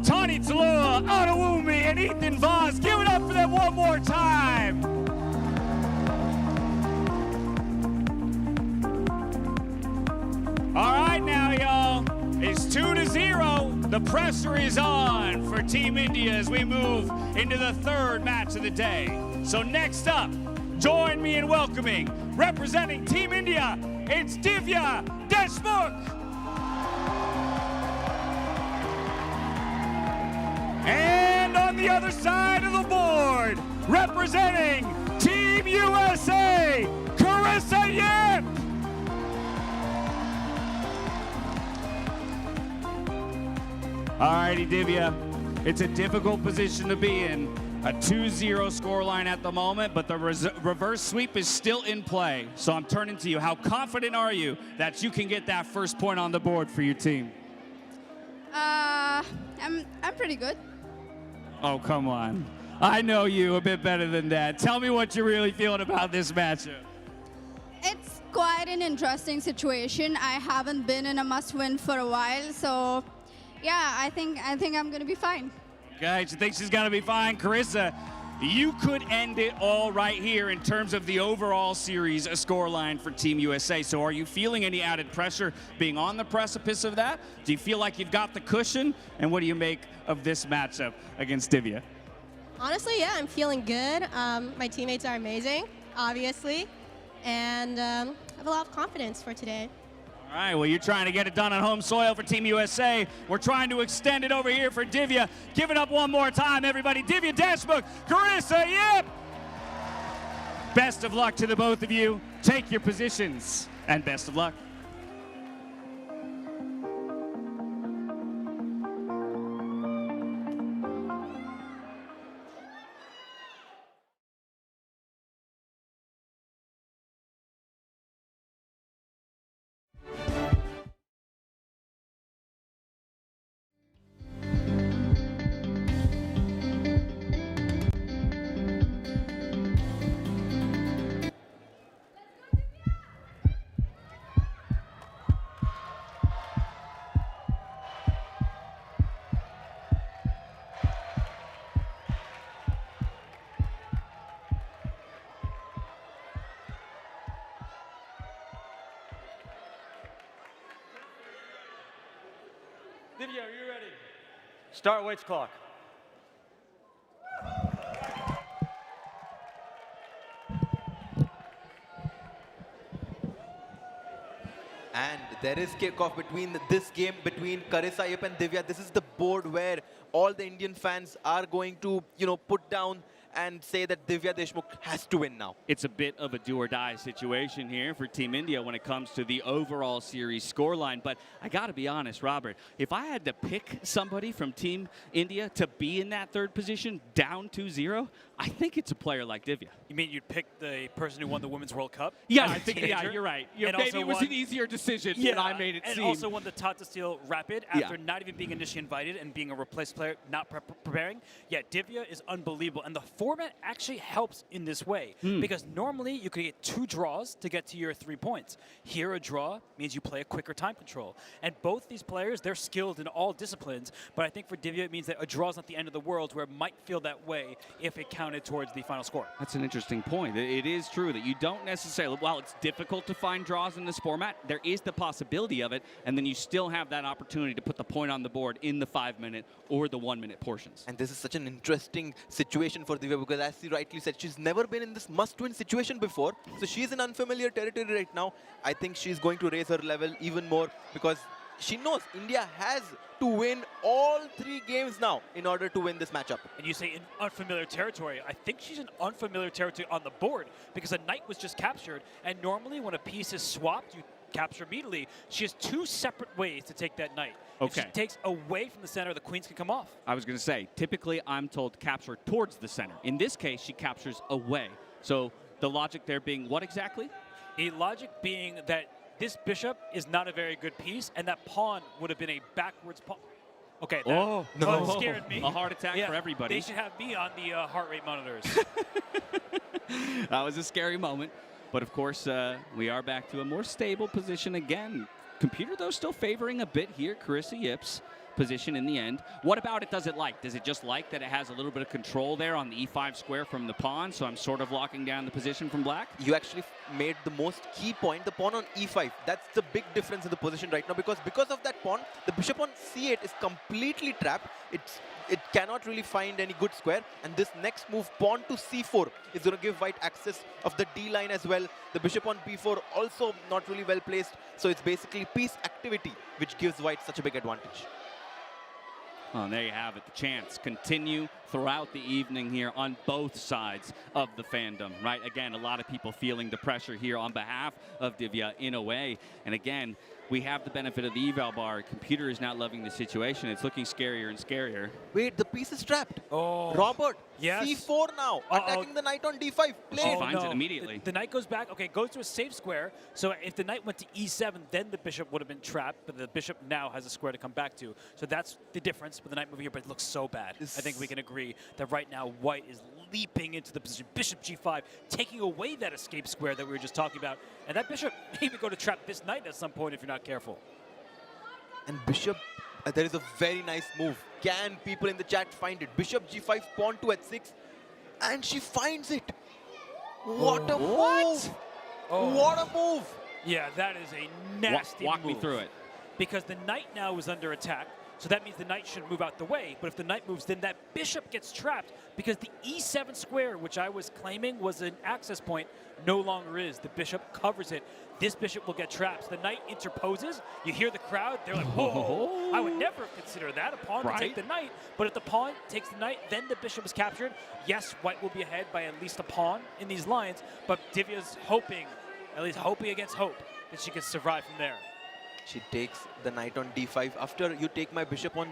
Tani Adewumi and Ethan Vaz, give it up for them one more time. All right now, y'all, it's 2-0. The pressure is on for Team India as we move into the third match of the day. So next up, join me in welcoming, representing Team India, it's Divya Deshmukh. And on the other side of the board, representing Team USA, Carissa Yip. All righty, Divya. It's a difficult position to be in. A 2-0 scoreline at the moment, but the reverse sweep is still in play. So I'm turning to you. How confident are you that you can get that first point on the board for your team? I'm pretty good. Oh, come on. I know you a bit better than that. Tell me what you're really feeling about this matchup. It's quite an interesting situation. I haven't been in a must-win for a while, so yeah, I think I'm going to be fine. Okay, she thinks she's going to be fine. Carissa, you could end it all right here in terms of the overall series scoreline for Team USA. So are you feeling any added pressure being on the precipice of that? Do you feel like you've got the cushion? And what do you make of this matchup against Divya? Honestly, yeah, I'm feeling good. My teammates are amazing, obviously, and I have a lot of confidence for today. All right, well, you're trying to get it done on home soil for Team USA. We're trying to extend it over here for Divya. Give it up one more time, everybody. Divya Deshmukh, Carissa Yip. Best of luck to the both of you. Take your positions, and best of luck. Divya, are you ready? Start Waits clock. And there is kickoff between this game between Carissa Yip and Divya. This is the board where all the Indian fans are going to, put down and say that Divya Deshmukh has to win now. It's a bit of a do-or-die situation here for Team India when it comes to the overall series scoreline. But I got to be honest, Robert, if I had to pick somebody from Team India to be in that third position, down 2-0, I think it's a player like Divya. You mean you'd pick the person who won the Women's World Cup? Yeah, as a I think, teenager? yeah, you're right. And Maybe also it was won- an easier decision yeah, than I made it and seem. also won the Tata Steel Rapid after not even being initially invited and being a replaced player, not preparing. Yeah, Divya is unbelievable. And the format actually helps in this way because normally you could get 2 draws to get to your 3 points. Here, a draw means you play a quicker time control. And both these players, they're skilled in all disciplines, but I think for Divya it means that a draw is not the end of the world, where it might feel that way if it counted towards the final score. That's an interesting point. It is true that you don't necessarily, while it's difficult to find draws in this format, there is the possibility of it, and then you still have that opportunity to put the point on the board in the 5-minute or the 1-minute portions. And this is such an interesting situation for Divya because, as she rightly said, she's never been in this must-win situation before. So she's in unfamiliar territory right now. I think she's going to raise her level even more because she knows India has to win all 3 games now in order to win this matchup. And you say in unfamiliar territory. I think she's in unfamiliar territory on the board because a knight was just captured. And normally when a piece is swapped, you capture immediately. She has 2 separate ways to take that knight. If Okay. she takes away from the center, the queens can come off. I was going to say, typically I'm told to capture towards the center. In this case, she captures away. So the logic there being what exactly? A logic being that this bishop is not a very good piece, and that pawn would have been a backwards pawn. Okay, that scared me. A heart attack for everybody. They should have me on the heart rate monitors. That was a scary moment. But of course, we are back to a more stable position again. Computer, though, still favoring a bit here. Carissa Yip's position in the end. What about it does it like? Does it just like that it has a little bit of control there on the e5 square from the pawn, so I'm sort of locking down the position from black? You actually made the most key point, the pawn on e5. That's the big difference in the position right now because of that pawn, the bishop on c8 is completely trapped. It cannot really find any good square, and this next move, pawn to c4, is going to give white access of the d line as well. The bishop on b4 also not really well placed, so it's basically piece activity which gives white such a big advantage. Oh, and there you have it. The chance continue throughout the evening here on both sides of the fandom, right? Again, a lot of people feeling the pressure here on behalf of Divya in a way. And again, we have the benefit of the eval bar. Computer is not loving the situation. It's looking scarier and scarier. Wait, the piece is trapped. Oh. Robert, Yes. c4 now, attacking the knight on d5. Play She it. finds it immediately. The knight goes back. Okay, goes to a safe square. So if the knight went to e7, then the bishop would have been trapped. But the bishop now has a square to come back to. So that's the difference with the knight moving here. But it looks so bad. I think we can agree that right now white is leaping into the position. Bishop g5, taking away that escape square that we were just talking about. And that bishop may even go to trap this knight at some point if you're not careful. And bishop, there is a very nice move. Can people in the chat find it? Bishop g5, pawn to h6, and she finds it. What a move! What a move! Yeah, that is a nasty Walk me move. through it. Because the knight now is under attack, so that means the knight should move out the way. But if the knight moves, then that bishop gets trapped because the e7 square, which I was claiming was an access point, no longer is. The bishop covers it. This bishop will get trapped. So the knight interposes. You hear the crowd. They're like, whoa, I would never consider that. A pawn to take the knight. But if the pawn takes the knight, then the bishop is captured. Yes, white will be ahead by at least a pawn in these lines. But Divya's hoping, at least hoping against hope, that she can survive from there. She takes the knight on d5. After you take my bishop on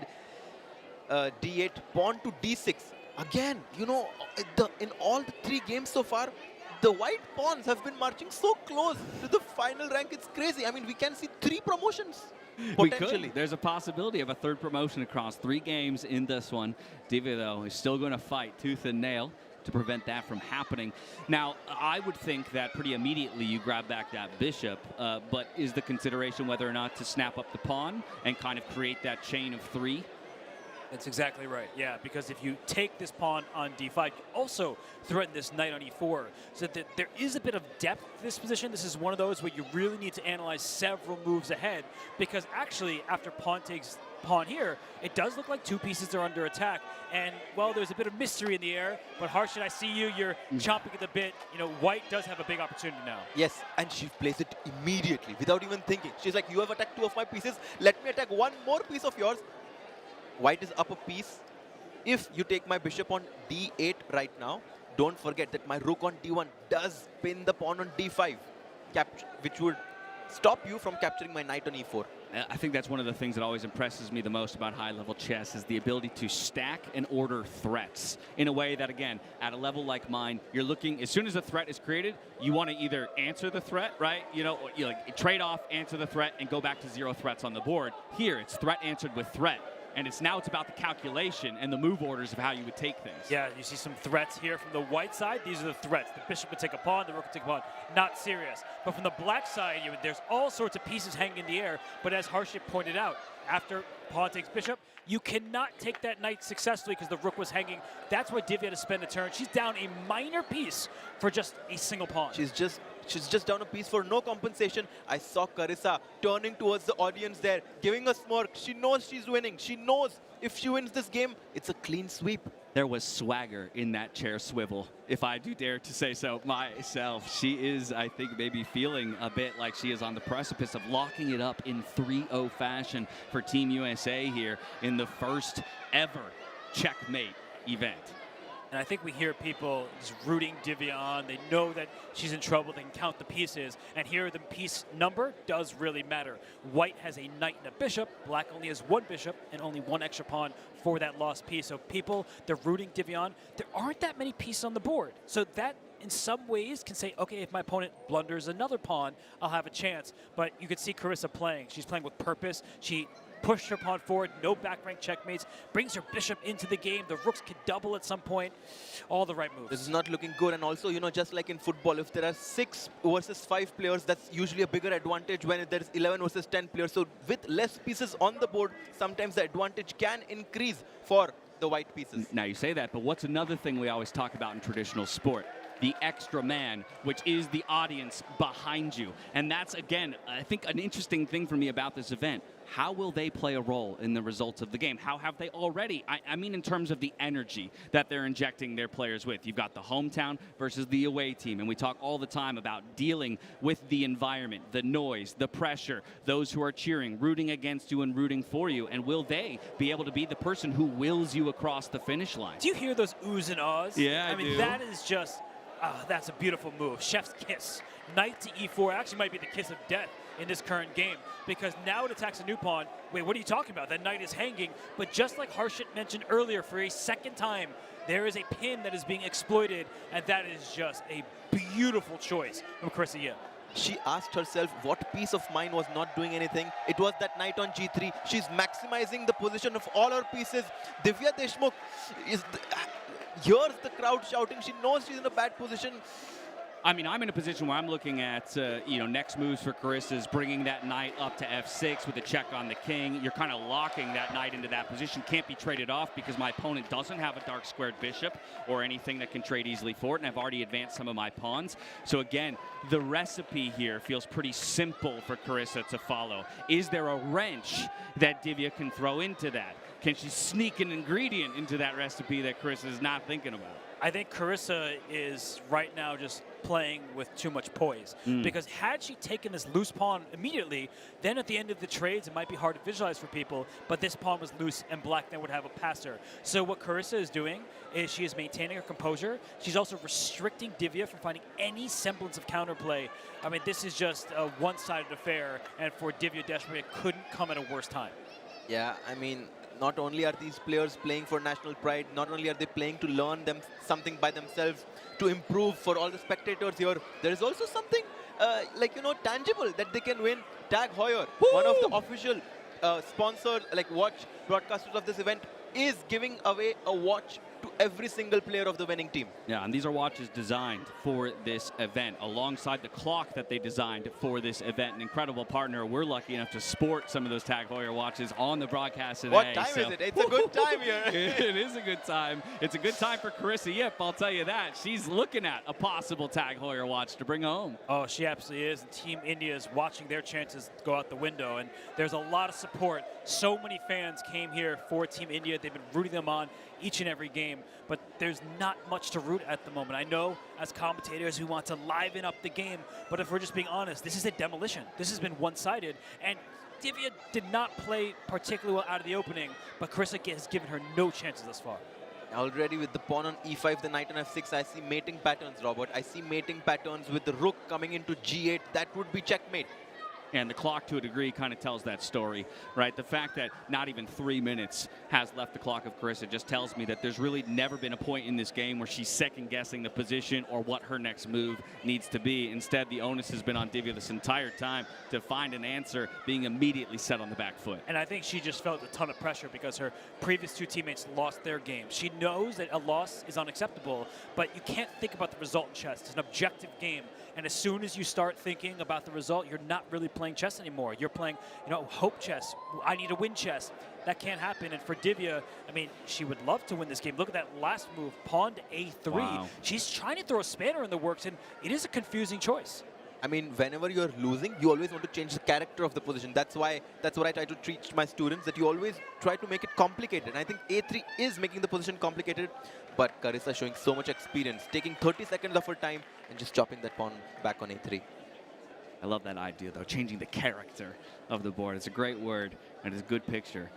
d8, pawn to d6. Again, you know, in all the 3 games so far, the white pawns have been marching so close to the final rank. It's crazy. I mean, we can see 3 promotions. We Potentially. could. There's a possibility of a 3rd promotion across 3 games in this one. Divya, though, is still going to fight tooth and nail to prevent that from happening. Now, I would think that pretty immediately you grab back that bishop, but is the consideration whether or not to snap up the pawn and kind of create that chain of 3? That's exactly right, yeah, because if you take this pawn on d5, you also threaten this knight on e4. So that there is a bit of depth to this position. This is one of those where you really need to analyze several moves ahead, because actually, after pawn takes pawn here, it does look like 2 pieces are under attack. And, well, there's a bit of mystery in the air, but Harshit, I see you, you're chomping at the bit. You know, white does have a big opportunity now. Yes, and she plays it immediately, without even thinking. She's like, you have attacked 2 of my pieces, let me attack 1 more piece of yours. White is up a piece. if you take my bishop on d8 right now, don't forget that my rook on d1 does pin the pawn on d5, which would stop you from capturing my knight on e4. I think that's one of the things that always impresses me the most about high-level chess is the ability to stack and order threats in a way that, again, at a level like mine, you're looking, as soon as a threat is created, you want to either answer the threat, right? You know, you like trade off, answer the threat, and go back to 0 threats on the board. Here, it's threat answered with threat. And now it's about the calculation and the move orders of how you would take things. Yeah, you see some threats here from the white side. These are the threats. The bishop would take a pawn, the rook would take a pawn. Not serious. But from the black side, there's all sorts of pieces hanging in the air. But as Harshit pointed out, after pawn takes bishop, you cannot take that knight successfully because the rook was hanging. That's why Divya had to spend a turn. She's down a minor piece for just a single pawn. She's just down a piece for no compensation. I saw Carissa turning towards the audience there, giving a smirk. She knows she's winning. She knows if she wins this game, it's a clean sweep. There was swagger in that chair swivel, if I do dare to say so myself. She is, I think, maybe feeling a bit like she is on the precipice of locking it up in 3-0 fashion for Team USA here in the first ever Checkmate event. And I think we hear people just rooting Divya on. They know that she's in trouble. They can count the pieces. And here the piece number does really matter. White has a knight and a bishop. Black only has 1 bishop and only 1 extra pawn for that lost piece. So people, they're rooting Divya on. There aren't that many pieces on the board. So that, in some ways, can say, okay, if my opponent blunders another pawn, I'll have a chance. But you could see Carissa playing. She's playing with purpose. She pushed her pawn forward, no back rank checkmates, brings her bishop into the game. The rooks could double at some point. All the right moves. This is not looking good. And also, just like in football, if there are 6 versus 5 players, that's usually a bigger advantage when there's 11 versus 10 players. So with less pieces on the board, sometimes the advantage can increase for the white pieces. Now you say that, but what's another thing we always talk about in traditional sport? The extra man, which is the audience behind you. And that's, again, I think an interesting thing for me about this event. How will they play a role in the results of the game? How have they already? I mean in terms of the energy that they're injecting their players with. You've got the hometown versus the away team, and we talk all the time about dealing with the environment, the noise, the pressure, those who are cheering, rooting against you and rooting for you, and will they be able to be the person who wills you across the finish line? Do you hear those oohs and ahs? Yeah, I mean, that is just, that's a beautiful move. Chef's kiss. Knight to e4 actually might be the kiss of death in this current game, because now it attacks a new pawn. Wait, what are you talking about? That knight is hanging, but just like Harshit mentioned earlier, for a second time, there is a pin that is being exploited, and that is just a beautiful choice from Carissa Yip. She asked herself what piece of mine was not doing anything. It was that knight on g3. She's maximizing the position of all her pieces. Divya Deshmukh hears the crowd shouting. She knows she's in a bad position. I mean, I'm in a position where I'm looking at, next moves for Carissa's, bringing that knight up to f6 with a check on the king. You're kind of locking that knight into that position. Can't be traded off because my opponent doesn't have a dark squared bishop or anything that can trade easily for it, and I've already advanced some of my pawns. So again, the recipe here feels pretty simple for Carissa to follow. Is there a wrench that Divya can throw into that? Can she sneak an ingredient into that recipe that Carissa is not thinking about? I think Carissa is right now just playing with too much poise. Because had she taken this loose pawn immediately, then at the end of the trades, it might be hard to visualize for people, but this pawn was loose and black then would have a passer. So what Carissa is doing is she is maintaining her composure. She's also restricting Divya from finding any semblance of counterplay. I mean, this is just a one-sided affair, and for Divya Deshmukh, it couldn't come at a worse time. Yeah, I mean, not only are these players playing for national pride, not only are they playing to learn them something by themselves, to improve for all the spectators here, there is also something tangible that they can win. Tag Heuer, one of the official sponsors, watch broadcasters of this event, is giving away a watch to every single player of the winning team. Yeah, and these are watches designed for this event, alongside the clock that they designed for this event. An incredible partner. We're lucky enough to sport some of those Tag Heuer watches on the broadcast today. What time is it? It's a good time here. It is a good time. It's a good time for Carissa Yip, I'll tell you that. She's looking at a possible Tag Heuer watch to bring home. Oh, she absolutely is. And Team India is watching their chances go out the window, and there's a lot of support. So many fans came here for Team India. They've been rooting them on each and every game. but there's not much to root at the moment. I know as commentators we want to liven up the game, but if we're just being honest, this is a demolition. This has been one-sided, and Divya did not play particularly well out of the opening, but Carissa has given her no chances thus far. Already with the pawn on e5, the knight on f6, I see mating patterns, Robert. I see mating patterns with the rook coming into g8. That would be checkmate. And the clock, to a degree, kind of tells that story, right? The fact that not even 3 minutes has left the clock of Carissa just tells me that there's really never been a point in this game where she's second-guessing the position or what her next move needs to be. Instead, the onus has been on Divya this entire time to find an answer, being immediately set on the back foot. And I think she just felt a ton of pressure because her previous two teammates lost their game. She knows that a loss is unacceptable, but you can't think about the result in chess. It's an objective game. And as soon as you start thinking about the result, you're not really playing chess anymore. You're playing, hope chess. I need to win chess. That can't happen. And for Divya, I mean, she would love to win this game. Look at that last move, pawn to a3. Wow. She's trying to throw a spanner in the works, and it is a confusing choice. I mean, whenever you're losing, you always want to change the character of the position. That's what I try to teach my students, that you always try to make it complicated. And I think a3 is making the position complicated, but Carissa showing so much experience, taking 30 seconds of her time and just chopping that pawn back on a3. I love that idea, though, changing the character of the board. It's a great word, and it's a good picture,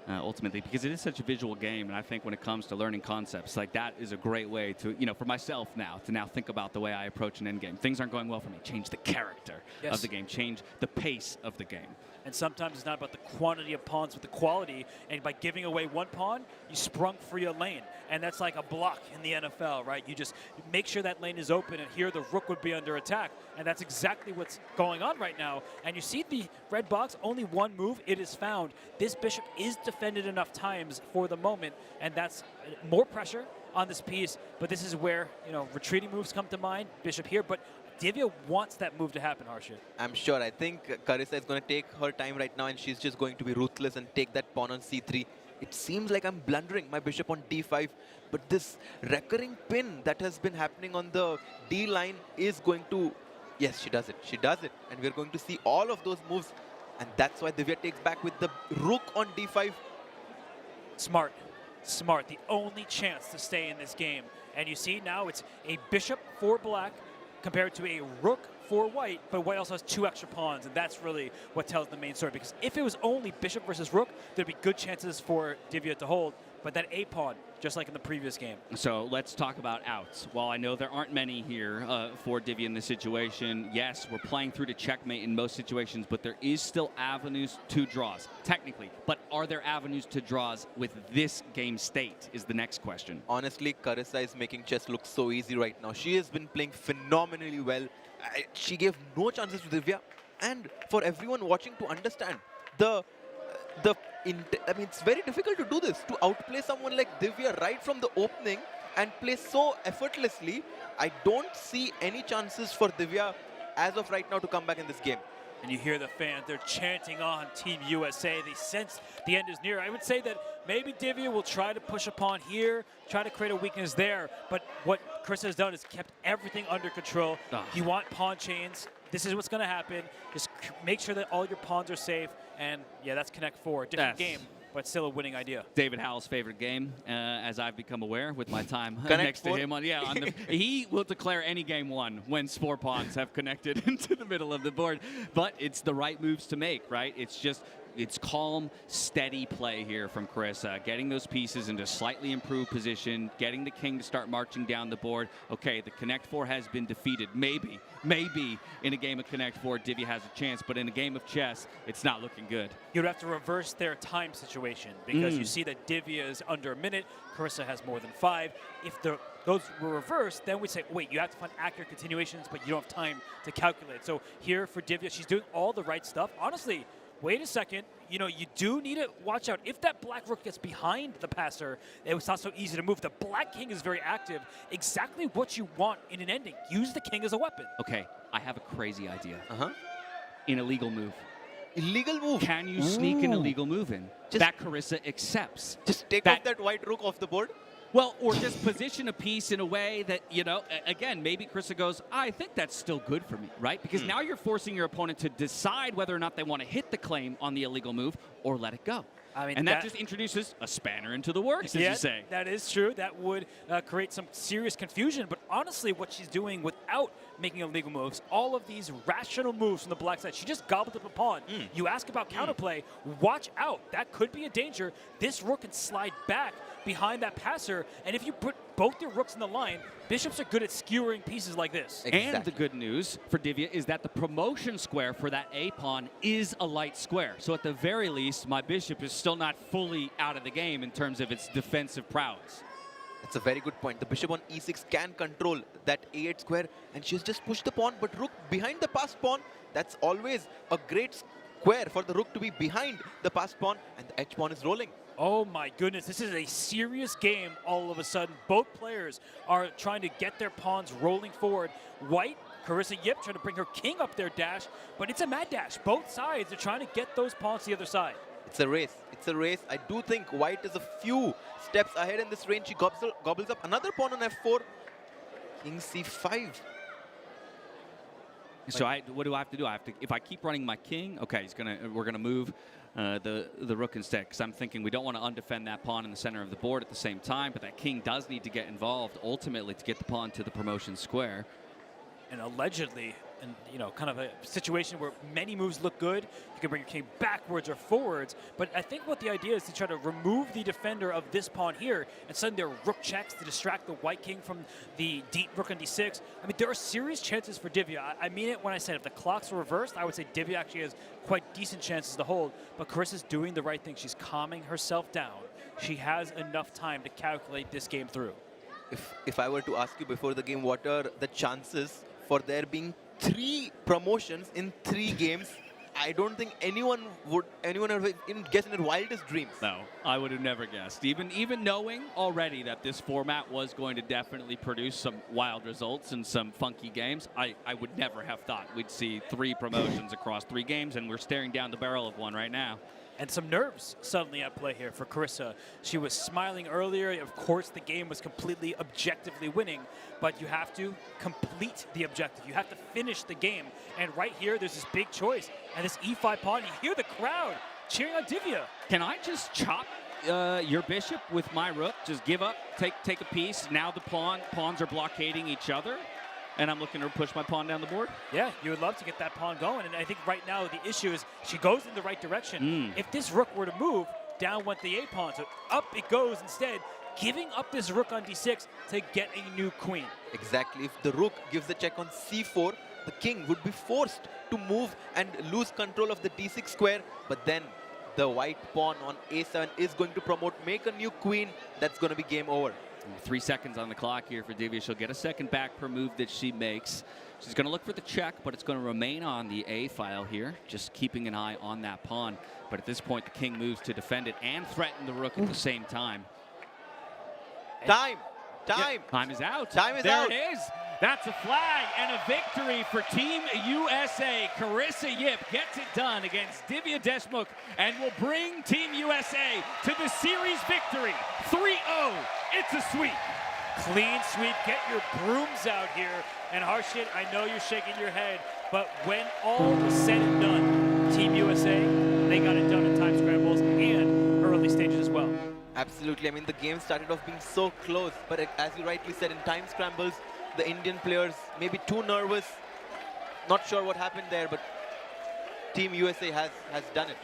ultimately, because it is such a visual game, and I think when it comes to learning concepts, like that is a great way to, for myself now, to now think about the way I approach an endgame. Things aren't going well for me. Change the character of the game. Change the pace of the game. And sometimes it's not about the quantity of pawns, but the quality. And by giving away one pawn, you sprung free a lane. And that's like a block in the NFL, right? You just make sure that lane is open, and here the rook would be under attack. And that's exactly what's going on right now. And you see the red box, only one move, it is found. This bishop is defended enough times for the moment, and that's more pressure on this piece. But this is where, retreating moves come to mind, bishop here. But Divya wants that move to happen, Harshit. I'm sure. I think Carissa is going to take her time right now, and she's just going to be ruthless and take that pawn on c3. It seems like I'm blundering my bishop on d5, but this recurring pin that has been happening on the d line is going to... Yes, she does it. She does it. And we're going to see all of those moves, and that's why Divya takes back with the rook on d5. Smart. Smart. The only chance to stay in this game. And you see now it's a bishop for black compared to a rook for white, but white also has two extra pawns, and that's really what tells the main story. Because if it was only bishop versus rook, there'd be good chances for Divya to hold, but that a pawn, just like in the previous game. So let's talk about outs. While I know there aren't many here for Divya in this situation, yes, we're playing through to checkmate in most situations, but there is still avenues to draws, technically. But are there avenues to draws with this game state is the next question. Honestly, Carissa is making chess look so easy right now. She has been playing phenomenally well. She gave no chances to Divya. And for everyone watching to understand, I mean, it's very difficult to do this, to outplay someone like Divya right from the opening and play so effortlessly. I don't see any chances for Divya as of right now to come back in this game. And you hear the fans, they're chanting on Team USA. They sense the end is near. I would say that maybe Divya will try to push a pawn here, try to create a weakness there. But what Carissa has done is kept everything under control. You want pawn chains. This is what's going to happen. Just make sure that all your pawns are safe. And yeah, that's Connect 4. Different game, but still a winning idea. David Howell's favorite game, as I've become aware with my time next to him. He will declare any game won when 4 pawns have connected into the middle of the board. But it's the right moves to make, right? It's calm, steady play here from Carissa, getting those pieces into slightly improved position, getting the king to start marching down the board. Okay, the Connect 4 has been defeated. Maybe in a game of Connect 4, Divya has a chance, but in a game of chess, it's not looking good. You'd have to reverse their time situation because you see that Divya is under a minute, Carissa has more than 5. If those were reversed, then we'd say, wait, you have to find accurate continuations, but you don't have time to calculate. So here for Divya, she's doing all the right stuff. Honestly, wait a second, you do need to watch out. If that black rook gets behind the passer, it's not so easy to move. The black king is very active. Exactly what you want in an ending. Use the king as a weapon. Okay, I have a crazy idea. An illegal move. Illegal move? Can you sneak an illegal move in? That Carissa accepts. Just take off that white rook off the board? Well, or just position a piece in a way that, you know, again, maybe Carissa goes, I think that's still good for me, right? Because now you're forcing your opponent to decide whether or not they want to hit the claim on the illegal move or let it go. I mean, and that just introduces a spanner into the works, as you say. That is true. That would create some serious confusion. But honestly, what she's doing without making illegal moves, all of these rational moves from the black side, she just gobbled up a pawn. You ask about counterplay, watch out. That could be a danger. This rook can slide back behind that passer, and if you put both your rooks in the line, bishops are good at skewering pieces like this. And the good news for Divya is that the promotion square for that A pawn is a light square. So at the very least, my bishop is still not fully out of the game in terms of its defensive prowess. That's a very good point. The bishop on e6 can control that a8 square, and she's just pushed the pawn, but rook behind the passed pawn, that's always a great square for the rook to be behind the passed pawn, and the h pawn is rolling. Oh my goodness, this is a serious game all of a sudden. Both players are trying to get their pawns rolling forward. White, Carissa Yip, trying to bring her king up their dash, but it's a mad dash. Both sides are trying to get those pawns to the other side. It's a race. It's a race. I do think White is a few steps ahead in this range. She gobbles up another pawn on f4. King c5. So what do I have to do? If I keep running my king, okay, we're gonna move the rook instead, because I'm thinking we don't want to undefend that pawn in the center of the board at the same time, but that king does need to get involved ultimately to get the pawn to the promotion square. And allegedly, and you know, kind of a situation where many moves look good. You can bring your king backwards or forwards, but I think what the idea is to try to remove the defender of this pawn here and send their rook checks to distract the white king from the deep rook on d6. I mean, there are serious chances for Divya. I mean it when I said if the clocks were reversed, I would say Divya actually has quite decent chances to hold, but Carissa's doing the right thing. She's calming herself down. She has enough time to calculate this game through. If I were to ask you before the game, what are the chances for there being 3 promotions in 3 games, I don't think anyone would even guess in their wildest dreams. No, I would have never guessed. Even knowing already that this format was going to definitely produce some wild results and some funky games, I would never have thought we'd see 3 promotions across 3 games, and we're staring down the barrel of one right now. And some nerves suddenly at play here for Carissa. She was smiling earlier. Of course, the game was completely objectively winning, but you have to complete the objective. You have to finish the game. And right here, there's this big choice. And this e5 pawn, you hear the crowd cheering on Divya. Can I just chop your bishop with my rook? Just give up, take a piece. Now the pawns are blockading each other. And I'm looking to push my pawn down the board? Yeah, you would love to get that pawn going. And I think right now the issue is she goes in the right direction. If this rook were to move, down went the A pawn. So up it goes instead, giving up this rook on d6 to get a new queen. Exactly. If the rook gives a check on c4, the king would be forced to move and lose control of the d6 square. But then the white pawn on a7 is going to promote, make a new queen. That's going to be game over. 3 seconds on the clock here for Divya. She'll get a second back per move that she makes. She's going to look for the check, but it's going to remain on the A file here, just keeping an eye on that pawn. But at this point, the king moves to defend it and threaten the rook at the same time. Time is out. Time is there out. There it is. That's a flag and a victory for Team USA. Carissa Yip gets it done against Divya Deshmukh and will bring Team USA to the series victory. 3-0. It's a sweep. Clean sweep. Get your brooms out here. And Harshit, I know you're shaking your head, but when all was said and done, Team USA, they got it done in time scrambles and early stages as well. Absolutely. I mean, the game started off being so close, but as you rightly said, in time scrambles, the Indian players maybe too nervous. Not sure what happened there, but Team USA has done it.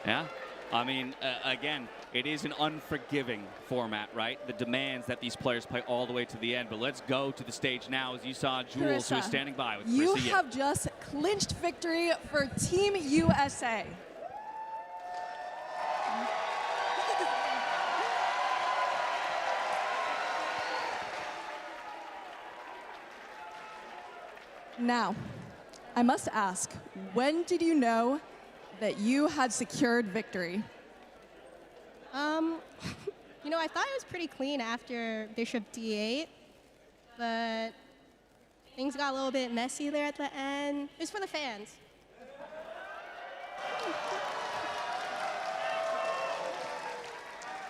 Yeah. I mean, again, it is an unforgiving format, right? The demands that these players play all the way to the end. But let's go to the stage now, as you saw Jules, who is standing by with Carissa You Yip. have just clinched victory for Team USA. Now, I must ask, when did you know that you had secured victory? You know, I thought it was pretty clean after Bishop d8, but things got a little bit messy there at the end. It was for the fans.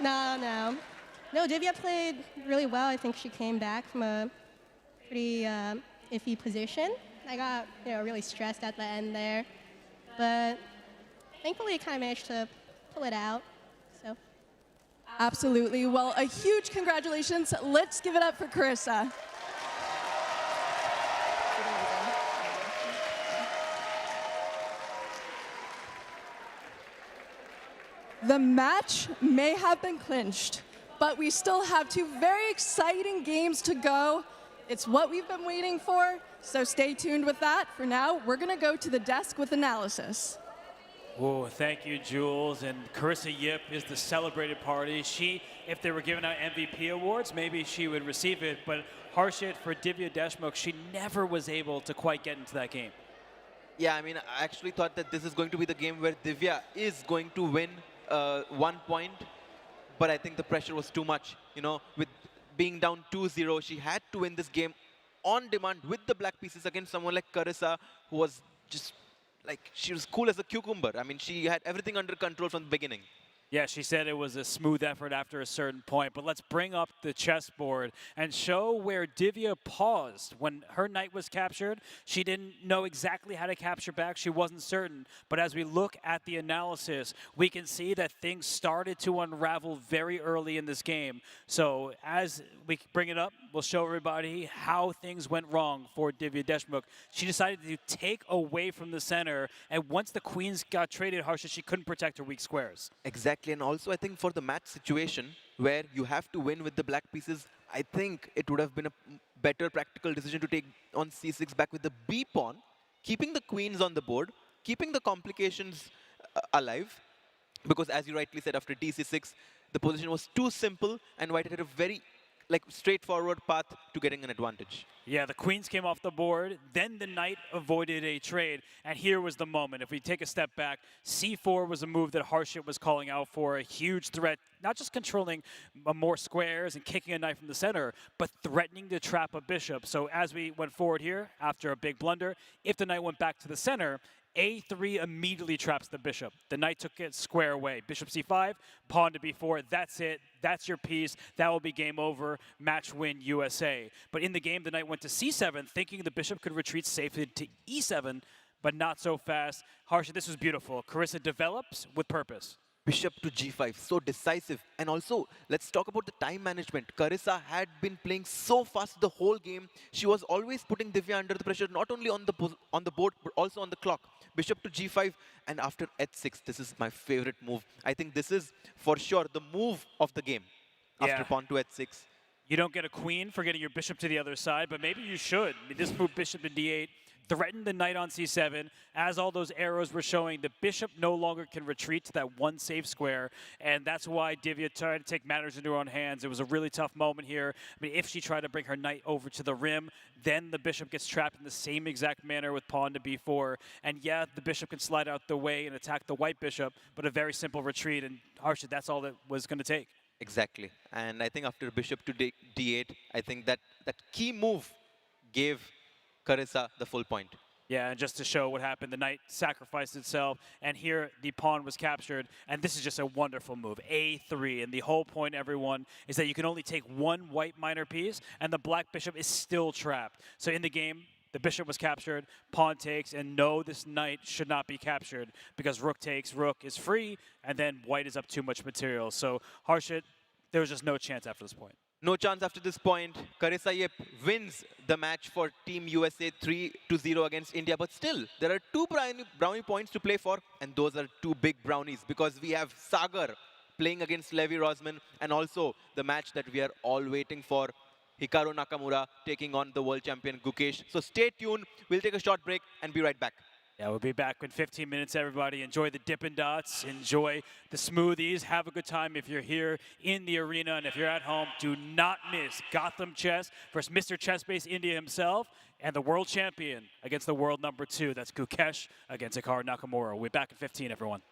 No. No, Divya played really well. I think she came back from a pretty iffy position. I got really stressed at the end there, but thankfully I kind of managed to pull it out. So. Absolutely. Well, a huge congratulations. Let's give it up for Carissa. The match may have been clinched, but we still have two very exciting games to go. It's what we've been waiting for, so stay tuned with that. For now, we're going to go to the desk with analysis. Oh, thank you, Jules. And Carissa Yip is the celebrated party. She, if they were giving out MVP awards, maybe she would receive it. But Harshit, for Divya Deshmukh, she never was able to quite get into that game. Yeah, I mean, I actually thought that this is going to be the game where Divya is going to win 1 point. But I think the pressure was too much. With being down 2-0, she had to win this game on demand with the black pieces against someone like Carissa, who was just she was cool as a cucumber. I mean, she had everything under control from the beginning. Yeah, she said it was a smooth effort after a certain point. But let's bring up the chessboard and show where Divya paused. When her knight was captured, she didn't know exactly how to capture back. She wasn't certain. But as we look at the analysis, we can see that things started to unravel very early in this game. So as we bring it up, we'll show everybody how things went wrong for Divya Deshmukh. She decided to take away from the center. And once the queens got traded, Harsha, she couldn't protect her weak squares. Exactly, and also I think for the match situation where you have to win with the black pieces, I think it would have been a better practical decision to take on c6 back with the b pawn, keeping the queens on the board, keeping the complications alive, because as you rightly said, after dc6, the position was too simple and white had a very straightforward path to getting an advantage. Yeah, the queens came off the board, then the knight avoided a trade, and here was the moment. If we take a step back, c4 was a move that Harshit was calling out for, a huge threat, not just controlling more squares and kicking a knight from the center, but threatening to trap a bishop. So as we went forward here, after a big blunder, if the knight went back to the center, a3 immediately traps the bishop. The knight took it square away. Bishop c5, pawn to b4, that's it. That's your piece. That will be game over. Match win USA. But in the game, the knight went to c7, thinking the bishop could retreat safely to e7, but not so fast. Harsha, this was beautiful. Carissa develops with purpose. Bishop to g5, so decisive. And also, let's talk about the time management. Carissa had been playing so fast the whole game. She was always putting Divya under the pressure, not only on the board, but also on the clock. Bishop to g5, and after h6, this is my favorite move. I think this is, for sure, the move of the game. After pawn to h6. You don't get a queen for getting your bishop to the other side, but maybe you should. I mean, this move, bishop to d8, threatened the knight on c7. As all those arrows were showing, the bishop no longer can retreat to that one safe square, and that's why Divya tried to take matters into her own hands. It was a really tough moment here. I mean, if she tried to bring her knight over to the rim, then the bishop gets trapped in the same exact manner with pawn to b4. And yeah, the bishop can slide out the way and attack the white bishop, but a very simple retreat, and Harsha, that's all that was going to take. Exactly. And I think after bishop to d8, I think that key move gave Carissa the full point. Yeah, and just to show what happened, the knight sacrificed itself, and here the pawn was captured, and this is just a wonderful move, a3, and the whole point, everyone, is that you can only take one white minor piece, and the black bishop is still trapped. So in the game, the bishop was captured, pawn takes, and no, this knight should not be captured, because rook takes, rook is free, and then white is up too much material. So Harshit, there was just no chance after this point. No chance after this point. Carissa Yip wins the match for Team USA 3-0 against India. But still, there are two brownie points to play for, and those are two big brownies because we have Sagar playing against Levy Rozman, and also the match that we are all waiting for, Hikaru Nakamura taking on the world champion Gukesh. So stay tuned. We'll take a short break and be right back. Yeah, we'll be back in 15 minutes, everybody. Enjoy the Dippin' Dots. Enjoy the smoothies. Have a good time if you're here in the arena. And if you're at home, do not miss Gotham Chess versus Mr. Chess Base India himself and the world champion against the world number 2. That's Gukesh against Hikaru Nakamura. We'll be back in 15, everyone.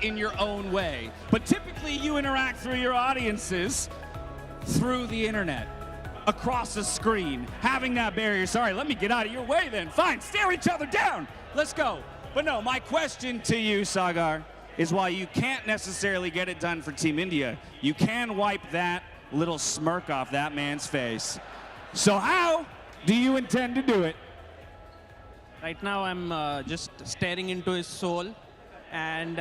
in your own way. But typically you interact through your audiences through the internet, across a screen, having that barrier. Sorry, let me get out of your way then. Fine, stare each other down. Let's go. But no, my question to you, Sagar, is while you can't necessarily get it done for Team India, you can wipe that little smirk off that man's face. So how do you intend to do it? Right now, I'm just staring into his soul, and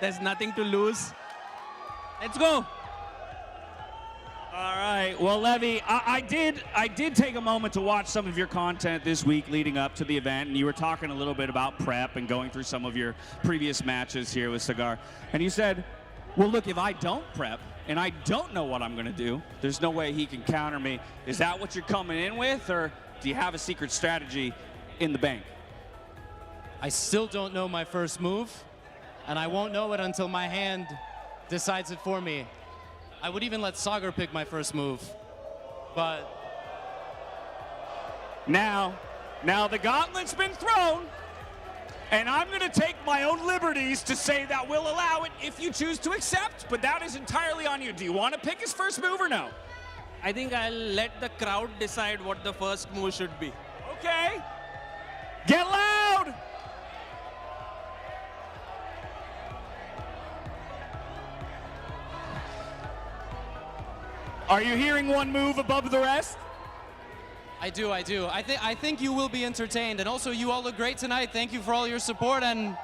there's nothing to lose. Let's go. All right. Well, Levy, I did take a moment to watch some of your content this week leading up to the event, and you were talking a little bit about prep and going through some of your previous matches here with Sagar. And you said, well, look, if I don't prep and I don't know what I'm going to do, there's no way he can counter me. Is that what you're coming in with, or do you have a secret strategy in the bank? I still don't know my first move, and I won't know it until my hand decides it for me. I would even let Sagar pick my first move, but... Now the gauntlet's been thrown, and I'm going to take my own liberties to say that we'll allow it if you choose to accept, but that is entirely on you. Do you want to pick his first move or no? I think I'll let the crowd decide what the first move should be. Okay. Get loud! Are you hearing one move above the rest? I do. I think you will be entertained, and also you all look great tonight. Thank you for all your support, and...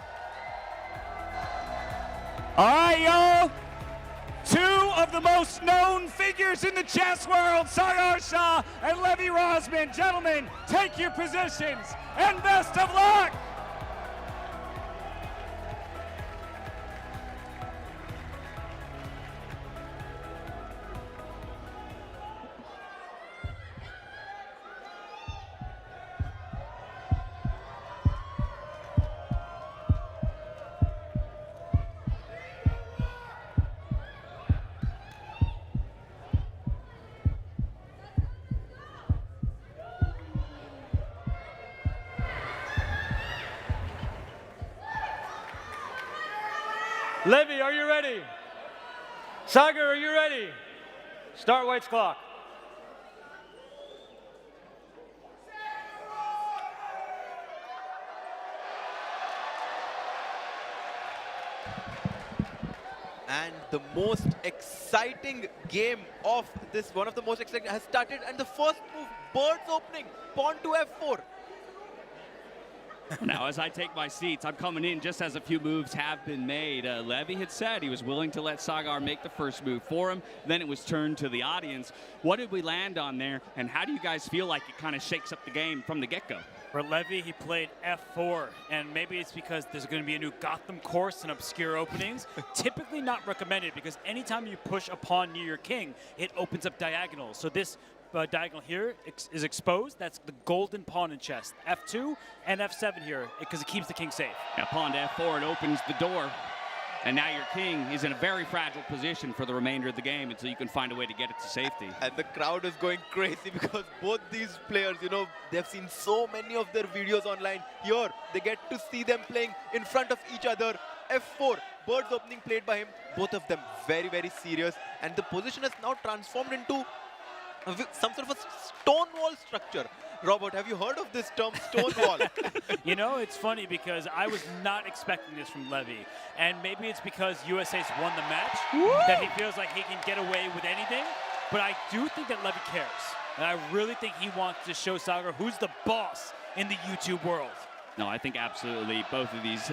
All right, y'all. Two of the most known figures in the chess world, Sagar Shah and Levy Rozman. Gentlemen, take your positions, and best of luck! Levy, are you ready? Sagar, are you ready? Start White's clock. And the most exciting game of this, one of the most exciting, has started. And the first move, bird's opening, pawn to f4. Now, as I take my seats, I'm coming in just as a few moves have been made. Levy had said he was willing to let Sagar make the first move for him. Then it was turned to the audience. What did we land on there, and how do you guys feel like it kind of shakes up the game from the get-go? For Levy, he played f4, and maybe it's because there's going to be a new Gotham course and obscure openings. Typically not recommended, because anytime you push a pawn near your king, it opens up diagonals. So this diagonal here is exposed. That's the golden pawn in chess. F2 and F7 here, because it keeps the king safe. Yeah, pawn to F4, it opens the door. And now your king is in a very fragile position for the remainder of the game until you can find a way to get it to safety. And the crowd is going crazy because both these players, you know, they've seen so many of their videos online. Here, they get to see them playing in front of each other. F4, bird's opening played by him. Both of them very, very serious. And the position has now transformed into some sort of a stone wall structure. Robert, have you heard of this term, stone wall? You know, it's funny because I was not expecting this from Levy. And maybe it's because USA's won the match that he feels like he can get away with anything. But I do think that Levy cares. And I really think he wants to show Sagar who's the boss in the YouTube world. No, I think absolutely both of these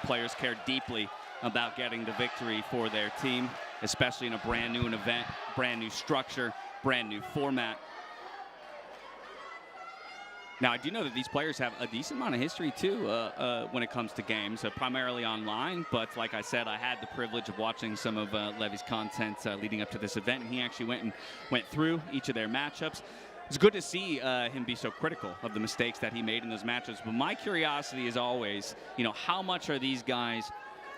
players care deeply about getting the victory for their team, especially in a brand new event, brand new structure, brand new format. Now, I do know that these players have a decent amount of history, too, when it comes to games, primarily online. But like I said, I had the privilege of watching some of Levy's content leading up to this event, and he actually went through each of their matchups. It's good to see him be so critical of the mistakes that he made in those matchups. But my curiosity is always, you know, how much are these guys,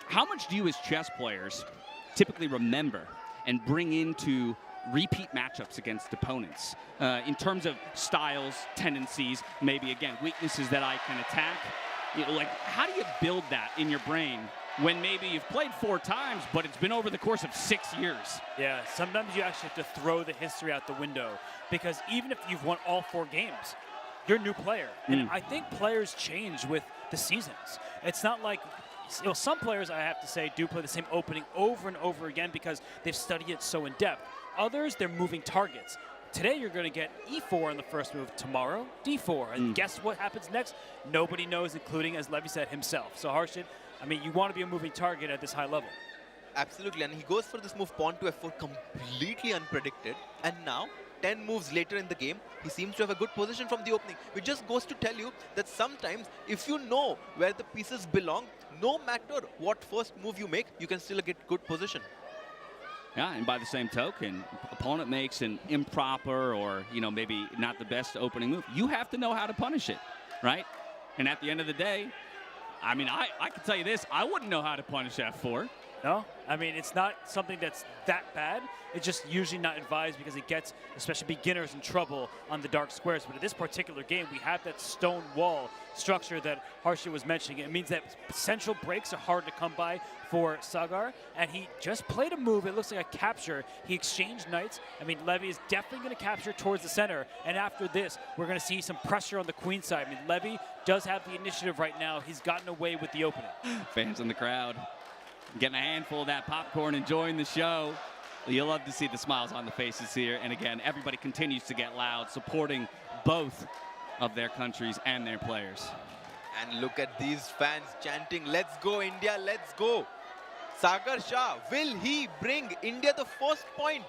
how much do you as chess players typically remember and bring into repeat matchups against opponents in terms of styles, tendencies, maybe, again, weaknesses that I can attack? You know, like, how do you build that in your brain when maybe you've played 4 times, but it's been over the course of 6 years. Yeah, sometimes you actually have to throw the history out the window, because even if you've won all 4 games, you're a new player. And I think players change with the seasons. It's not like, some players, I have to say, do play the same opening over and over again because they've studied it so in depth. Others, they're moving targets. Today, you're going to get E4 on the first move. Tomorrow, D4. And guess what happens next? Nobody knows, including, as Levy said, himself. So Harshit, I mean, you want to be a moving target at this high level. Absolutely, and he goes for this move pawn to f4, completely unpredicted. And now, 10 moves later in the game, he seems to have a good position from the opening, which just goes to tell you that sometimes, if you know where the pieces belong, no matter what first move you make, you can still get good position. Yeah, and by the same token, opponent makes an improper or, maybe not the best opening move. You have to know how to punish it, right? And at the end of the day, I mean, I can tell you this, I wouldn't know how to punish f4. No, I mean, it's not something that's that bad. It's just usually not advised because it gets, especially beginners, in trouble on the dark squares. But in this particular game, we have that stone wall structure that Harshit was mentioning. It means that central breaks are hard to come by for Sagar, and he just played a move. It looks like a capture. He exchanged knights. I mean, Levy is definitely going to capture towards the center, and after this, we're going to see some pressure on the queen side. I mean, Levy does have the initiative right now. He's gotten away with the opening. Fans in the crowd getting a handful of that popcorn, enjoying the show. You'll love to see the smiles on the faces here. And again, everybody continues to get loud, supporting both of their countries and their players. And look at these fans chanting, "Let's go, India, let's go." Sagar Shah, will he bring India the first point?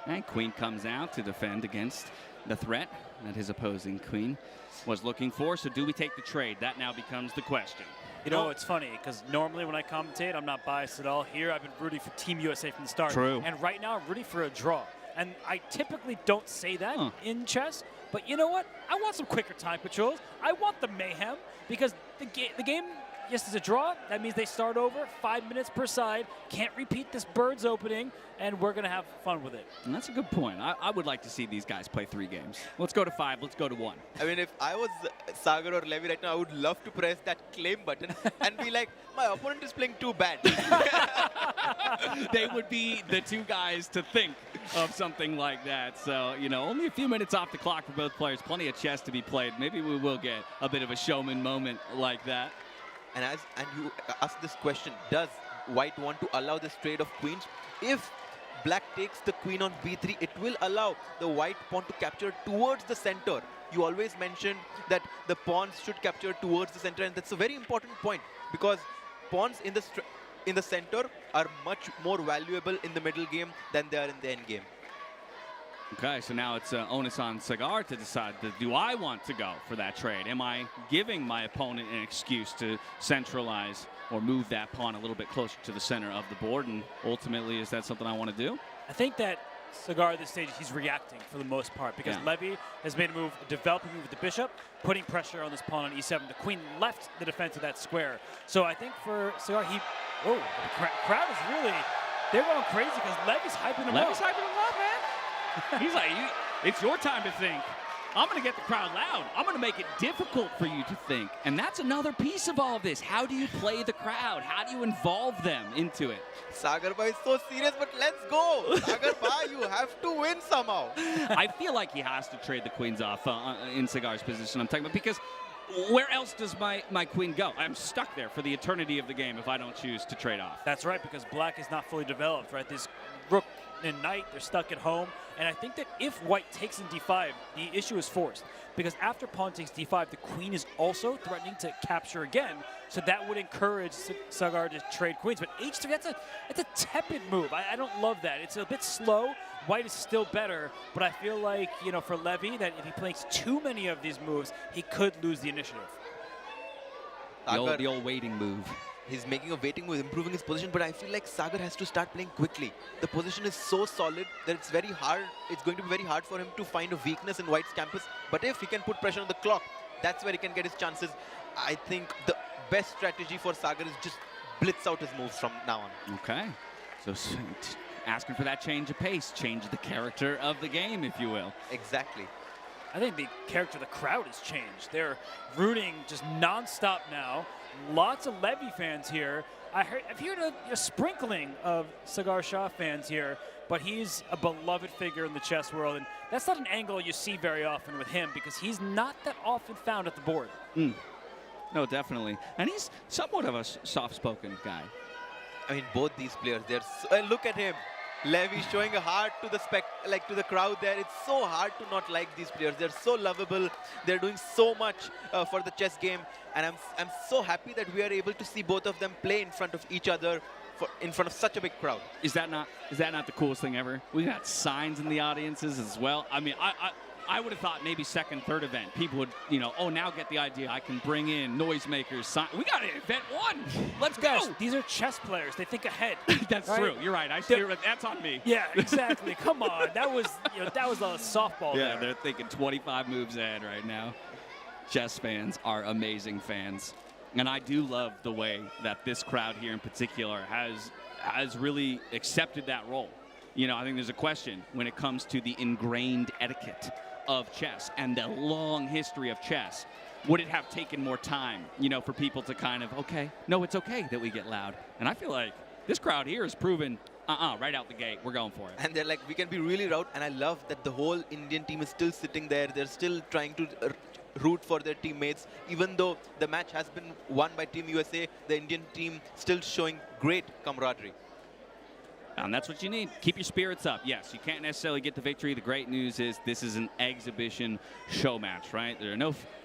And queen comes out to defend against the threat that his opposing queen was looking for. So do we take the trade? That now becomes the question. You know, it's funny, because normally when I commentate, I'm not biased at all. Here, I've been rooting for Team USA from the start. True. And right now, I'm rooting for a draw. And I typically don't say that in chess, but you know what? I want some quicker time controls. I want the mayhem, because the game, yes, it's a draw. That means they start over, 5 minutes per side. Can't repeat this bird's opening, and we're going to have fun with it. And that's a good point. I would like to see these guys play 3 games. Let's go to 5. Let's go to 1. I mean, if I was Sagar or Levy right now, I would love to press that claim button and be like, my opponent is playing too bad. They would be the 2 guys to think of something like that. So, only a few minutes off the clock for both players. Plenty of chess to be played. Maybe we will get a bit of a showman moment like that. And you ask this question, does White want to allow this trade of queens? If Black takes the queen on b3, it will allow the White pawn to capture towards the center. You always mention that the pawns should capture towards the center, and that's a very important point, because pawns in the center are much more valuable in the middle game than they are in the end game. Okay, so now it's onus on Sagar to decide, do I want to go for that trade? Am I giving my opponent an excuse to centralize or move that pawn a little bit closer to the center of the board? And ultimately, is that something I want to do? I think that Sagar at this stage, he's reacting for the most part, because Levy has made a move, a developing move with the bishop, putting pressure on this pawn on e7. The queen left the defense of that square. So I think for Sagar, the crowd is really, they're going crazy because Levy's hyping him up. Levy's hyping him up, man. He's like, it's your time to think. I'm going to get the crowd loud. I'm going to make it difficult for you to think. And that's another piece of all of this. How do you play the crowd? How do you involve them into it? Sagar Bhai is so serious, but let's go. Sagar Bhai, you have to win somehow. I feel like he has to trade the queens off in Sagar's position. I'm talking about, because where else does my queen go? I'm stuck there for the eternity of the game if I don't choose to trade off. That's right, because Black is not fully developed, right? This rook and knight, they're stuck at home. And I think that if White takes in d5, the issue is forced. Because after pawn takes d5, the queen is also threatening to capture again. So that would encourage Sagar to trade queens. But h3, that's a tepid move. I don't love that. It's a bit slow. White is still better. But I feel like, for Levy, that if he plays too many of these moves, he could lose the initiative. The old waiting move. He's making a waiting move, improving his position, but I feel like Sagar has to start playing quickly. The position is so solid that it's very hard. It's going to be very hard for him to find a weakness in White's campus. But if he can put pressure on the clock, that's where he can get his chances. I think the best strategy for Sagar is just blitz out his moves from now on. Okay. So asking for that change of pace, change the character of the game, if you will. Exactly. I think the character of the crowd has changed. They're rooting just nonstop now. Lots of Levy fans here. I've heard a sprinkling of Sagar Shah fans here, but he's a beloved figure in the chess world, and that's not an angle you see very often with him because he's not that often found at the board. No, definitely. And he's somewhat of a soft-spoken guy. I mean, both these players, look at him. Levy showing a heart to to the crowd there. It's so hard to not like these players. They're so lovable. They're doing so much for the chess game, and I'm so happy that we are able to see both of them play in front of each other, in front of such a big crowd. Is that not the coolest thing ever? We got signs in the audiences as well. I mean, I would have thought maybe second, third event, people would, now get the idea. I can bring in noisemakers. We got it, event 1. Let's go. These are chess players. They think ahead. That's right? true. You're right. That's on me. Yeah, exactly. Come on. That was a softball Yeah, there. they're thinking 25 moves ahead right now. Chess fans are amazing fans. And I do love the way that this crowd here in particular has really accepted that role. I think there's a question when it comes to the ingrained etiquette of chess and the long history of chess. Would it have taken more time, for people to kind of, no, it's okay that we get loud. And I feel like this crowd here has proven, right out the gate, we're going for it. And they're like, we can be really loud. And I love that the whole Indian team is still sitting there. They're still trying to root for their teammates. Even though the match has been won by Team USA, the Indian team still showing great camaraderie. And that's what you need. Keep your spirits up. Yes, you can't necessarily get the victory. The great news is this is an exhibition show match, right? There are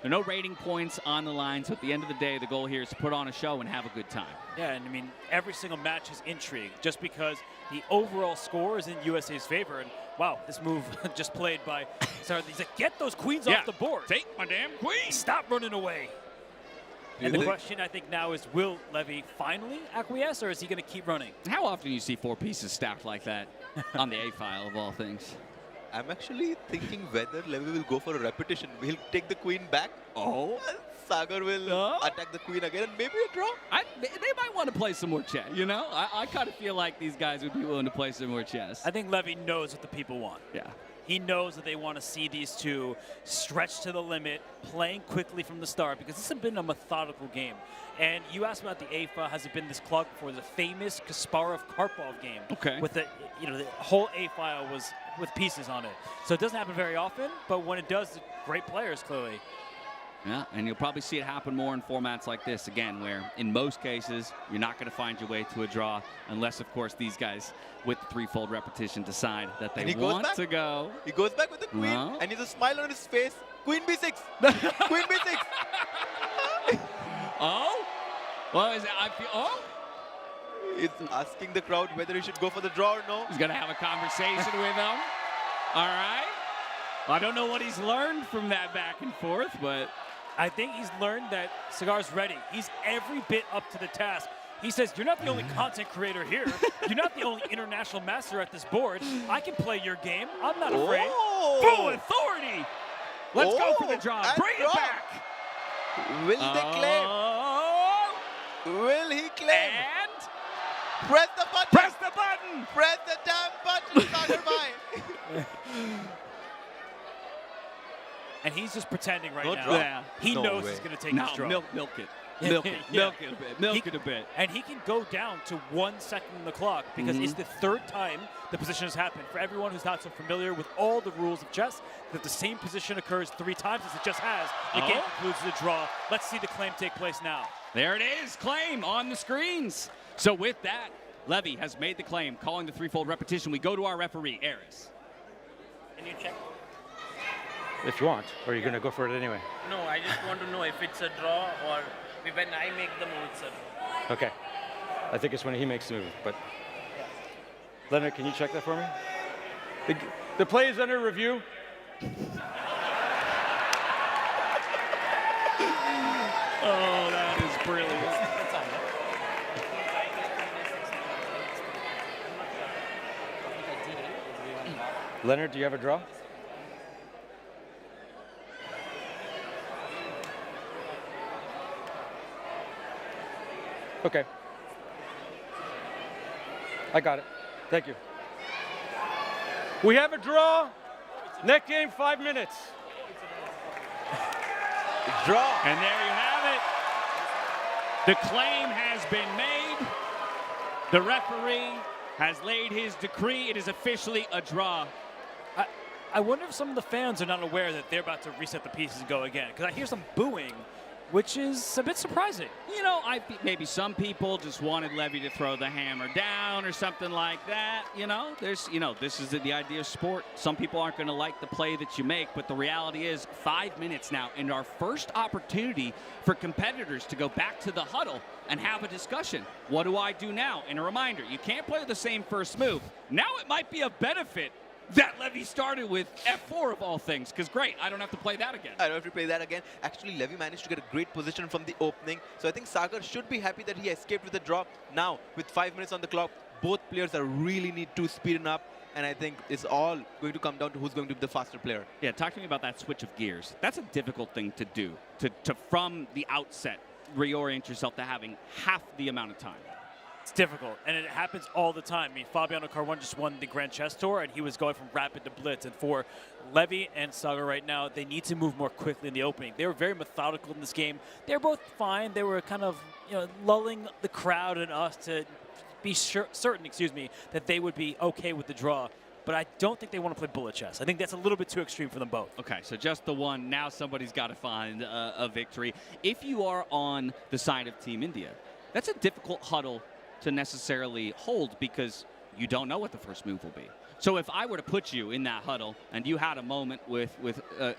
no rating points on the line. So at the end of the day, the goal here is to put on a show and have a good time. Yeah, and I mean, every single match is intrigue just because the overall score is in USA's favor. And wow, this move just played by Sarah. He's like, get those queens off the board. Take my damn queen. Stop running away. And the question, I think, now is, will Levy finally acquiesce, or is he going to keep running? How often do you see 4 pieces stacked like that on the A file, of all things? I'm actually thinking whether Levy will go for a repetition. He'll take the queen back. Oh. Sagar will attack the queen again, and maybe a draw. They might want to play some more chess, I kind of feel like these guys would be willing to play some more chess. I think Levy knows what the people want. Yeah. He knows that they want to see these two stretch to the limit, playing quickly from the start, because this has been a methodical game. And you asked about the AFA, has it been this clock before? The famous Kasparov-Karpov game. Okay. With the whole A file was with pieces on it. So it doesn't happen very often, but when it does, great players, clearly. Yeah, and you'll probably see it happen more in formats like this, again, where in most cases, you're not going to find your way to a draw, unless, of course, these guys with the threefold repetition decide that they want to go. He goes back with the queen, and he has a smile on his face. Queen B6. Queen B6. Oh? Well, He's asking the crowd whether he should go for the draw or no. He's going to have a conversation with them. All right. I don't know what he's learned from that back and forth, but I think he's learned that Sagar's ready. He's every bit up to the task. He says, you're not the only content creator here. You're not the only international master at this board. I can play your game. I'm not afraid. Full authority. Let's go for the draw. Bring it back. Will they claim? Will he claim? And press the button. Press the button. Press the damn button, Sagar Bhai. And he's just pretending right now. Yeah. He knows he's going to take his draw. Milk it. Milk it. Milk it a bit. Milk it a bit. And he can go down to 1 second on the clock because it's the third time the position has happened. For everyone who's not so familiar with all the rules of chess, that the same position occurs 3 times as it just has. The game concludes with a draw. Let's see the claim take place now. There it is. Claim on the screens. So with that, Levy has made the claim, calling the threefold repetition. We go to our referee, Eris. Can you check? If you want, or are you going to go for it anyway? No, I just want to know if it's a draw or when I make the move, it's a draw. Okay. I think it's when he makes the move, but Leonard, can you check that for me? The play is under review. Oh, that is brilliant. Leonard, do you have a draw? Okay. I got it. Thank you. We have a draw. Next game, 5 minutes. Draw. And there you have it. The claim has been made. The referee has laid his decree. It is officially a draw. I wonder if some of the fans are not aware that they're about to reset the pieces and go again, because I hear some booing, which is a bit surprising. You know, maybe some people just wanted Levy to throw the hammer down or something like that. You know, this is the idea of sport. Some people aren't going to like the play that you make, but the reality is 5 minutes now, and our first opportunity for competitors to go back to the huddle and have a discussion. What do I do now? And a reminder, you can't play the same first move. Now it might be a benefit that Levy started with F4 of all things, because great, I don't have to play that again. I don't have to play that again. Actually, Levy managed to get a great position from the opening, so I think Sagar should be happy that he escaped with a draw. Now, with 5 minutes on the clock, both players are really need to speed up, and I think it's all going to come down to who's going to be the faster player. Yeah, talk to me about that switch of gears. That's a difficult thing to do, to from the outset, reorient yourself to having half the amount of time. It's difficult, and it happens all the time. I mean, Fabiano Caruana just won the Grand Chess Tour, and he was going from rapid to blitz. And for Levy and Sagar right now, they need to move more quickly in the opening. They were very methodical in this game. They're both fine. They were kind of, lulling the crowd and us to be certain, that they would be okay with the draw. But I don't think they want to play bullet chess. I think that's a little bit too extreme for them both. Okay, so just the one. Now somebody's got to find a victory. If you are on the side of Team India, that's a difficult huddle to necessarily hold, because you don't know what the first move will be. So if I were to put you in that huddle and you had a moment with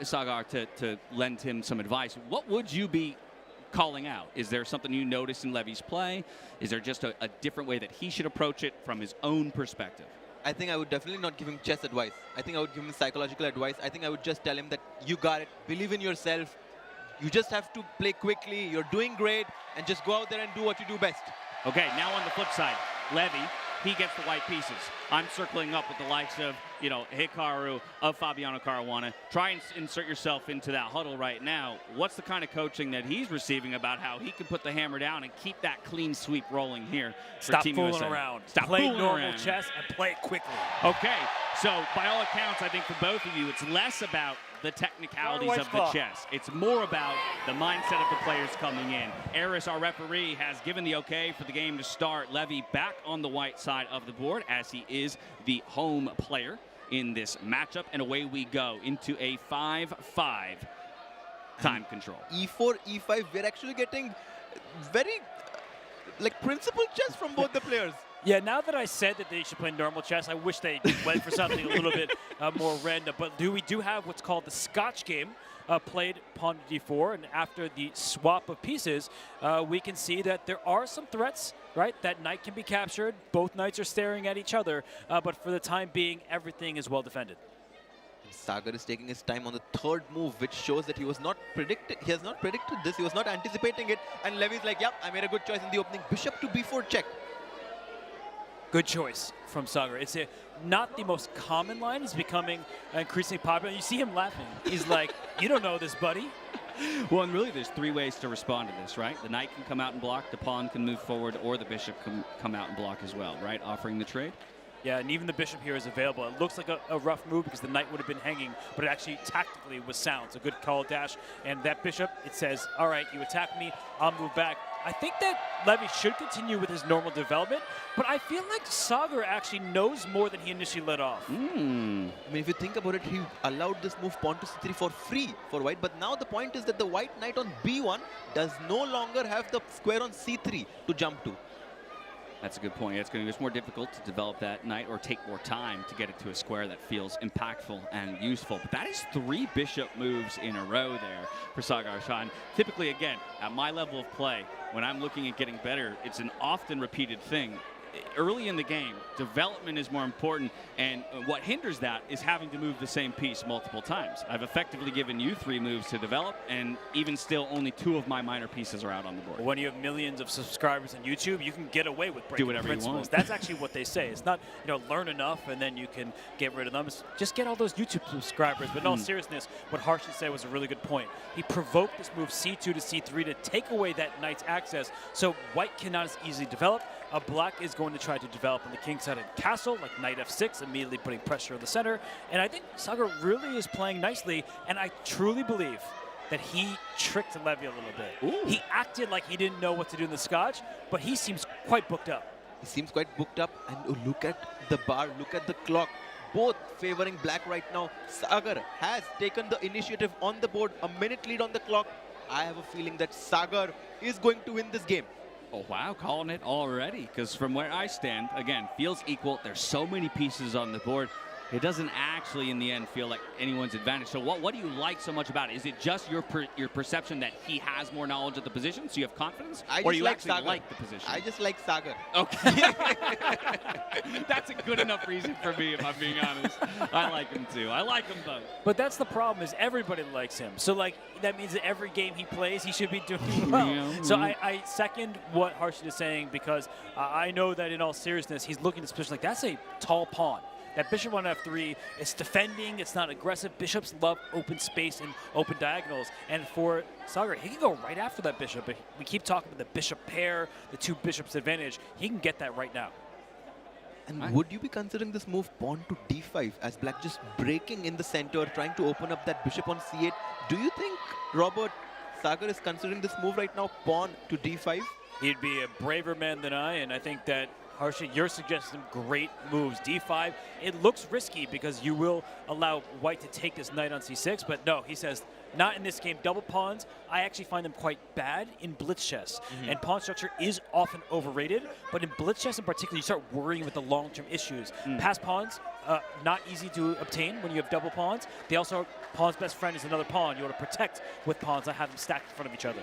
Sagar to lend him some advice, what would you be calling out? Is there something you notice in Levy's play? Is there just a different way that he should approach it from his own perspective? I think I would definitely not give him chess advice. I think I would give him psychological advice. I think I would just tell him that you got it, believe in yourself, you just have to play quickly, you're doing great, and just go out there and do what you do best. Okay, now on the flip side, Levy, he gets the white pieces. I'm circling up with the likes of, Hikaru, of Fabiano Caruana. Try and insert yourself into that huddle right now. What's the kind of coaching that he's receiving about how he can put the hammer down and keep that clean sweep rolling here for Stop Team fooling USA? around. Stop play fooling normal around. chess and play it quickly. Okay, so by all accounts, I think for both of you, it's less about the technicalities of the chess. It's more about the mindset of the players coming in. Eris, our referee, has given the okay for the game to start. Levy back on the white side of the board, as he is the home player in this matchup, and away we go into a 5-5 time control. E4, E5, we're actually getting very principled chess from both the players. Yeah, now that I said that they should play normal chess, I wish they went for something a little bit more random. But we do have what's called the Scotch game played pawn to d4. And after the swap of pieces, we can see that there are some threats, right? That knight can be captured. Both knights are staring at each other. But for the time being, everything is well defended. Sagar is taking his time on the third move, which shows that he has not predicted this. He was not anticipating it. And Levy's like, yep, I made a good choice in the opening. Bishop to b4 check. Good choice from Sagar. It's not the most common line. It's becoming increasingly popular. You see him laughing. He's like, you don't know this, buddy. Well, and really there's three ways to respond to this, right? The knight can come out and block, the pawn can move forward, or the bishop can come out and block as well, right? Offering the trade. Yeah, and even the bishop here is available. It looks like a rough move because the knight would have been hanging, but it actually tactically was sound. It's a good call dash. And that bishop, it says, all right, you attack me, I'll move back. I think that Levy should continue with his normal development, but I feel like Sagar actually knows more than he initially let off. I mean, if you think about it, he allowed this move pawn to c3 for free for white, but now the point is that the white knight on b1 does no longer have the square on c3 to jump to. That's a good point. It's going to be more difficult to develop that knight or take more time to get it to a square that feels impactful and useful. But that is 3 bishop moves in a row there for Sagar Shah. And typically, again, at my level of play, when I'm looking at getting better, it's an often repeated thing. Early in the game, development is more important, and what hinders that is having to move the same piece multiple times. I've effectively given you 3 moves to develop, and even still, only 2 of my minor pieces are out on the board. When you have millions of subscribers on YouTube, you can get away with breaking whatever principles. you want. That's actually what they say. It's not, learn enough and then you can get rid of them. It's just get all those YouTube subscribers. But in all seriousness, what Harshit said was a really good point. He provoked this move c2 to c3 to take away that knight's access, so white cannot as easily develop. Black is going to try to develop on the king side of the castle, like knight f6, immediately putting pressure on the center. And I think Sagar really is playing nicely, and I truly believe that he tricked Levy a little bit. He acted like he didn't know what to do in the scotch, but he seems quite booked up. He seems quite booked up, and look at the bar, look at the clock. Both favoring black right now. Sagar has taken the initiative on the board, a minute lead on the clock. I have a feeling that Sagar is going to win this game. Oh, wow, calling it already. Because from where I stand, again, feels equal. There's so many pieces on the board. It doesn't actually, in the end, feel like anyone's advantage. So what do you like so much about it? Is it just your perception that he has more knowledge of the position, so you have confidence? Or you actually like the position? I just like Sagar. Okay. That's a good enough reason for me, if I'm being honest. I like him, too. I like them both. But that's the problem, is everybody likes him. So, like, that means that every game he plays, he should be doing well. Yeah. So I second what Harshit is saying, because I know that in all seriousness, he's looking at this position like, that's a tall pawn. That bishop on f3, it's defending, it's not aggressive. Bishops love open space and open diagonals. And for Sagar, he can go right after that bishop. But we keep talking about the bishop pair, the two bishops advantage. He can get that right now. And would you be considering this move pawn to d5 as black just breaking in the center, trying to open up that bishop on c8? Do you think, Robert, Sagar is considering this move right now, pawn to d5? He'd be a braver man than I, and I think that Harshit, you're suggesting some great moves. d5, it looks risky because you will allow white to take this knight on c6, but no, he says, not in this game. Double pawns, I actually find them quite bad in blitz chess. And pawn structure is often overrated, but in blitz chess in particular, you start worrying with the long-term issues. Pass pawns, not easy to obtain when you have double pawns. They also, pawn's best friend is another pawn. You want to protect with pawns, not have them stacked in front of each other.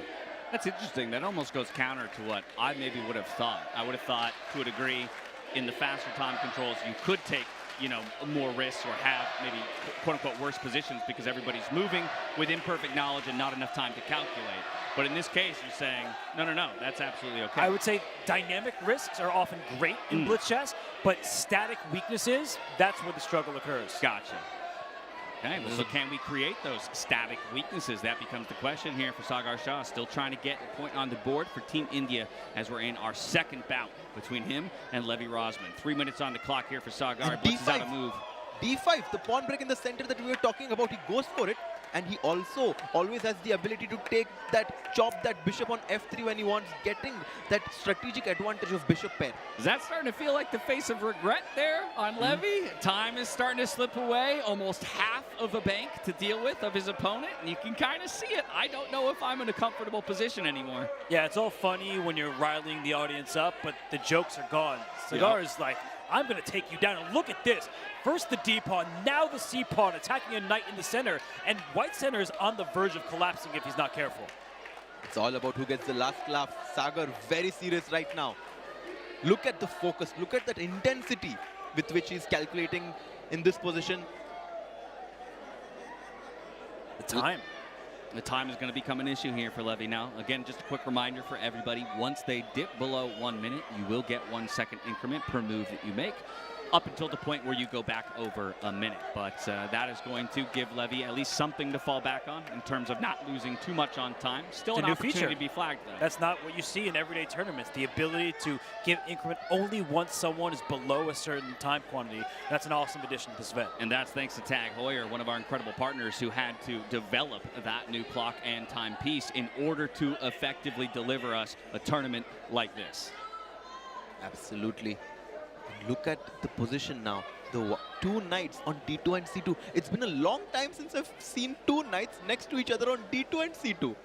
That's interesting. That almost goes counter to what I maybe would have thought. I would have thought, to a degree, in the faster time controls, you could take, you know, more risks or have maybe quote-unquote worse positions because everybody's moving with imperfect knowledge and not enough time to calculate. But in this case, you're saying, no, that's absolutely okay. I would say dynamic risks are often great in blitz chess, but static weaknesses, that's where the struggle occurs. Gotcha. Okay, well, so can we create those static weaknesses? That becomes the question here for Sagar Shah. Still trying to get a point on the board for Team India as we're in our second bout between him and Levy Rozman. 3 minutes on the clock here for Sagar. Blitzes out a move. d5, the pawn break in the center that we were talking about, he goes for it. And he also always has the ability to take that, chop that bishop on f3 when he wants, getting that strategic advantage of bishop pair. Is that starting to feel like the face of regret there on Levy? Time is starting to slip away. Almost half of a bank to deal with of his opponent. And you can kind of see it. I don't know if I'm in a comfortable position anymore. Yeah, it's all funny when you're riling the audience up, but the jokes are gone. Sagar is like, I'm going to take you down. And look at this. First the D pawn, now the C pawn, attacking a knight in the center. And white center is on the verge of collapsing if he's not careful. It's all about who gets the last laugh. Sagar very serious right now. Look at the focus. Look at that intensity with which he's calculating in this position. The time. The time is going to become an issue here for Levy now. Again, just a quick reminder for everybody. Once they dip below 1 minute, you will get 1 second increment per move that you make, up until the point where you go back over a minute. But that is going to give Levy at least something to fall back on in terms of not losing too much on time. Still an opportunity to be flagged, though. That's not what you see in everyday tournaments. The ability to give increment only once someone is below a certain time quantity. That's an awesome addition to this event. And that's thanks to Tag Heuer, one of our incredible partners who had to develop that new clock and time piece in order to effectively deliver us a tournament like this. Absolutely. Look at the position now. The two knights on d2 and c2. It's been a long time since I've seen two knights next to each other on d2 and c2.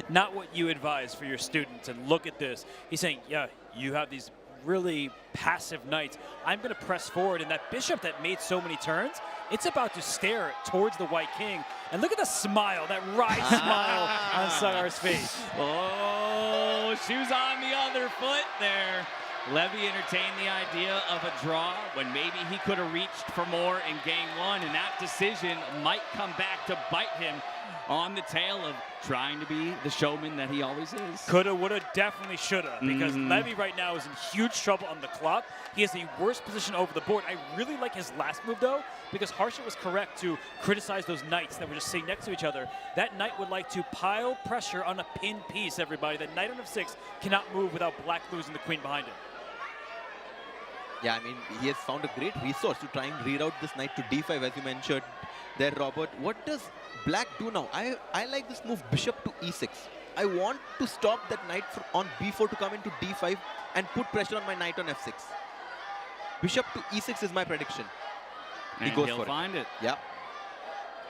Not what you advise for your students. And look at this. He's saying, yeah, you have these really passive knights. I'm going to press forward. And that bishop that made so many turns, it's about to stare towards the white king. And look at the smile, that wry smile on Sagar's face. Oh, shoes on the other foot there. Levy entertained the idea of a draw when maybe he could have reached for more in game one, and that decision might come back to bite him on the tail of trying to be the showman that he always is. Coulda, woulda, definitely shoulda, because Levy right now is in huge trouble on the clock. He has the worst position over the board. I really like his last move, though, because Harshit was correct to criticize those knights that were just sitting next to each other. That knight would like to pile pressure on a pinned piece, everybody. That knight on f6 cannot move without black losing the queen behind him. Yeah, I mean, he has found a great resource to try and reroute this knight to d5, as you there, Robert. What does Black do now? I like this move, bishop to e6. I want to stop that knight on b4 to come into d5 and put pressure on my knight on f6. Bishop to e6 is my prediction. And he goes he'll for find it. Yeah.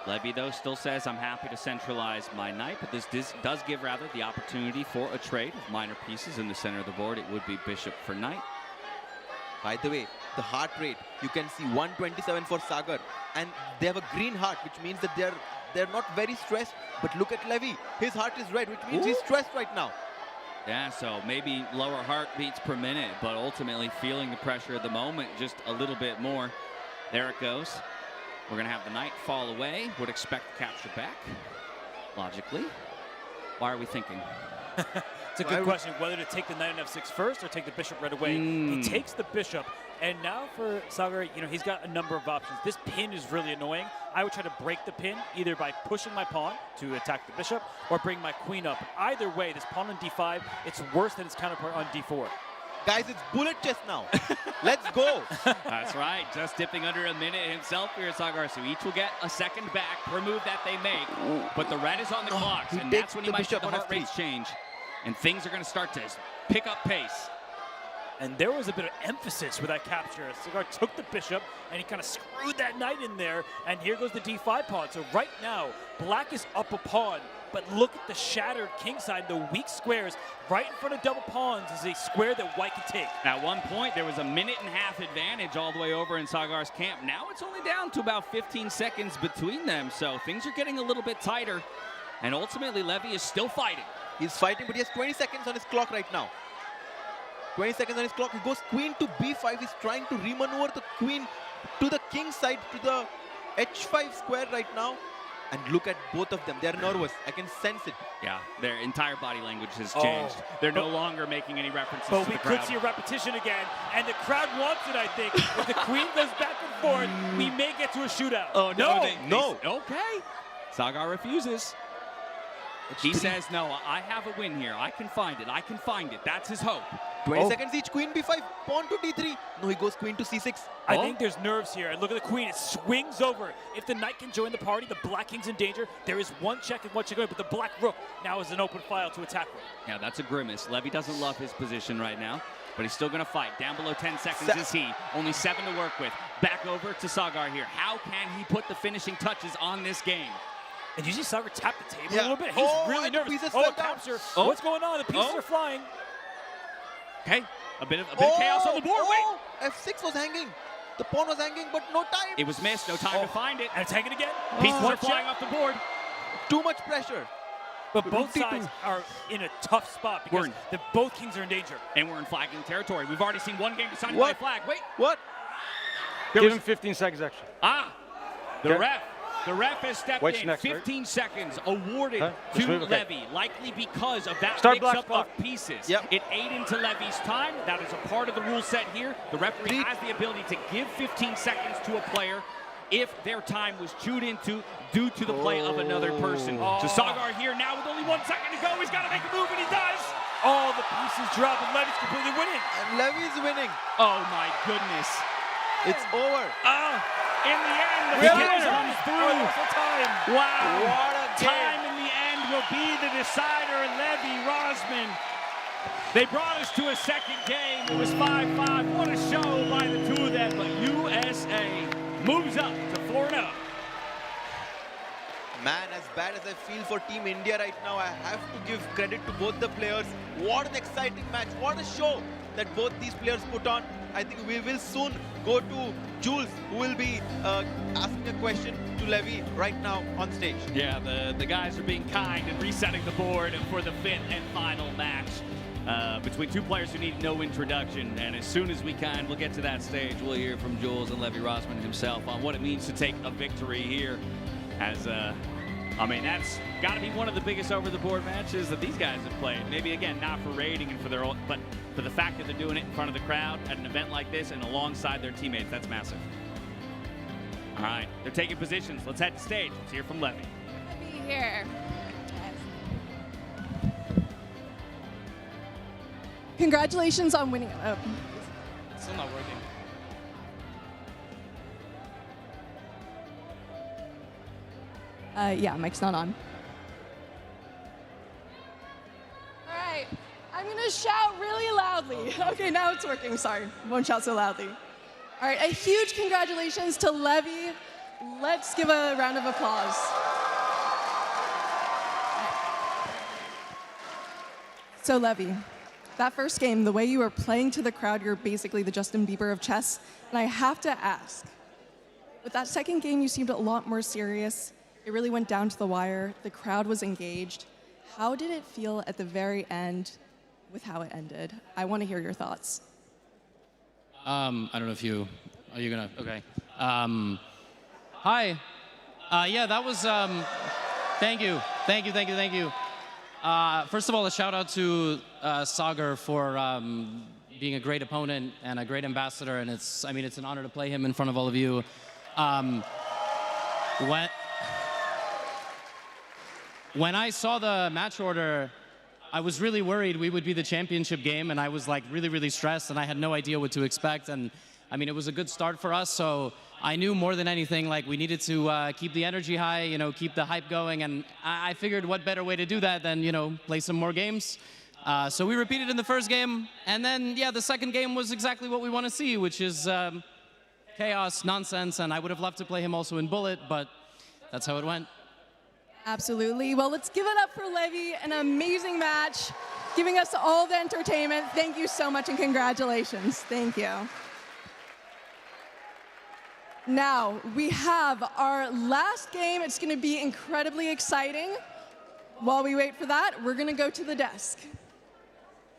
Levy, though, still says, I'm happy to centralize my knight, but this does give, rather, the opportunity for a trade of minor pieces in the center of the board. It would be bishop for knight. By the way, the heart rate, you can see 127 for Sagar, and they have a green heart, which means that they're not very stressed. But look at Levy, his heart is red, which means he's stressed right now. Yeah, so maybe lower heartbeats per minute, but ultimately feeling the pressure at the moment just a little bit more. There it goes. We're going to have the knight fall away. Would expect capture back, logically. Why are we thinking? It's a good question, whether to take the knight on f6 first or take the bishop right away. He takes the bishop, and now for Sagar, he's got a number of options. This pin is really annoying. I would try to break the pin either by pushing my pawn to attack the bishop or bring my queen up. Either way, this pawn on d5, it's worse than its counterpart on d4. Guys, it's bullet chess now. Let's go. That's right. Just dipping under a minute himself here, Sagar. So each will get a second back per move that they make. But the red is on the clock, and that's when you might see the heart rates change. And things are going to start to pick up pace. And there was a bit of emphasis with that capture. Sagar took the bishop, and he kind of screwed that knight in there. And here goes the d5 pawn. So right now, Black is up a pawn. But look at the shattered king side, the weak squares. Right in front of double pawns is a square that White can take. At one point, there was a minute-and-a-half advantage all the way over in Sagar's camp. Now it's only down to about 15 seconds between them. So things are getting a little bit tighter. And ultimately, Levy is still fighting. He's fighting, but he has 20 seconds on his clock right now. 20 seconds on his clock. He goes queen to b5. He's trying to remaneuver the queen to the king side, to the h5 square right now. And look at both of them. They're nervous. I can sense it. Yeah, their entire body language has changed. They're no longer making any references to the crowd. But we could see a repetition again, and the crowd wants it, I think. If the queen goes back and forth, we may get to a shootout. Oh, no. No. Okay. Sagar refuses. He says, no, I have a win here. I can find it. I can find it. That's his hope. 20 seconds each. Queen b5, pawn to d3. No, he goes queen to c6. I think there's nerves here. And look at the queen. It swings over. If the knight can join the party, the black king's in danger. There is one check and one check away, but the black rook now is an open file to attack with. Yeah, that's a grimace. Levy doesn't love his position right now, but he's still going to fight. Down below 10 seconds is he. Only 7 to work with. Back over to Sagar here. How can he put the finishing touches on this game? And you see Sagar tap the table a little bit. He's really nervous. Capture. What's going on? The pieces are flying. Okay, a bit of chaos on the board. Wait, f6 was hanging. The pawn was hanging, but no time. It was missed. No time to find it. And it's hanging again. Pieces are flying off the board. Too much pressure. But both sides are in a tough spot because both kings are in danger. And we're in flagging territory. We've already seen one game decided by a flag. Wait. What? Give him 15 seconds extra. The ref has stepped in. 15 seconds awarded to Levy, likely because of that mix-up of pieces. It ate into Levy's time. That is a part of the rule set here. The referee has the ability to give 15 seconds to a player if their time was chewed into due to the play of another person. So Sagar here now with only 1 second to go. He's got to make a move, and he does. All the pieces drop, and Levy's completely winning. And Levy's winning. Oh, my goodness. It's over. In the end, the winner comes through. Wow. What a game. Time in the end will be the decider. Levy Rozman. They brought us to a second game. It was 5-5. What a show by the two of them. But USA moves up to 4-0. Man, as bad as I feel for Team India right now, I have to give credit to both the players. What an exciting match. What a show that both these players put on. I think we will soon go to Jules, who will be asking a question to Levy right now on stage. Yeah, the guys are being kind and resetting the board for the 5th and final match between two players who need no introduction. And as soon as we can, we'll get to that stage. We'll hear from Jules and Levy Rozman himself on what it means to take a victory here. As I mean, that's got to be one of the biggest over-the-board matches that these guys have played. Maybe, again, not for rating and for their own, but for the fact that they're doing it in front of the crowd at an event like this and alongside their teammates. That's massive. All right, they're taking positions. Let's head to stage. Let's hear from Levy. Be here. Congratulations on winning. Still not working. Yeah, mic's not on. All right, I'm gonna shout really loudly. Okay, now it's working, sorry. Won't shout so loudly. All right, a huge congratulations to Levy. Let's give a round of applause. So Levy, that first game, the way you were playing to the crowd, you're basically the Justin Bieber of chess. And I have to ask, with that second game, you seemed a lot more serious. It really went down to the wire. The crowd was engaged. How did it feel at the very end with how it ended? I want to hear your thoughts. I don't know if you, are you gonna, okay. Hi. Yeah, that was, thank you. First of all, a shout out to Sagar for being a great opponent and a great ambassador, and it's an honor to play him in front of all of you. When I saw the match order, I was really worried we would be the championship game, and I was like really stressed, and I had no idea what to expect. And it was a good start for us, so I knew more than anything, like we needed to keep the energy high, keep the hype going, and I figured what better way to do that than, play some more games. So we repeated in the first game, and then, yeah, the second game was exactly what we want to see, which is chaos, nonsense, and I would have loved to play him also in Bullet, but that's how it went. Absolutely. Well, let's give it up for Levy. An amazing match, giving us all the entertainment. Thank you so much, and congratulations. Thank you. Now, we have our last game. It's going to be incredibly exciting. While we wait for that, we're going to go to the desk.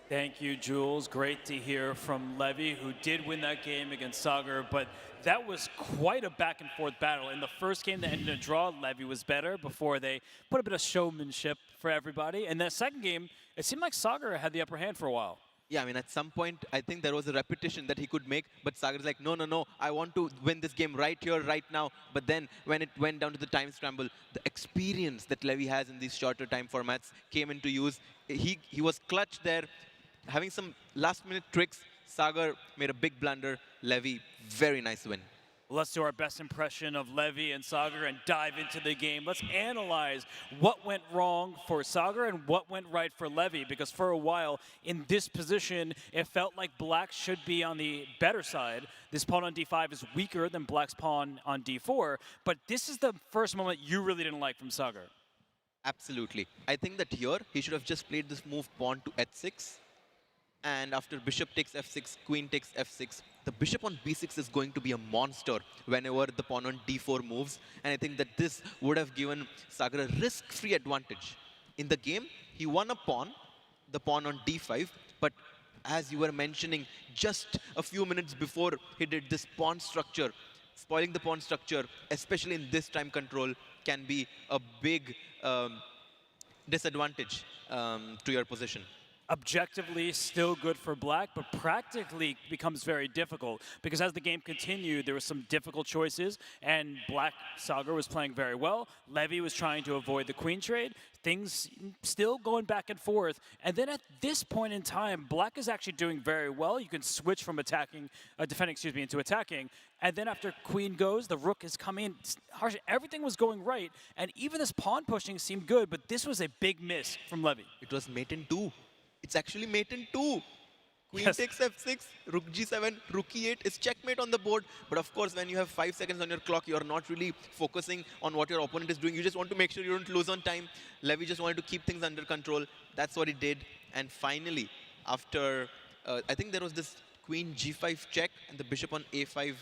Thank you, Jules. Great to hear from Levy, who did win that game against Sagar, but that was quite a back and forth battle. In the first game that ended in a draw, Levy was better before they put a bit of showmanship for everybody. And that second game, it seemed like Sagar had the upper hand for a while. Yeah, at some point, I think there was a repetition that he could make, but Sagar's like, no, I want to win this game right here, right now. But then when it went down to the time scramble, the experience that Levy has in these shorter time formats came into use. He was clutch there, having some last-minute tricks. Sagar made a big blunder. Levy, very nice win. Let's do our best impression of Levy and Sagar and dive into the game. Let's analyze what went wrong for Sagar and what went right for Levy, because for a while in this position, it felt like Black should be on the better side. This pawn on d5 is weaker than Black's pawn on d4, but this is the first moment you really didn't like from Sagar. Absolutely. I think that here, he should have just played this move pawn to h6. And after bishop takes f6, queen takes f6, the bishop on b6 is going to be a monster whenever the pawn on d4 moves. And I think that this would have given Sagar a risk-free advantage. In the game, he won a pawn, the pawn on d5, but as you were mentioning, just a few minutes before he did this pawn structure, spoiling the pawn structure, especially in this time control, can be a big disadvantage to your position. Objectively still good for Black, but practically becomes very difficult because as the game continued, there were some difficult choices, and Black Sagar was playing very well. Levy was trying to avoid the queen trade. Things still going back and forth. And then at this point in time, Black is actually doing very well. You can switch from defending, into attacking. And then after queen goes, the rook is coming in. Everything was going right, and even this pawn pushing seemed good, but this was a big miss from Levy. It was mate in 2. It's actually mate in 2. Queen takes f6, rook g7, rook e8 is checkmate on the board. But of course, when you have 5 seconds on your clock, you're not really focusing on what your opponent is doing. You just want to make sure you don't lose on time. Levy just wanted to keep things under control. That's what he did. And finally, after, I think there was this queen g5 check and the bishop on a5.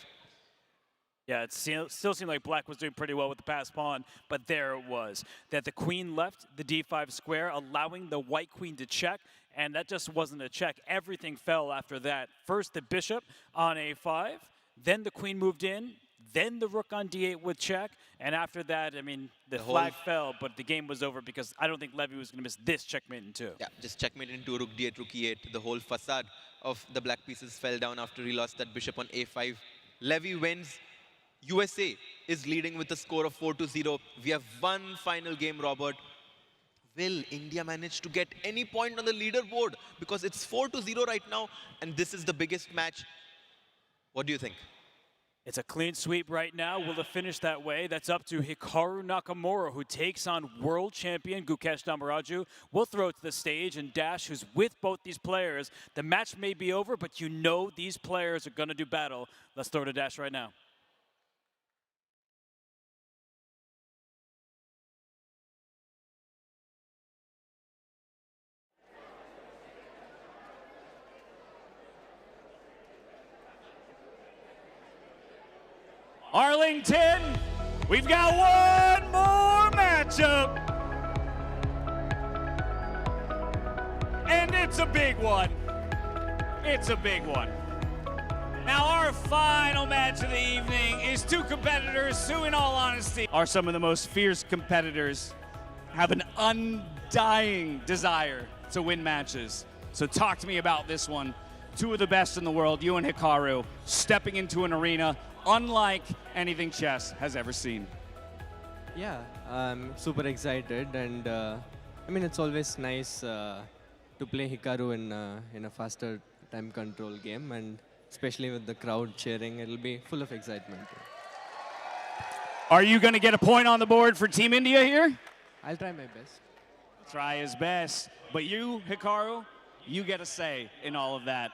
Yeah, it still seemed like Black was doing pretty well with the passed pawn, but there it was. That the queen left the d5 square, allowing the white queen to check, and that just wasn't a check. Everything fell after that. First the bishop on a5, then the queen moved in, then the rook on d8 with check, and after that, the flag fell, but the game was over because I don't think Levy was going to miss this checkmate in 2. Yeah, just checkmate in 2, rook d8, rook e8. The whole facade of the Black pieces fell down after he lost that bishop on a5. Levy wins. USA is leading with a score of 4-0. We have one final game, Robert. Will India manage to get any point on the leaderboard? Because it's 4-0 right now, and this is the biggest match. What do you think? It's a clean sweep right now. Will it finish that way? That's up to Hikaru Nakamura, who takes on world champion Gukesh Damoraju. We'll throw it to the stage, and Dash, who's with both these players. The match may be over, but you know these players are going to do battle. Let's throw it to Dash right now. Arlington, we've got one more matchup. And it's a big one. It's a big one. Now our final match of the evening is two competitors who, in all honesty, are some of the most fierce competitors, have an undying desire to win matches. So talk to me about this one. Two of the best in the world, you and Hikaru, stepping into an arena unlike anything chess has ever seen. Yeah, I'm super excited, and I mean, it's always nice to play Hikaru in a faster time control game, and especially with the crowd cheering, it'll be full of excitement. Are you going to get a point on the board for Team India here? I'll try my best. Try his best. But you, Hikaru, you get a say in all of that.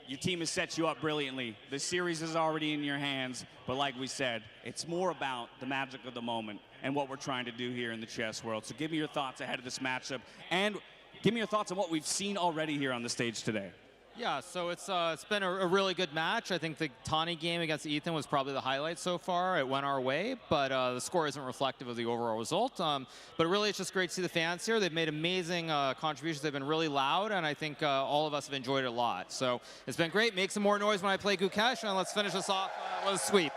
Your team has set you up brilliantly. The series is already in your hands, but like we said, it's more about the magic of the moment and what we're trying to do here in the chess world. So give me your thoughts ahead of this matchup, and give me your thoughts on what we've seen already here on the stage today. Yeah, so it's been a really good match. I think the Tani game against Ethan was probably the highlight so far. It went our way, but the score isn't reflective of the overall result. But really, it's just great to see the fans here. They've made amazing contributions. They've been really loud, and I think all of us have enjoyed it a lot. So it's been great. Make some more noise when I play Gukesh, and let's finish this off with a sweep.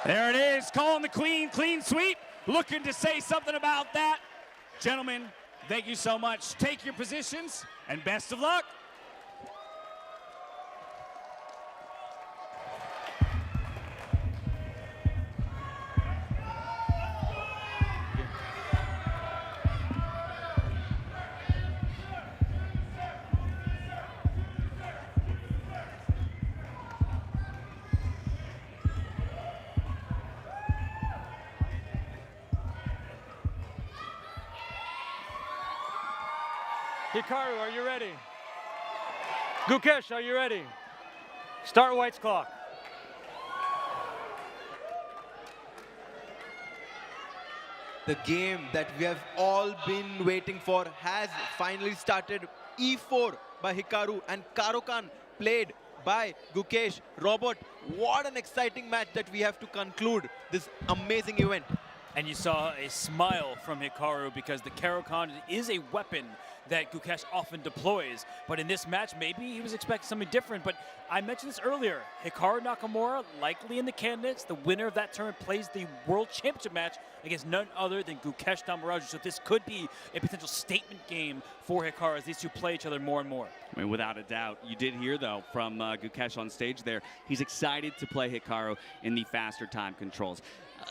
There it is, calling the clean sweep. Looking to say something about that. Gentlemen, thank you so much. Take your positions, and best of luck. Hikaru, are you ready? Gukesh, are you ready? Start White's clock. The game that we have all been waiting for has finally started. E4 by Hikaru and Caruana played by Gukesh. Robert, what an exciting match that we have to conclude this amazing event. And you saw a smile from Hikaru because the Caruana is a weapon that Gukesh often deploys. But in this match, maybe he was expecting something different. But I mentioned this earlier. Hikaru Nakamura, likely in the candidates. The winner of that tournament plays the World Championship match against none other than Gukesh Damoraju. So this could be a potential statement game for Hikaru as these two play each other more and more. I mean, without a doubt. You did hear, though, from Gukesh on stage there. He's excited to play Hikaru in the faster time controls.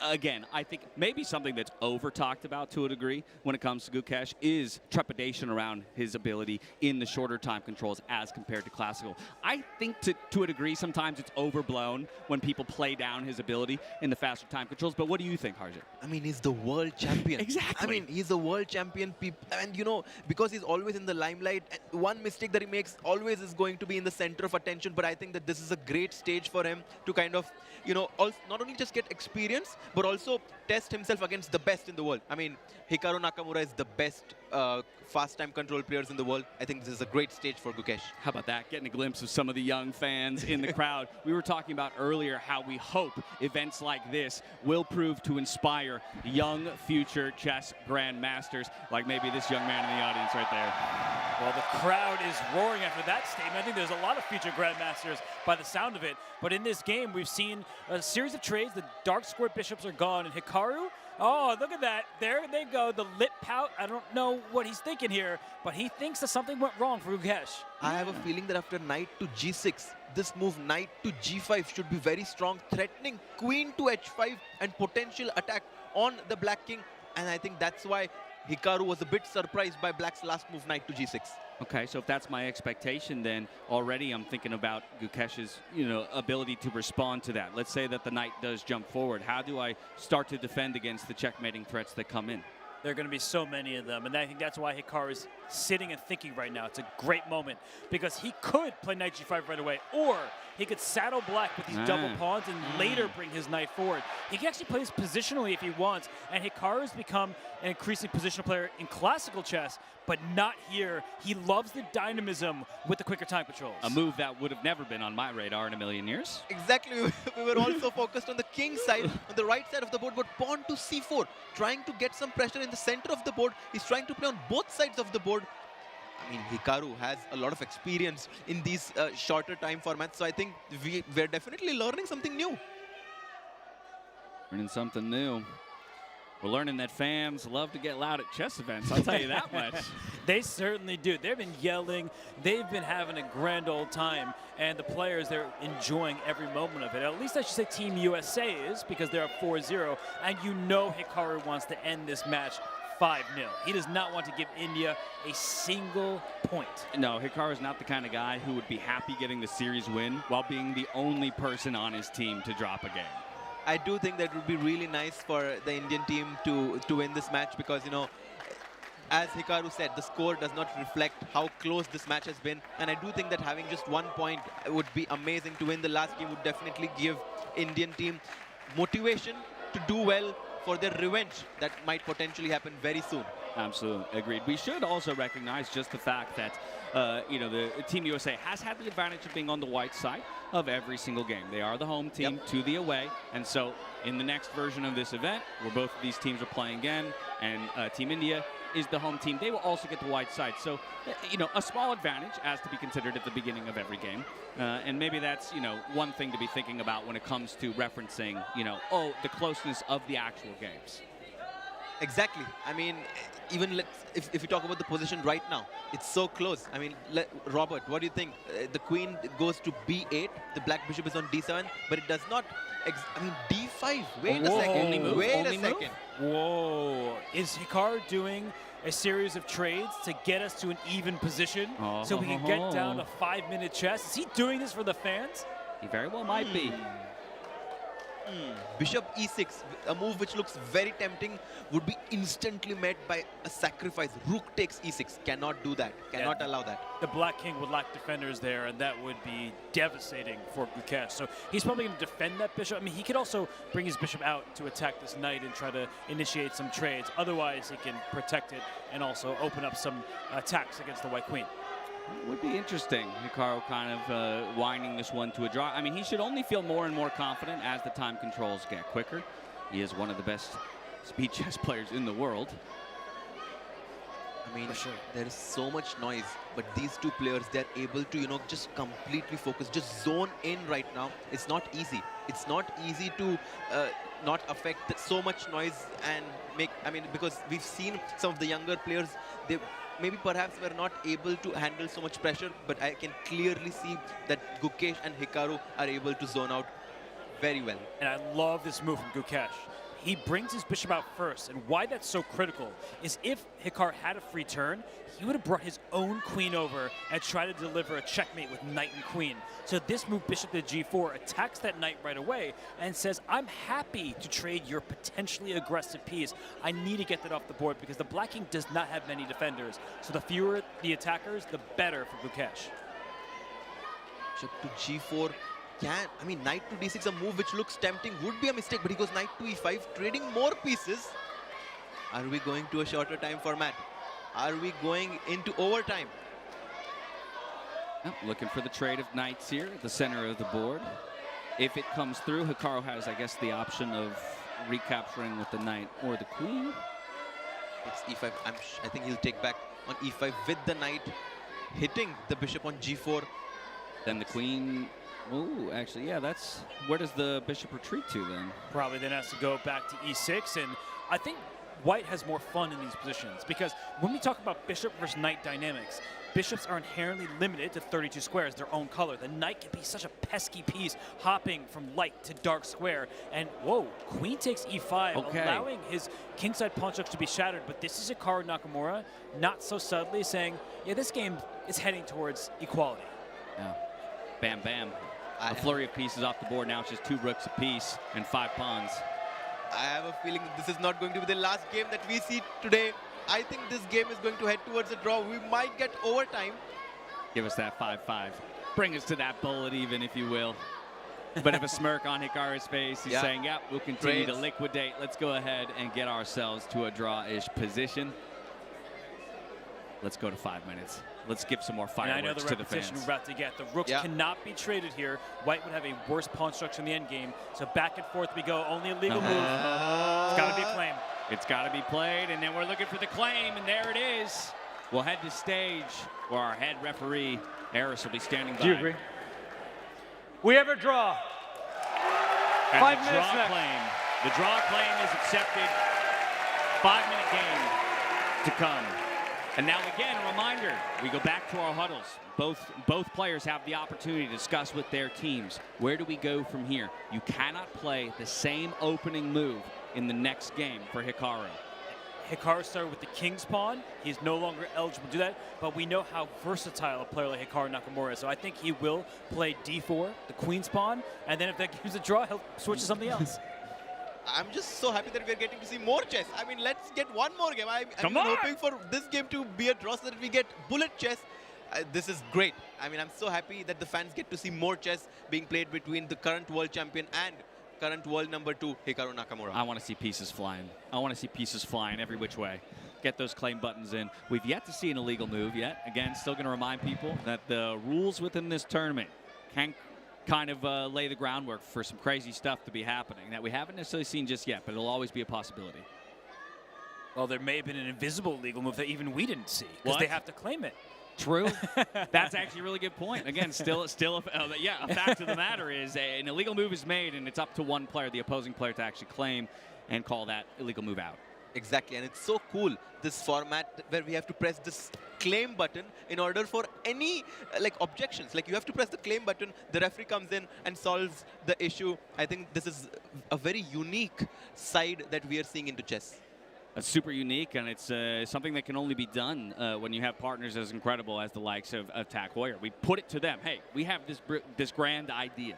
Again, I think maybe something that's over-talked about to a degree when it comes to Gukesh is trepidation around his ability in the shorter time controls as compared to classical. I think to a degree sometimes it's overblown when people play down his ability in the faster time controls, but what do you think, Arjun? I mean, he's the world champion. Exactly. I mean, he's the world champion, and you know, because he's always in the limelight, one mistake that he makes always is going to be in the center of attention, but I think that this is a great stage for him to kind of, you know, not only just get experience, but also test himself against the best in the world. I mean, Hikaru Nakamura is the best fast time control players in the world. I think this is a great stage for Gukesh. How about that? Getting a glimpse of some of the young fans in the crowd. We were talking about earlier how we hope events like this will prove to inspire young future chess grandmasters, like maybe this young man in the audience right there. Well, the crowd is roaring after that statement. I think there's a lot of future grandmasters by the sound of it. But in this game, we've seen a series of trades. The dark square bishops are gone, and Hikaru, oh, look at that. There they go, the lip pout. I don't know what he's thinking here, but he thinks that something went wrong for Gukesh. I have a feeling that after knight to g6, this move knight to g5 should be very strong, threatening queen to h5 and potential attack on the black king. And I think that's why Hikaru was a bit surprised by black's last move, knight to g6. Okay, so if that's my expectation, then already I'm thinking about Gukesh's, ability to respond to that. Let's say that the knight does jump forward. How do I start to defend against the checkmating threats that come in? There are going to be so many of them, and I think that's why Hikaru is sitting and thinking right now. It's a great moment because he could play knight g5 right away, or he could saddle black with these double pawns and later bring his knight forward. He can actually play this positionally if he wants, and Hikaru has become an increasingly positional player in classical chess, but not here. He loves the dynamism with the quicker time controls. A move that would have never been on my radar in a million years. Exactly. We were also focused on the king side, on the right side of the board, but pawn to c4, trying to get some pressure in the center of the board. He's trying to play on both sides of the board. I mean, Hikaru has a lot of experience in these shorter time formats, so I think we're definitely learning something new. Learning something new. We're learning that fans love to get loud at chess events, I'll tell you that much. They certainly do. They've been yelling. They've been having a grand old time. And the players, they're enjoying every moment of it. At least I should say Team USA is, because they're up 4-0. And you know Hikaru wants to end this match 5-0. He does not want to give India a single point. No, Hikaru is not the kind of guy who would be happy getting the series win while being the only person on his team to drop a game. I do think that would be really nice for the Indian team to win this match because, as Hikaru said, the score does not reflect how close this match has been. And I do think that having just 1 point would be amazing. To win the last game would definitely give Indian team motivation to do well for their revenge that might potentially happen very soon. Absolutely, agreed. We should also recognize just the fact that, the Team USA has had the advantage of being on the white side of every single game. They are the home team to the away, and so in the next version of this event, where both of these teams are playing again, and Team India is the home team, they will also get the white side. So, a small advantage as to be considered at the beginning of every game. And maybe that's, one thing to be thinking about when it comes to referencing, the closeness of the actual games. Exactly. I mean, even if you talk about the position right now, it's so close. I mean, Robert, what do you think? The queen goes to b8, the black bishop is on d7, but it does not. I mean, d5. Wait a second. Wait a second. Whoa. Is Hikaru doing a series of trades to get us to an even position so we can get down to 5-minute chess? Is he doing this for the fans? He very well might be. Bishop e6, a move which looks very tempting, would be instantly met by a sacrifice. Rook takes e6. Cannot do that. Cannot allow that. The black king would lack defenders there, and that would be devastating for Gukesh. So he's probably going to defend that bishop. I mean, he could also bring his bishop out to attack this knight and try to initiate some trades. Otherwise, he can protect it and also open up some attacks against the white queen. It would be interesting, Hikaru kind of winding this one to a draw. I mean, he should only feel more and more confident as the time controls get quicker. He is one of the best speed chess players in the world. I mean, there is so much noise, but these two players, they're able to, just completely focus, just zone in right now. It's not easy. It's not easy to not affect so much noise and because we've seen some of the younger players, they maybe perhaps were not able to handle so much pressure, but I can clearly see that Gukesh and Hikaru are able to zone out very well. And I love this move from Gukesh. He brings his bishop out first, and why that's so critical is if Hikaru had a free turn, he would have brought his own queen over and tried to deliver a checkmate with knight and queen. So this move, bishop to g4, attacks that knight right away and says, I'm happy to trade your potentially aggressive piece. I need to get that off the board because the black king does not have many defenders. So the fewer the attackers, the better for Gukesh. Bishop to g4. Knight to d6, a move which looks tempting, would be a mistake, but he goes knight to e5, trading more pieces. Are we going to a shorter time format? Are we going into overtime? Looking for the trade of knights here at the center of the board. If it comes through, Hikaru has, I guess, the option of recapturing with the knight or the queen. It's e5. I think he'll take back on e5 with the knight, hitting the bishop on g4. Then the queen. Oh, actually, yeah, where does the bishop retreat to then? Probably then has to go back to e6, and I think white has more fun in these positions, because when we talk about bishop versus knight dynamics, bishops are inherently limited to 32 squares, their own color. The knight can be such a pesky piece, hopping from light to dark square. And whoa, queen takes e5, allowing his kingside pawn structure to be shattered. But this is Hikaru Nakamura, not so subtly saying, yeah, this game is heading towards equality. Yeah. Bam, bam. A flurry of pieces off the board. Now it's just 2 rooks apiece and 5 pawns. I have a feeling that this is not going to be the last game that we see today. I think this game is going to head towards a draw. We might get overtime. Give us that 5-5. Bring us to that bullet even, if you will. Bit of a smirk on Hikaru's face. He's saying, yep, we'll continue to liquidate. Let's go ahead and get ourselves to a draw-ish position. Let's go to 5 minutes. Let's give some more fireworks to the fans. Repetition we're about to get. The rooks cannot be traded here. White would have a worse pawn structure in the endgame. So back and forth we go. Only a legal move. It's got to be a claim. It's got to be played, and then we're looking for the claim, and there it is. We'll head to stage where our head referee, Eris, will be standing by. Do you agree? We have a draw. And 5 the minutes draw next. claim. The draw claim is accepted. 5-minute game to come. And now again, a reminder, we go back to our huddles. Both players have the opportunity to discuss with their teams. Where do we go from here? You cannot play the same opening move in the next game for Hikaru. Hikaru started with the king's pawn. He's no longer eligible to do that, but we know how versatile a player like Hikaru Nakamura is. So I think he will play d4, the queen's pawn, and then if that gives a draw, he'll switch to something else. I'm just so happy that we're getting to see more chess. I mean, let's get one more game. I'm hoping for this game to be a draw so that we get bullet chess. This is great. I mean, I'm so happy that the fans get to see more chess being played between the current world champion and current world number 2, Hikaru Nakamura. I want to see pieces flying. I want to see pieces flying every which way. Get those claim buttons in. We've yet to see an illegal move yet. Again, still going to remind people that the rules within this tournament can kind of lay the groundwork for some crazy stuff to be happening that we haven't necessarily seen just yet, but it'll always be a possibility. Well, there may have been an invisible legal move that even we didn't see, because they have to claim it. True. That's actually a really good point. Again, still, a fact of the matter is an illegal move is made, and it's up to one player, the opposing player, to actually claim and call that illegal move out. Exactly, and it's so cool, this format where we have to press this claim button in order for any objections. Like, you have to press the claim button, the referee comes in and solves the issue. I think this is a very unique side that we are seeing into chess. It's super unique, and it's something that can only be done when you have partners as incredible as the likes of Tag Heuer. We put it to them, hey, we have this grand idea,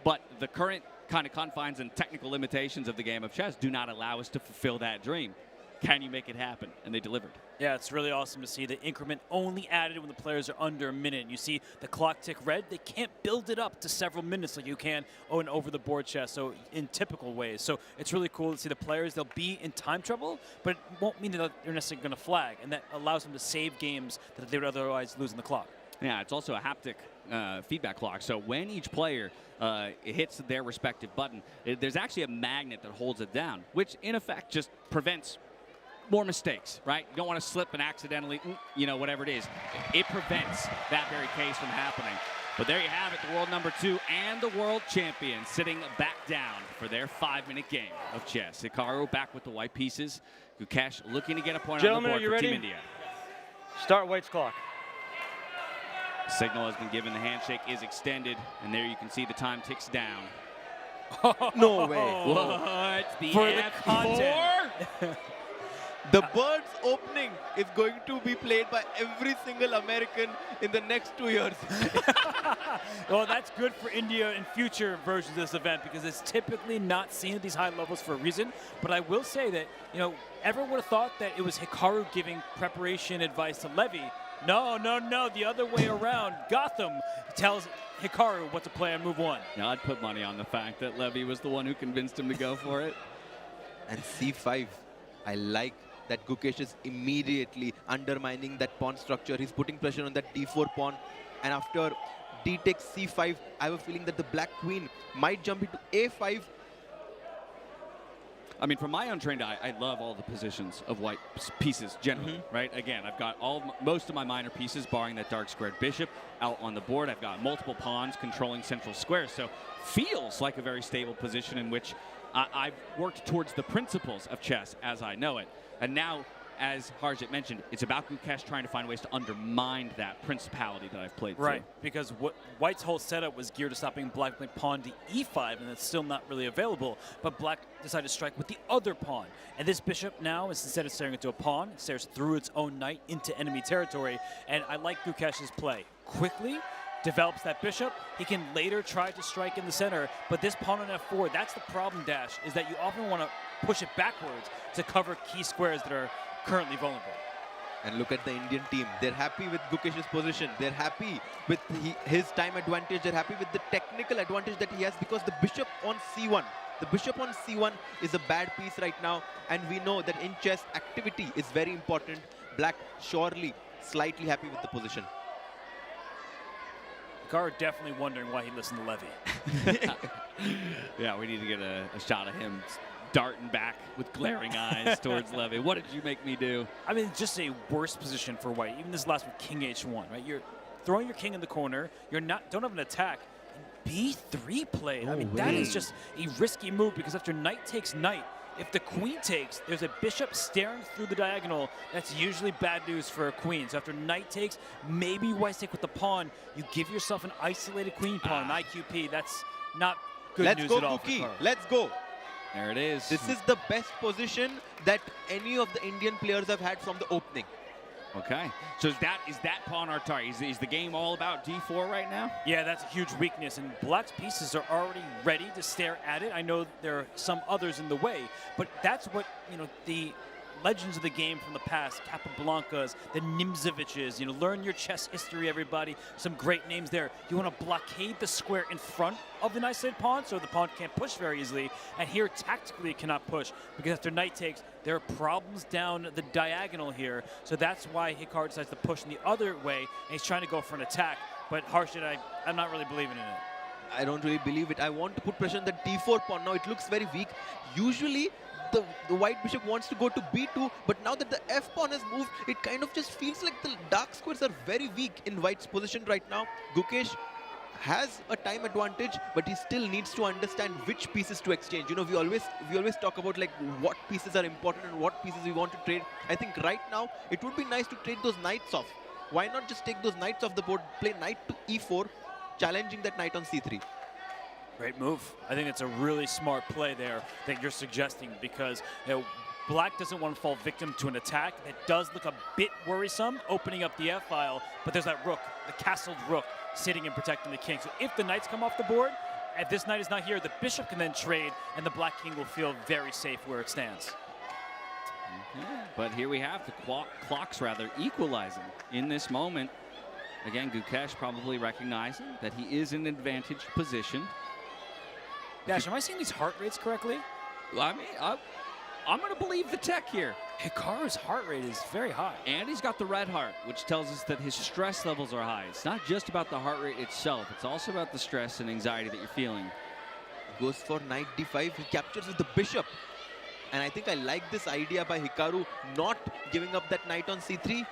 but the current kind of confines and technical limitations of the game of chess do not allow us to fulfill that dream. Can you make it happen? And they delivered. Yeah, it's really awesome to see the increment only added when the players are under a minute. You see the clock tick red. They can't build it up to several minutes like you can in over-the-board chess, so in typical ways. So it's really cool to see the players. They'll be in time trouble, but it won't mean that they're necessarily going to flag, and that allows them to save games that they would otherwise lose in the clock. Yeah, it's also a haptic feedback clock. So when each player hits their respective button, there's actually a magnet that holds it down, which in effect just prevents more mistakes, right? You don't want to slip and accidentally, whatever it is. It prevents that very case from happening. But there you have it, the world number 2 and the world champion sitting back down for their 5-minute game of chess. Hikaru back with the white pieces. Gukesh looking to get a point on the board for Team India. Start White's clock. Signal has been given, the handshake is extended, and there you can see the time ticks down. No way. What? The For F4? The bird's opening is going to be played by every single American in the next 2 years. Well, that's good for India in future versions of this event, because it's typically not seen at these high levels for a reason. But I will say that, everyone would have thought that it was Hikaru giving preparation advice to Levy. No, the other way around. Gotham tells Hikaru what to play on move 1. Now, I'd put money on the fact that Levy was the one who convinced him to go for it. And C5, I like that Gukesh is immediately undermining that pawn structure. He's putting pressure on that d4 pawn. And after d takes c5, I have a feeling that the black queen might jump into a5. I mean, from my untrained eye, I love all the positions of white pieces generally, right? Again, I've got most of my minor pieces, barring that dark squared bishop, out on the board. I've got multiple pawns controlling central squares, so feels like a very stable position in which I've worked towards the principles of chess as I know it. And now, as Harjit mentioned, it's about Gukesh trying to find ways to undermine that principality that I've played Right, through. because what White's whole setup was geared to stopping Black playing pawn to e5, and that's still not really available. But Black decided to strike with the other pawn. And this bishop now, is instead of staring into a pawn, it stares through its own knight into enemy territory. And I like Gukesh's play. Quickly develops that bishop. He can later try to strike in the center, but this pawn on f4, that's the problem, Dash, is that you often want to push it backwards to cover key squares that are currently vulnerable. And look at the Indian team. They're happy with Gukesh's position. They're happy with his time advantage. They're happy with the technical advantage that he has because the bishop on c1. The bishop on c1 is a bad piece right now. And we know that in chess, activity is very important. Black surely slightly happy with the position. Hikaru definitely wondering why he listened to Levy. Yeah, we need to get a shot of him darting back with glaring eyes towards Levy. What did you make me do? I mean, just a worse position for White. Even this last one, King H1, right? You're throwing your king in the corner. You're don't have an attack. And B3 played. I mean, that is just a risky move because after knight takes knight, if the queen takes, there's a bishop staring through the diagonal. That's usually bad news for a queen. So after knight takes, maybe White take with the pawn. You give yourself an isolated queen pawn, an IQP. That's not good news at all. Let's go, Guki. Let's go. There it is. This is the best position that any of the Indian players have had from the opening. Okay. So is that pawn our target? Is the game all about d4 right now? Yeah, that's a huge weakness, and Black's pieces are already ready to stare at it. I know there are some others in the way, but that's what, the legends of the game from the past, Capablancas, the Nimzoviches, learn your chess history, everybody. Some great names there. You want to blockade the square in front of the isolated pawn so the pawn can't push very easily. And here, tactically, it cannot push because after knight takes, there are problems down the diagonal here. So that's why Hikaru decides to push in the other way, and he's trying to go for an attack. But Harshit, I'm not really believing in it. I don't really believe it. I want to put pressure on the d4 pawn. Now it looks very weak. Usually, the white bishop wants to go to b2, but now that the f pawn has moved, it kind of just feels like the dark squares are very weak in white's position right now. Gukesh has a time advantage, but he still needs to understand which pieces to exchange. We always talk about like what pieces are important and what pieces we want to trade. I think right now it would be nice to trade those knights off. Why not just take those knights off the board, play knight to e4, challenging that knight on c3. Great move. I think it's a really smart play there that you're suggesting because Black doesn't want to fall victim to an attack that does look a bit worrisome, opening up the f-file, but there's that rook, the castled rook, sitting and protecting the king. So if the knights come off the board, if this knight is not here, the bishop can then trade, and the Black king will feel very safe where it stands. But here we have the clocks rather equalizing in this moment. Again, Gukesh probably recognizing that he is in an advantaged position. Dash, am I seeing these heart rates correctly? I mean, I'm going to believe the tech here. Hikaru's heart rate is very high. And he's got the red heart, which tells us that his stress levels are high. It's not just about the heart rate itself. It's also about the stress and anxiety that you're feeling. Goes for knight d5. He captures with the bishop. And I think I like this idea by Hikaru not giving up that knight on c3.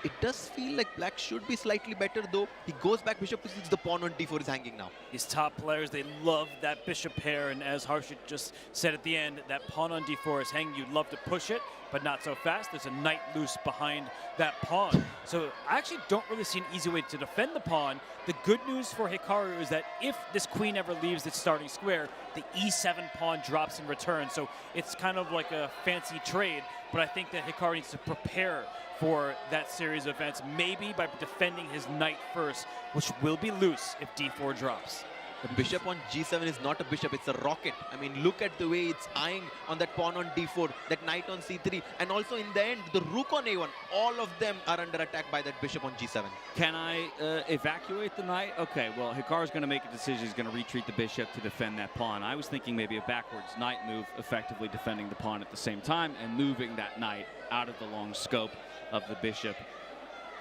It does feel like Black should be slightly better, though. He goes back bishop to 6, the pawn on d4 is hanging now. These top players, they love that bishop pair, and as Harshit just said at the end, that pawn on d4 is hanging. You'd love to push it, but not so fast. There's a knight loose behind that pawn. So I actually don't really see an easy way to defend the pawn. The good news for Hikaru is that if this queen ever leaves its starting square, the e7 pawn drops in return. So it's kind of like a fancy trade, but I think that Hikaru needs to prepare for that series of events, maybe by defending his knight first, which will be loose if d4 drops. The bishop on g7 is not a bishop, it's a rocket. I mean, look at the way it's eyeing on that pawn on d4, that knight on c3, and also in the end, the rook on a1. All of them are under attack by that bishop on g7. Can I evacuate the knight? Okay, well, Hikaru's going to make a decision. He's going to retreat the bishop to defend that pawn. I was thinking maybe a backwards knight move, effectively defending the pawn at the same time and moving that knight out of the long scope of the bishop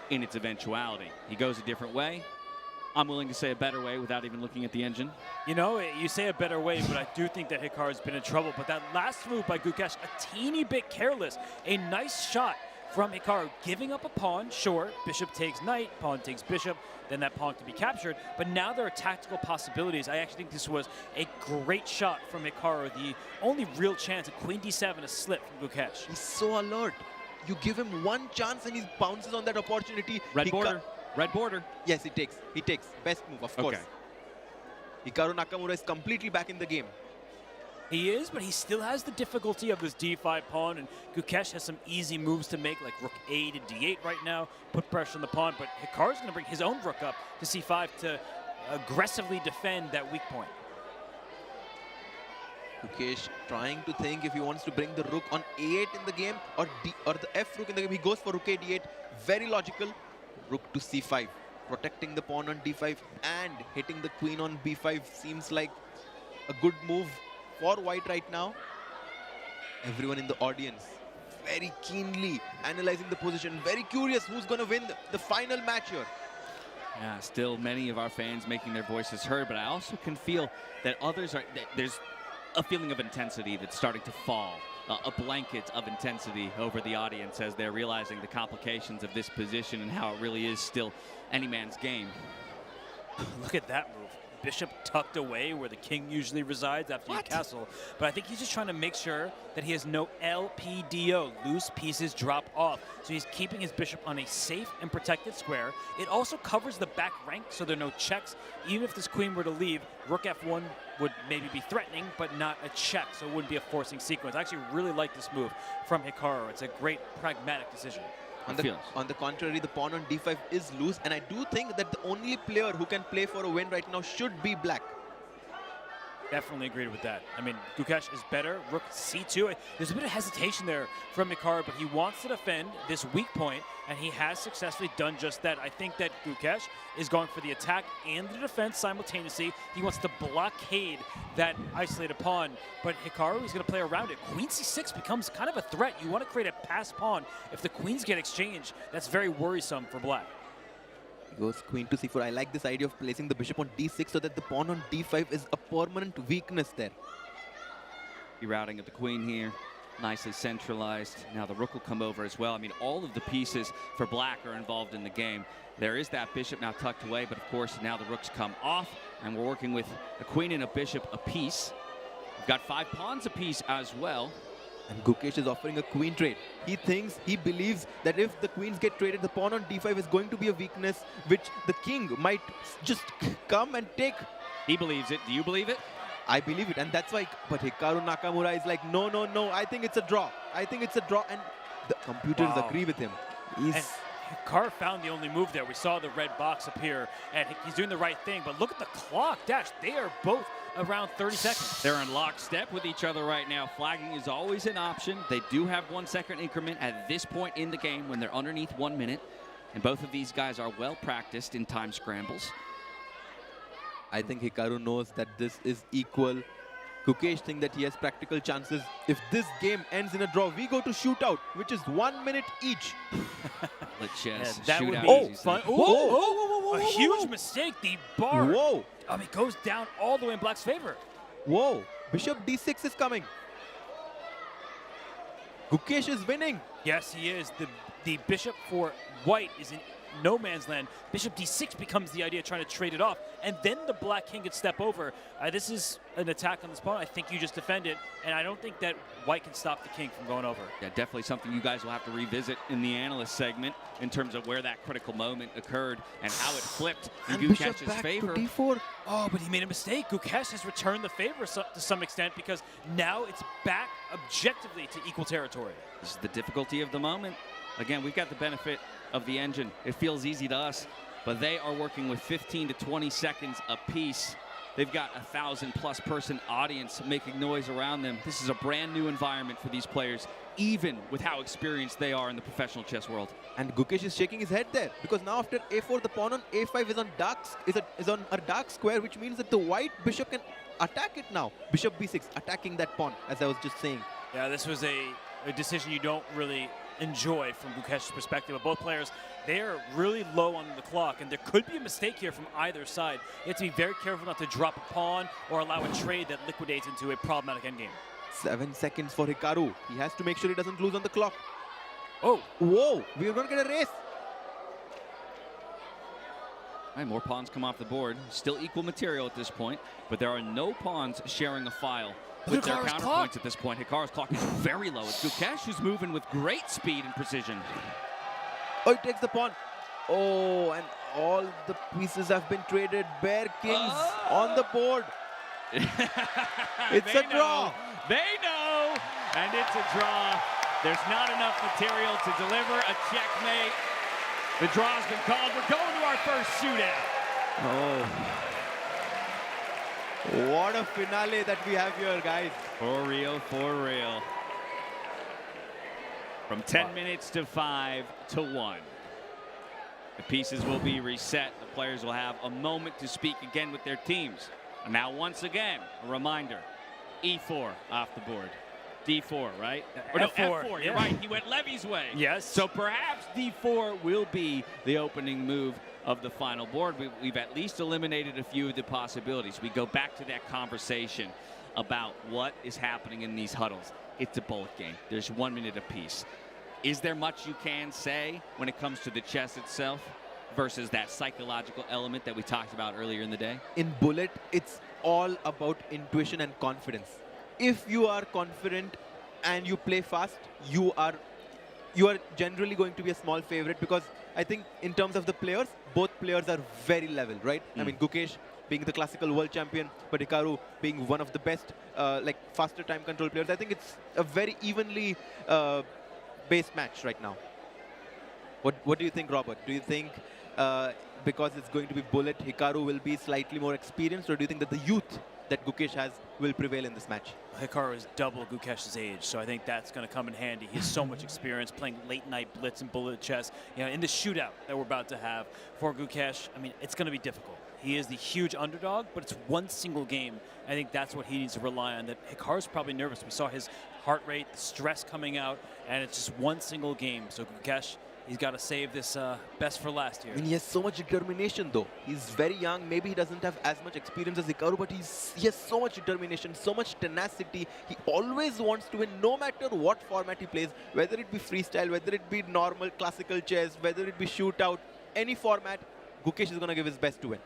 in its eventuality. He goes a different way. I'm willing to say a better way without even looking at the engine. You say a better way, but I do think that Hikaru's been in trouble. But that last move by Gukesh, a teeny bit careless. A nice shot from Hikaru, giving up a pawn, sure, bishop takes knight, pawn takes bishop, then that pawn can be captured, but now there are tactical possibilities. I actually think this was a great shot from Hikaru, the only real chance at queen d7, a slip from Gukesh. He's so alert. You give him one chance and he bounces on that opportunity. Red border. Red border. Yes, he takes. He takes. Best move, of course. Hikaru Nakamura is completely back in the game. He is, but he still has the difficulty of this d5 pawn, and Gukesh has some easy moves to make, like rook a to d8 right now, put pressure on the pawn, but Hikaru's going to bring his own rook up to c5 to aggressively defend that weak point. Gukesh trying to think if he wants to bring the rook on a8 in the game or the f rook in the game. He goes for rook a d8. Very logical. Rook to c5. Protecting the pawn on d5 and hitting the queen on b5 seems like a good move for white right now. Everyone in the audience very keenly analyzing the position. Very curious who's going to win the final match here. Yeah, still many of our fans making their voices heard, but I also can feel that others are, there's a feeling of intensity that's starting to fall, a blanket of intensity over the audience as they're realizing the complications of this position and how it really is still any man's game. Look at that move. Bishop tucked away where the king usually resides after you castle. But I think he's just trying to make sure that he has no LPDO, loose pieces drop off. So he's keeping his bishop on a safe and protected square. It also covers the back rank so there are no checks. Even if this queen were to leave, rook f1 would maybe be threatening, but not a check, so it wouldn't be a forcing sequence. I actually really like this move from Hikaru. It's a great pragmatic decision. On the contrary, the pawn on d5 is loose, and I do think that the only player who can play for a win right now should be black. Definitely agreed with that. I mean, Gukesh is better. Rook c2. There's a bit of hesitation there from Hikaru, but he wants to defend this weak point, and he has successfully done just that. I think that Gukesh is going for the attack and the defense simultaneously. He wants to blockade that isolated pawn, but Hikaru is going to play around it. Queen c6 becomes kind of a threat. You want to create a pass pawn. If the queens get exchanged, that's very worrisome for black. Goes queen to c4. I like this idea of placing the bishop on d6 so that the pawn on d5 is a permanent weakness there. Rerouting of the queen here, nicely centralized. Now the rook will come over as well. I mean, all of the pieces for black are involved in the game. There is that bishop now tucked away, but of course now the rooks come off, and we're working with a queen and a bishop apiece. We've got 5 pawns apiece as well. And Gukesh is offering a queen trade. He believes that if the queens get traded, the pawn on d5 is going to be a weakness, which the king might just come and take. He believes it. Do you believe it? I believe it, and that's why. But Hikaru Nakamura is like, no, no, no. I think it's a draw. I think it's a draw, and the computers agree with him. Hikaru found the only move there. We saw the red box appear, and he's doing the right thing. But look at the clock, Dash. They are both around 30 seconds. They're in lockstep with each other right now. Flagging is always an option. They do have 1 second increment at this point in the game when they're underneath 1 minute. And both of these guys are well practiced in time scrambles. I think Hikaru knows that this is equal. Gukesh thinks that he has practical chances. If this game ends in a draw, we go to shootout, which is 1 minute each. Let's chess. That would be fun. A huge mistake. The bar. Whoa. It goes down all the way in black's favor. Whoa. Bishop d6 is coming. Gukesh is winning. Yes, he is. The bishop for white is in no man's land. Bishop d6 becomes the idea, trying to trade it off, and then the black king could step over. This is an attack on this pawn. I think you just defend it, and I don't think that white can stop the king from going over. Yeah, definitely something you guys will have to revisit in the analyst segment in terms of where that critical moment occurred and how it flipped in Gukesh's favor. To d4. Oh, but he made a mistake. Gukesh has returned the favor to some extent because now it's back objectively to equal territory. This is the difficulty of the moment. Again, we've got the benefit of the engine. It feels easy to us, but they are working with 15 to 20 seconds apiece. They've got 1,000+ person audience making noise around them. This is a brand new environment for these players, even with how experienced they are in the professional chess world. And Gukesh is shaking his head there because now after a4, the pawn on a5 is on a dark square, which means that the white bishop can attack it now. Bishop b6 attacking that pawn, as I was just saying. Yeah, this was a decision you don't really enjoy from Gukesh's perspective. But both players, they are really low on the clock, and there could be a mistake here from either side. You have to be very careful not to drop a pawn or allow a trade that liquidates into a problematic endgame. 7 seconds for Hikaru. He has to make sure he doesn't lose on the clock. Oh, whoa, we're going to get a race. All right, more pawns come off the board. Still equal material at this point, but there are no pawns sharing a file with their counterpoints at this point. Hikaru's clock is very low. It's Gukesh who's moving with great speed and precision. Oh, he takes the pawn. Oh, and all the pieces have been traded. Bear kings on the board. It's a draw. They know, and it's a draw. There's not enough material to deliver a checkmate. The draw's been called. We're going to our first shootout. Oh. What a finale that we have here, guys. For real, for real. From 10 minutes to 5 to 1. The pieces will be reset. The players will have a moment to speak again with their teams. And now, once again, a reminder. E4 off the board. D4, right? Or no, F4. You're right. He went Levy's way. Yes. So perhaps D4 will be the opening move of the final board. We've at least eliminated a few of the possibilities. We go back to that conversation about what is happening in these huddles. It's a bullet game. There's 1 minute apiece. Is there much you can say when it comes to the chess itself versus that psychological element that we talked about earlier in the day? In bullet, it's all about intuition and confidence. If you are confident and you play fast, you are generally going to be a small favorite, because I think in terms of the players, both players are very level, right? I mean, Gukesh being the classical world champion, but Hikaru being one of the best like faster time control players. I think it's a very evenly based match right now. What do you think, Robert? Do you think because it's going to be bullet, Hikaru will be slightly more experienced, or do you think that the youth that Gukesh has will prevail in this match? Hikaru is double Gukesh's age, so I think that's going to come in handy. He has so much experience playing late-night blitz and bullet chess. You know, in the shootout that we're about to have for Gukesh, I mean, it's going to be difficult. He is the huge underdog, but it's one single game. I think that's what he needs to rely on. That Hikaru's probably nervous. We saw his heart rate, the stress coming out, and it's just one single game. So Gukesh, he's got to save this best for last here. I mean, he has so much determination, though. He's very young. Maybe he doesn't have as much experience as Hikaru, but he has so much determination, so much tenacity. He always wants to win, no matter what format he plays, whether it be freestyle, whether it be normal classical chess, whether it be shootout, any format, Gukesh is going to give his best to win.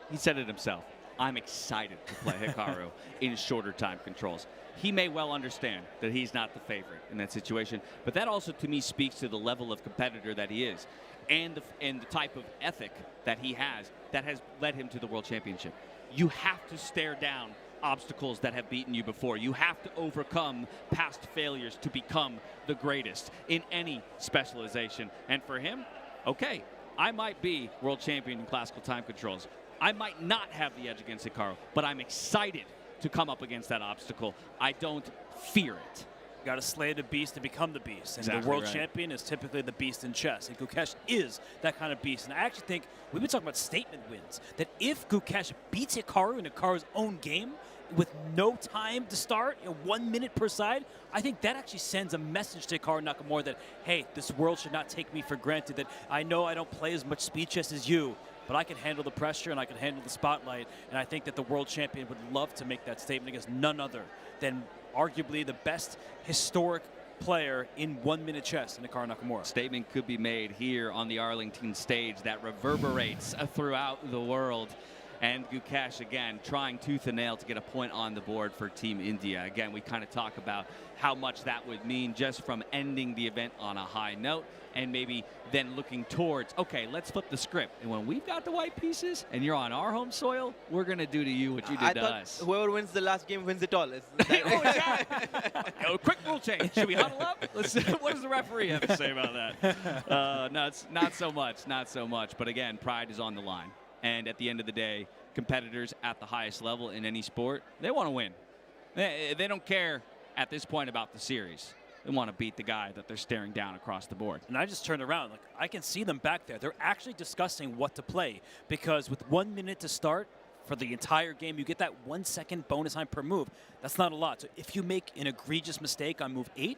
He said it himself. I'm excited to play Hikaru in shorter time controls. He may well understand that he's not the favorite in that situation, but that also to me speaks to the level of competitor that he is and the type of ethic that he has that has led him to the World Championship. You have to stare down obstacles that have beaten you before. You have to overcome past failures to become the greatest in any specialization. And for him, okay, I might be world champion in classical time controls. I might not have the edge against Hikaru, but I'm excited to come up against that obstacle. I don't fear it. You got to slay the beast to become the beast. And Exactly the world right. champion is typically the beast in chess. And Gukesh is that kind of beast. And I actually think we've been talking about statement wins. That if Gukesh beats Hikaru in Hikaru's own game with no time to start, 1 minute per side, I think that actually sends a message to Hikaru Nakamura that, hey, this world should not take me for granted. That I know I don't play as much speed chess as you, but I can handle the pressure and I can handle the spotlight. And I think that the world champion would love to make that statement against none other than arguably the best historic player in 1 minute chess in Hikaru Nakamura. Statement could be made here on the Arlington stage that reverberates throughout the world. And Gukesh, again, trying tooth and nail to get a point on the board for Team India. Again, we kind of talk about how much that would mean just from ending the event on a high note and maybe then looking towards, okay, let's flip the script. And when we've got the white pieces and you're on our home soil, we're going to do to you what you did to us. Whoever wins the last game wins it all. Quick rule change. Should we huddle up? What does the referee have to say about that? No, it's not so much. Not so much. But again, pride is on the line. And at the end of the day, competitors at the highest level in any sport, they want to win. They don't care at this point about the series. They want to beat the guy that they're staring down across the board. And I just turned around. Like, I can see them back there. They're actually discussing what to play, because with 1 minute to start for the entire game, you get that 1 second bonus time per move. That's not a lot. So if you make an egregious mistake on move 8,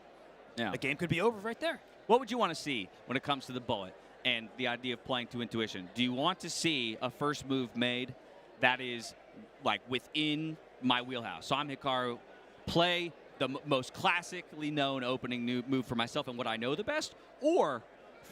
the game could be over right there. What would you want to see when it comes to the bullet and the idea of playing to intuition? Do you want to see a first move made that is like within my wheelhouse? So I'm Hikaru, play the most classically known opening move for myself and what I know the best, or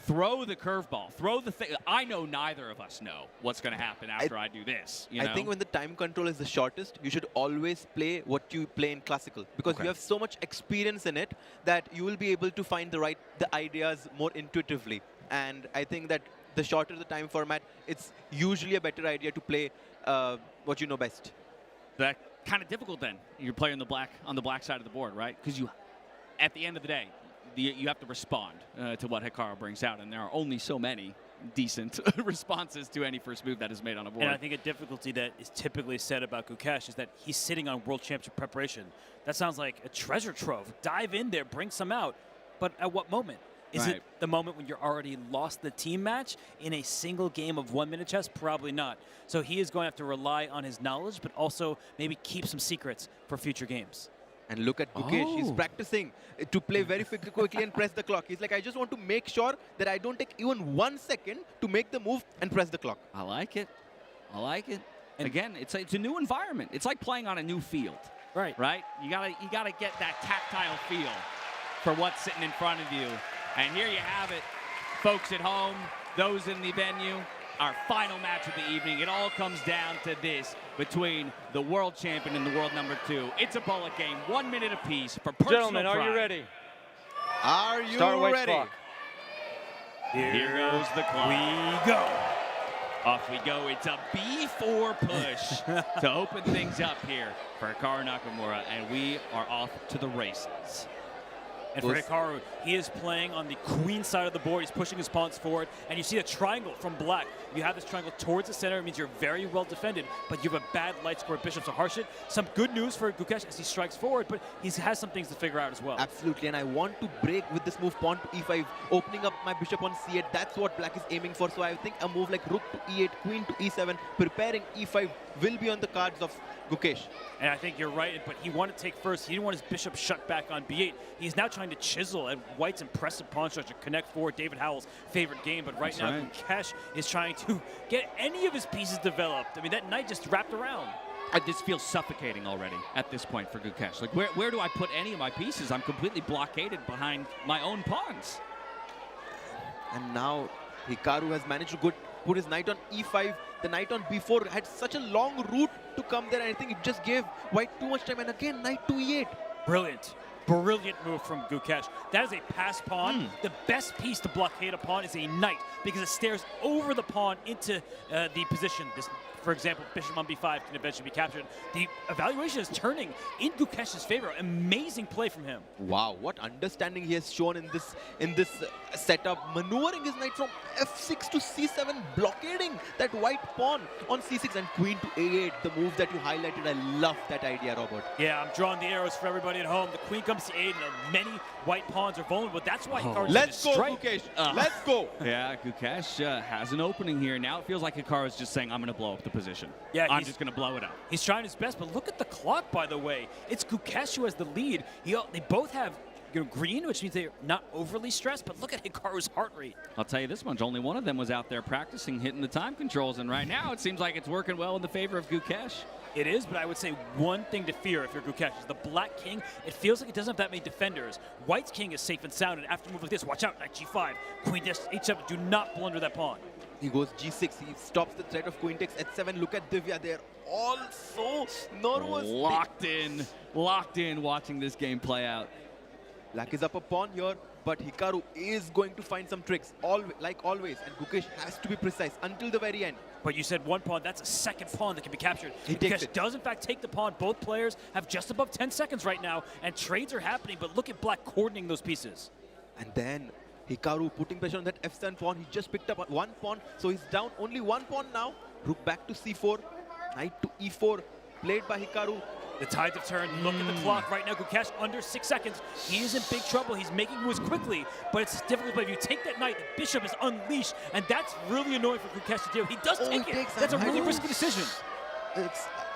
throw the curveball, throw the thing. I know neither of us know what's going to happen after I do this. You know? I think when the time control is the shortest, you should always play what you play in classical, because you have so much experience in it that you will be able to find the ideas more intuitively. And I think that the shorter the time format, it's usually a better idea to play what you know best. That kind of difficult then. You're playing on the black side of the board, right? Because you, at the end of the day, you have to respond to what Hikaru brings out, and there are only so many decent responses to any first move that is made on a board. And I think a difficulty that is typically said about Gukesh is that he's sitting on World Championship preparation. That sounds like a treasure trove. Dive in there, bring some out. But at what moment? Is it the moment when you're already lost the team match in a single game of 1 minute chess? Probably not. So he is going to have to rely on his knowledge, but also maybe keep some secrets for future games. And look at Gukesh. He's practicing to play very quickly and press the clock. He's like, I just want to make sure that I don't take even 1 second to make the move and press the clock. I like it. I like it. And again, it's a new environment. It's like playing on a new field. Right. Right? You gotta get that tactile feel for what's sitting in front of you. And here you have it, folks at home, those in the venue. Our final match of the evening. It all comes down to this between the world champion and the world number 2. It's a bullet game, 1 minute apiece for personal Gentlemen, are you ready? Are you Start White's ready? clock. Here goes the clock. We go. Off we go. It's a B4 push to open things up here for Hikaru Nakamura, and we are off to the races. And for Hikaru, he is playing on the queen side of the board. He's pushing his pawns forward. And you see a triangle from black. You have this triangle towards the center. It means you're very well defended, but you have a bad light score bishop. So Harshit, some good news for Gukesh as he strikes forward, but he has some things to figure out as well. Absolutely, and I want to break with this move pawn to e5, opening up my bishop on c8. That's what black is aiming for. So I think a move like rook to e8, queen to e7, preparing e5 will be on the cards of Gukesh. And I think you're right, but he wanted to take first. He didn't want his bishop shut back on b8. He's now trying to chisel at White's impressive pawn structure, connect forward, David Howell's favorite game. But right now, Gukesh is trying to get any of his pieces developed. I mean, that knight just wrapped around. This feels suffocating already at this point for Gukesh. Like, where do I put any of my pieces? I'm completely blockaded behind my own pawns. And now Hikaru has managed to put his knight on e5. The knight on b4 had such a long route to come there, and I think it just gave White too much time. And again, knight to e8. Brilliant. Brilliant move from Gukesh. That is a pass pawn. The best piece to blockade a pawn is a knight because it stares over the pawn into the position. This, for example, bishop on b5 can eventually be captured. The evaluation is turning in Gukesh's favor. Amazing play from him. Wow, what understanding he has shown in this setup. Maneuvering his knight from f6 to c7, blockading that white pawn on c6 and queen to a8. The move that you highlighted, I love that idea, Robert. Yeah, I'm drawing the arrows for everybody at home. The queen comes to 8, and many white pawns are vulnerable. That's why Hikaru's Let's go, strike. Gukesh. Let's go. Yeah, Gukesh has an opening here. Now it feels like Hikaru's just saying, I'm going to blow up the position. Yeah, I'm just going to blow it up. He's trying his best, but look at the clock, by the way. It's Gukesh who has the lead. They both have green, which means they're not overly stressed, but look at Hikaru's heart rate. I'll tell you this much, only one of them was out there practicing, hitting the time controls, and right now it seems like it's working well in the favor of Gukesh. It is, but I would say one thing to fear if you're Gukesh is the black king. It feels like it doesn't have that many defenders. White's king is safe and sound, and after a move like this, watch out, knight g5, queen h7, do not blunder that pawn. He goes g6, he stops the threat of queen takes h7. Look at Divya, they're all so nervous. Locked in watching this game play out. Black is up a pawn here, but Hikaru is going to find some tricks, like always, and Gukesh has to be precise until the very end. But you said one pawn, that's a second pawn that can be captured. He takes it. Does in fact take the pawn. Both players have just above 10 seconds right now, and trades are happening, but look at Black coordinating those pieces. And then Hikaru putting pressure on that f7 pawn. He just picked up one pawn, so he's down only one pawn now. Rook back to c4, knight to e4, played by Hikaru. The tides have turned. Look at the clock right now. Gukesh under 6 seconds. He is in big trouble. He's making moves quickly, but it's difficult. But if you take that knight, the bishop is unleashed, and that's really annoying for Gukesh to do. He does take it. That's a really risky decision.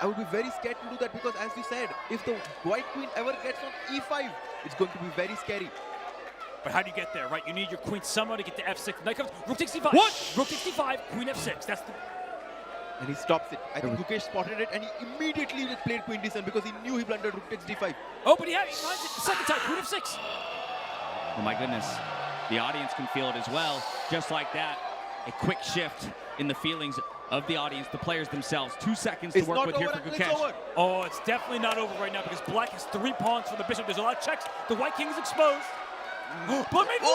I would be very scared to do that because, as you said, if the white queen ever gets on e5, it's going to be very scary. But how do you get there, right? You need your queen somehow to get to f6. Knight comes. Rook takes d5. What? Rook takes d5. Queen f6. That's the. And he stops it. I think Gukesh spotted it and he immediately played Queen D7 because he knew he blundered Rook takes D5. Oh, but he finds it the second time, Queen F6. Oh my goodness. The audience can feel it as well. Just like that, a quick shift in the feelings of the audience, the players themselves. 2 seconds to work with here for Gukesh. Oh, it's definitely not over right now because black has 3 pawns from the bishop. There's a lot of checks. The white king is exposed. Black made 1!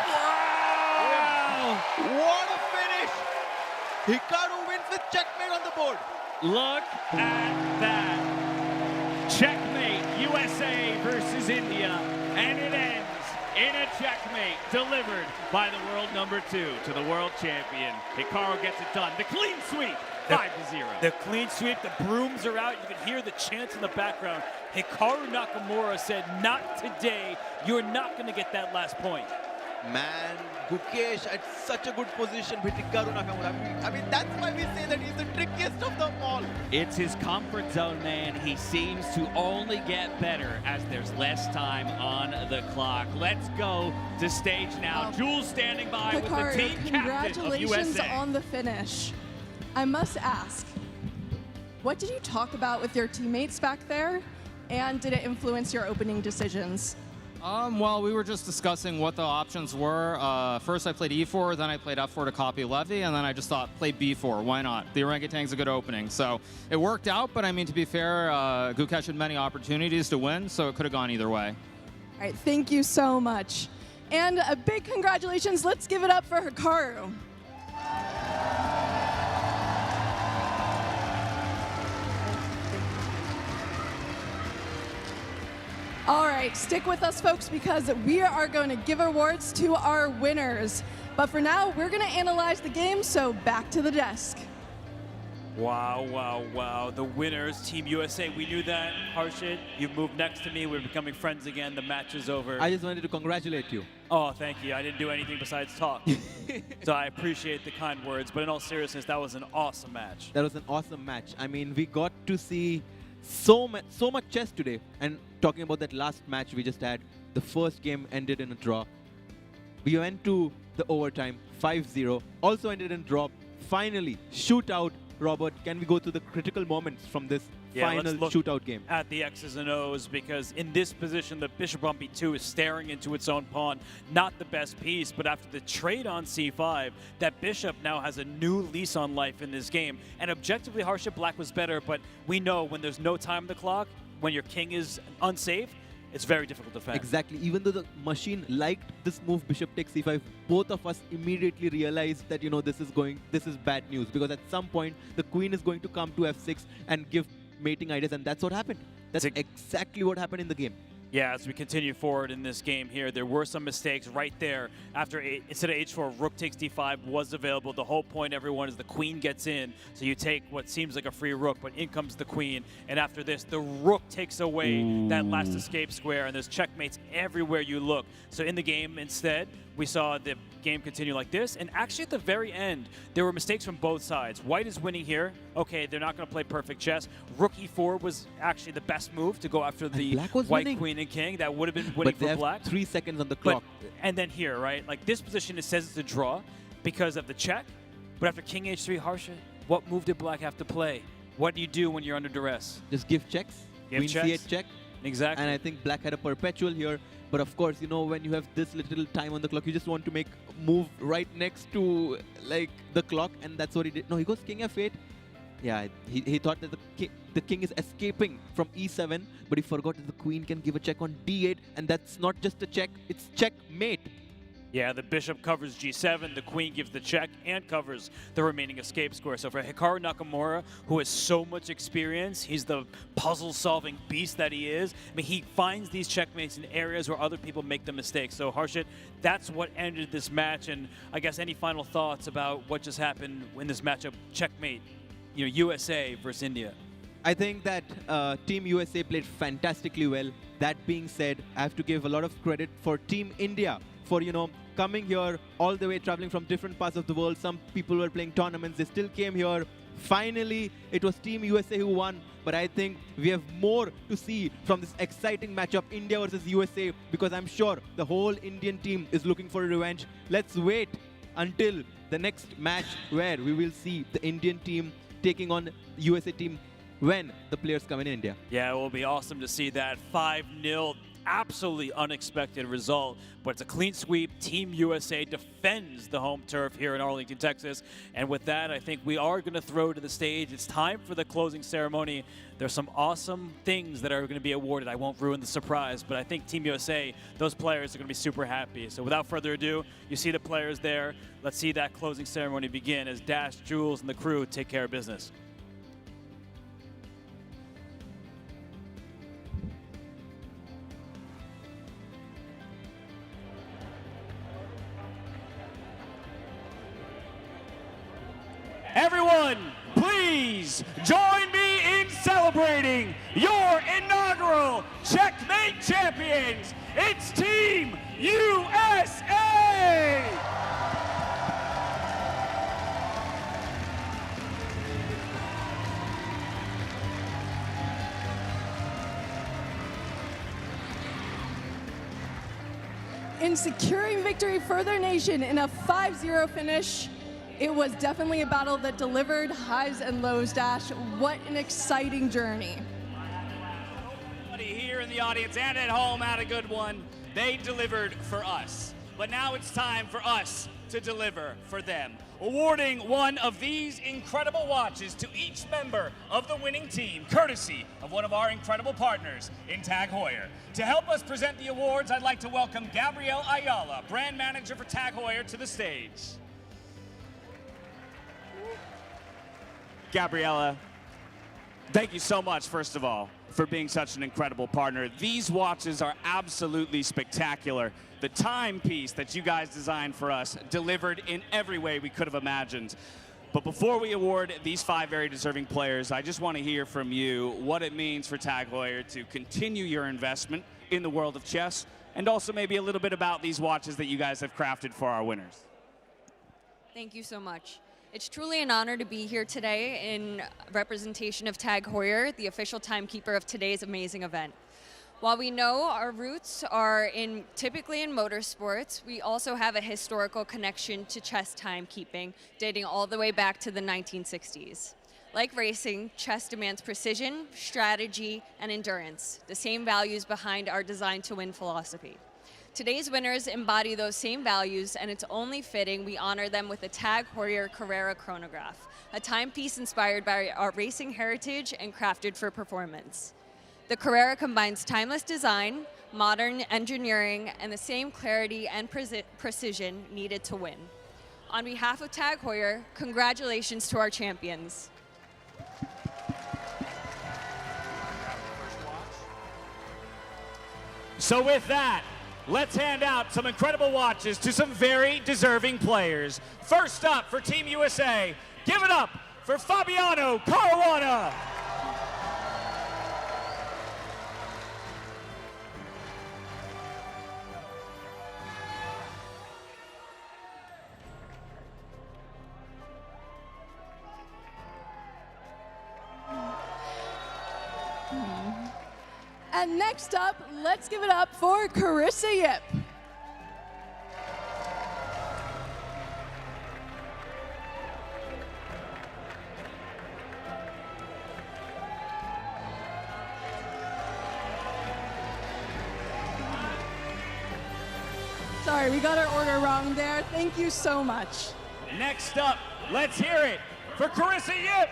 Wow! What a finish! Hikaru wins with checkmate on the board. Look at that. Checkmate, USA versus India. And it ends in a checkmate delivered by the world number 2 to the world champion. Hikaru gets it done. The clean sweep, 5-0. The clean sweep, the brooms are out. You can hear the chants in the background. Hikaru Nakamura said, not today. You're not going to get that last point. Man, Gukesh at such a good position with Hikaru Nakamura. I mean, that's why we say that he's the trickiest of them all. It's his comfort zone, man. He seems to only get better as there's less time on the clock. Let's go to stage now. Jules standing by with the team captain of congratulations USA. on the finish. I must ask, what did you talk about with your teammates back there? And did it influence your opening decisions? Well, we were just discussing what the options were. First, I played E4, then I played F4 to copy Levy, and then I just thought, play B4, why not? The orangutan's a good opening. So it worked out, but I mean, to be fair, Gukesh had many opportunities to win, so it could have gone either way. All right, thank you so much. And a big congratulations. Let's give it up for Hikaru. All right, stick with us, folks, because we are going to give awards to our winners. But for now, we're going to analyze the game, so back to the desk. Wow, wow, wow. The winners, Team USA. We knew that. Harshit, you've moved next to me. We're becoming friends again. The match is over. I just wanted to congratulate you. Oh, thank you. I didn't do anything besides talk. So I appreciate the kind words. But in all seriousness, that was an awesome match. That was an awesome match. I mean, we got to see so much chess today. And talking about that last match we just had, the first game ended in a draw. We went to the overtime, 5-0. Also ended in draw. Finally, shootout. Robert, can we go to the critical moments from this final let's look shootout game? At the X's and O's, because in this position, the bishop on B2 is staring into its own pawn. Not the best piece, but after the trade on C5, that bishop now has a new lease on life in this game. And objectively, Harshit, black was better, but we know when there's no time on the clock, when your king is unsafe, it's very difficult to defend. Exactly. Even though the machine liked this move, bishop takes c5, both of us immediately realized that, you know, this is bad news, because at some point the queen is going to come to f6 and give mating ideas, and that's what happened. That's exactly what happened in the game. Yeah, as we continue forward in this game here, there were some mistakes right there. After instead of h4, rook takes d5 was available. The whole point, everyone, is the queen gets in. So you take what seems like a free rook, but in comes the queen. And after this, the rook takes away that last escape square, and there's checkmates everywhere you look. So in the game, instead, we saw the game continue like this. And actually, at the very end, there were mistakes from both sides. White is winning here. Okay, they're not going to play perfect chess. Rook e4 was actually the best move to go after the white queen and king. That would have been winning for black. 3 seconds on the clock. And then here, right? Like this position, it says it's a draw because of the check. But after king h3, Harshit, what move did black have to play? What do you do when you're under duress? Just give checks. Queen c8 check. Exactly. And I think black had a perpetual here. But of course, you know, when you have this little time on the clock, you just want to make a move right next to, like, the clock. And that's what he did. No, he goes king f8. Yeah, he thought that the king is escaping from e7, but he forgot that the queen can give a check on d8, and that's not just a check, it's checkmate. Yeah, the bishop covers g7, the queen gives the check and covers the remaining escape square. So for Hikaru Nakamura, who has so much experience, he's the puzzle-solving beast that he is. I mean, he finds these checkmates in areas where other people make the mistakes. So Harshit, that's what ended this match, and I guess any final thoughts about what just happened in this matchup, checkmate? You know, USA versus India. I think that Team USA played fantastically well. That being said, I have to give a lot of credit for Team India for, you know, coming here all the way, traveling from different parts of the world. Some people were playing tournaments. They still came here. Finally, it was Team USA who won. But I think we have more to see from this exciting matchup, India versus USA, because I'm sure the whole Indian team is looking for a revenge. Let's wait until the next match where we will see the Indian team taking on the USA team when the players come in India. Yeah, it will be awesome to see that 5-0. Absolutely unexpected result, but it's a clean sweep. Team USA defends the home turf here in Arlington, Texas. And with that, I think we are going to throw to the stage. It's time for the closing ceremony. There's some awesome things that are going to be awarded. I won't ruin the surprise, but I think Team USA, those players are going to be super happy. So without further ado, you see the players there. Let's see that closing ceremony begin as Dash, Jules, and the crew take care of business. Everyone, please join me in celebrating your inaugural Checkmate champions. It's Team USA! In securing victory for their nation in a 5-0 finish, it was definitely a battle that delivered highs and lows, Dash. What an exciting journey. Everybody here in the audience and at home had a good one. They delivered for us. But now it's time for us to deliver for them. Awarding one of these incredible watches to each member of the winning team, courtesy of one of our incredible partners in Tag Heuer. To help us present the awards, I'd like to welcome Gabrielle Ayala, brand manager for Tag Heuer, to the stage. Gabriella, thank you so much, first of all, for being such an incredible partner. These watches are absolutely spectacular. The timepiece that you guys designed for us delivered in every way we could have imagined. But before we award these 5 very deserving players, I just want to hear from you what it means for Tag Heuer to continue your investment in the world of chess, and also maybe a little bit about these watches that you guys have crafted for our winners. Thank you so much. It's truly an honor to be here today in representation of Tag Heuer, the official timekeeper of today's amazing event. While we know our roots are typically in motorsports, we also have a historical connection to chess timekeeping, dating all the way back to the 1960s. Like racing, chess demands precision, strategy, and endurance, the same values behind our Design to Win philosophy. Today's winners embody those same values, and it's only fitting we honor them with a Tag Heuer Carrera chronograph, a timepiece inspired by our racing heritage and crafted for performance. The Carrera combines timeless design, modern engineering, and the same clarity and precision needed to win. On behalf of Tag Heuer, congratulations to our champions. So with that, let's hand out some incredible watches to some very deserving players. First up for Team USA, give it up for Fabiano Caruana. And next up, let's give it up for Carissa Yip. Sorry, we got our order wrong there. Thank you so much. Next up, let's hear it for Carissa Yip.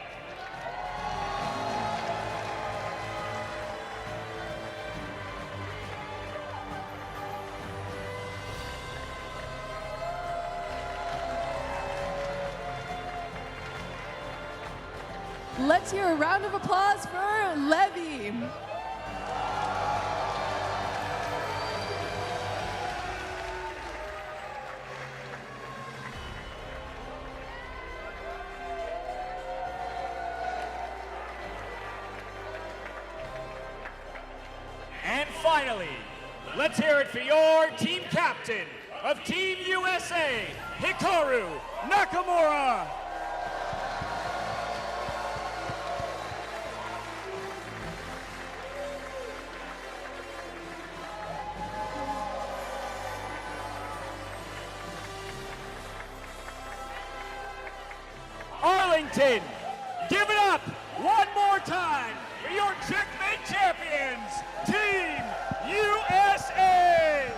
Let's hear a round of applause for Levy. And finally, let's hear it for your team captain of Team USA, Hikaru Nakamura. Wellington. Give it up one more time for your Checkmate champions, Team USA!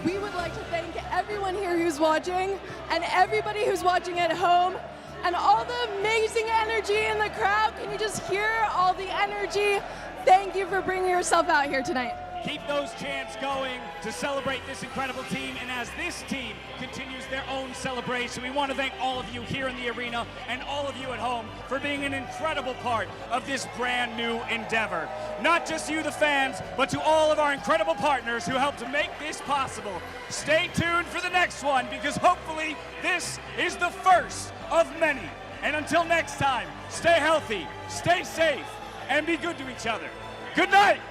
We would like to thank everyone here who's watching and everybody who's watching at home and all the amazing energy in the crowd. Can you just hear all the energy? Thank you for bringing yourself out here tonight. Keep those chants going to celebrate this incredible team. And as this team continues their own celebration, we want to thank all of you here in the arena and all of you at home for being an incredible part of this brand new endeavor. Not just you, the fans, but to all of our incredible partners who helped to make this possible. Stay tuned for the next one, because hopefully this is the first of many. And until next time, stay healthy, stay safe, and be good to each other. Good night.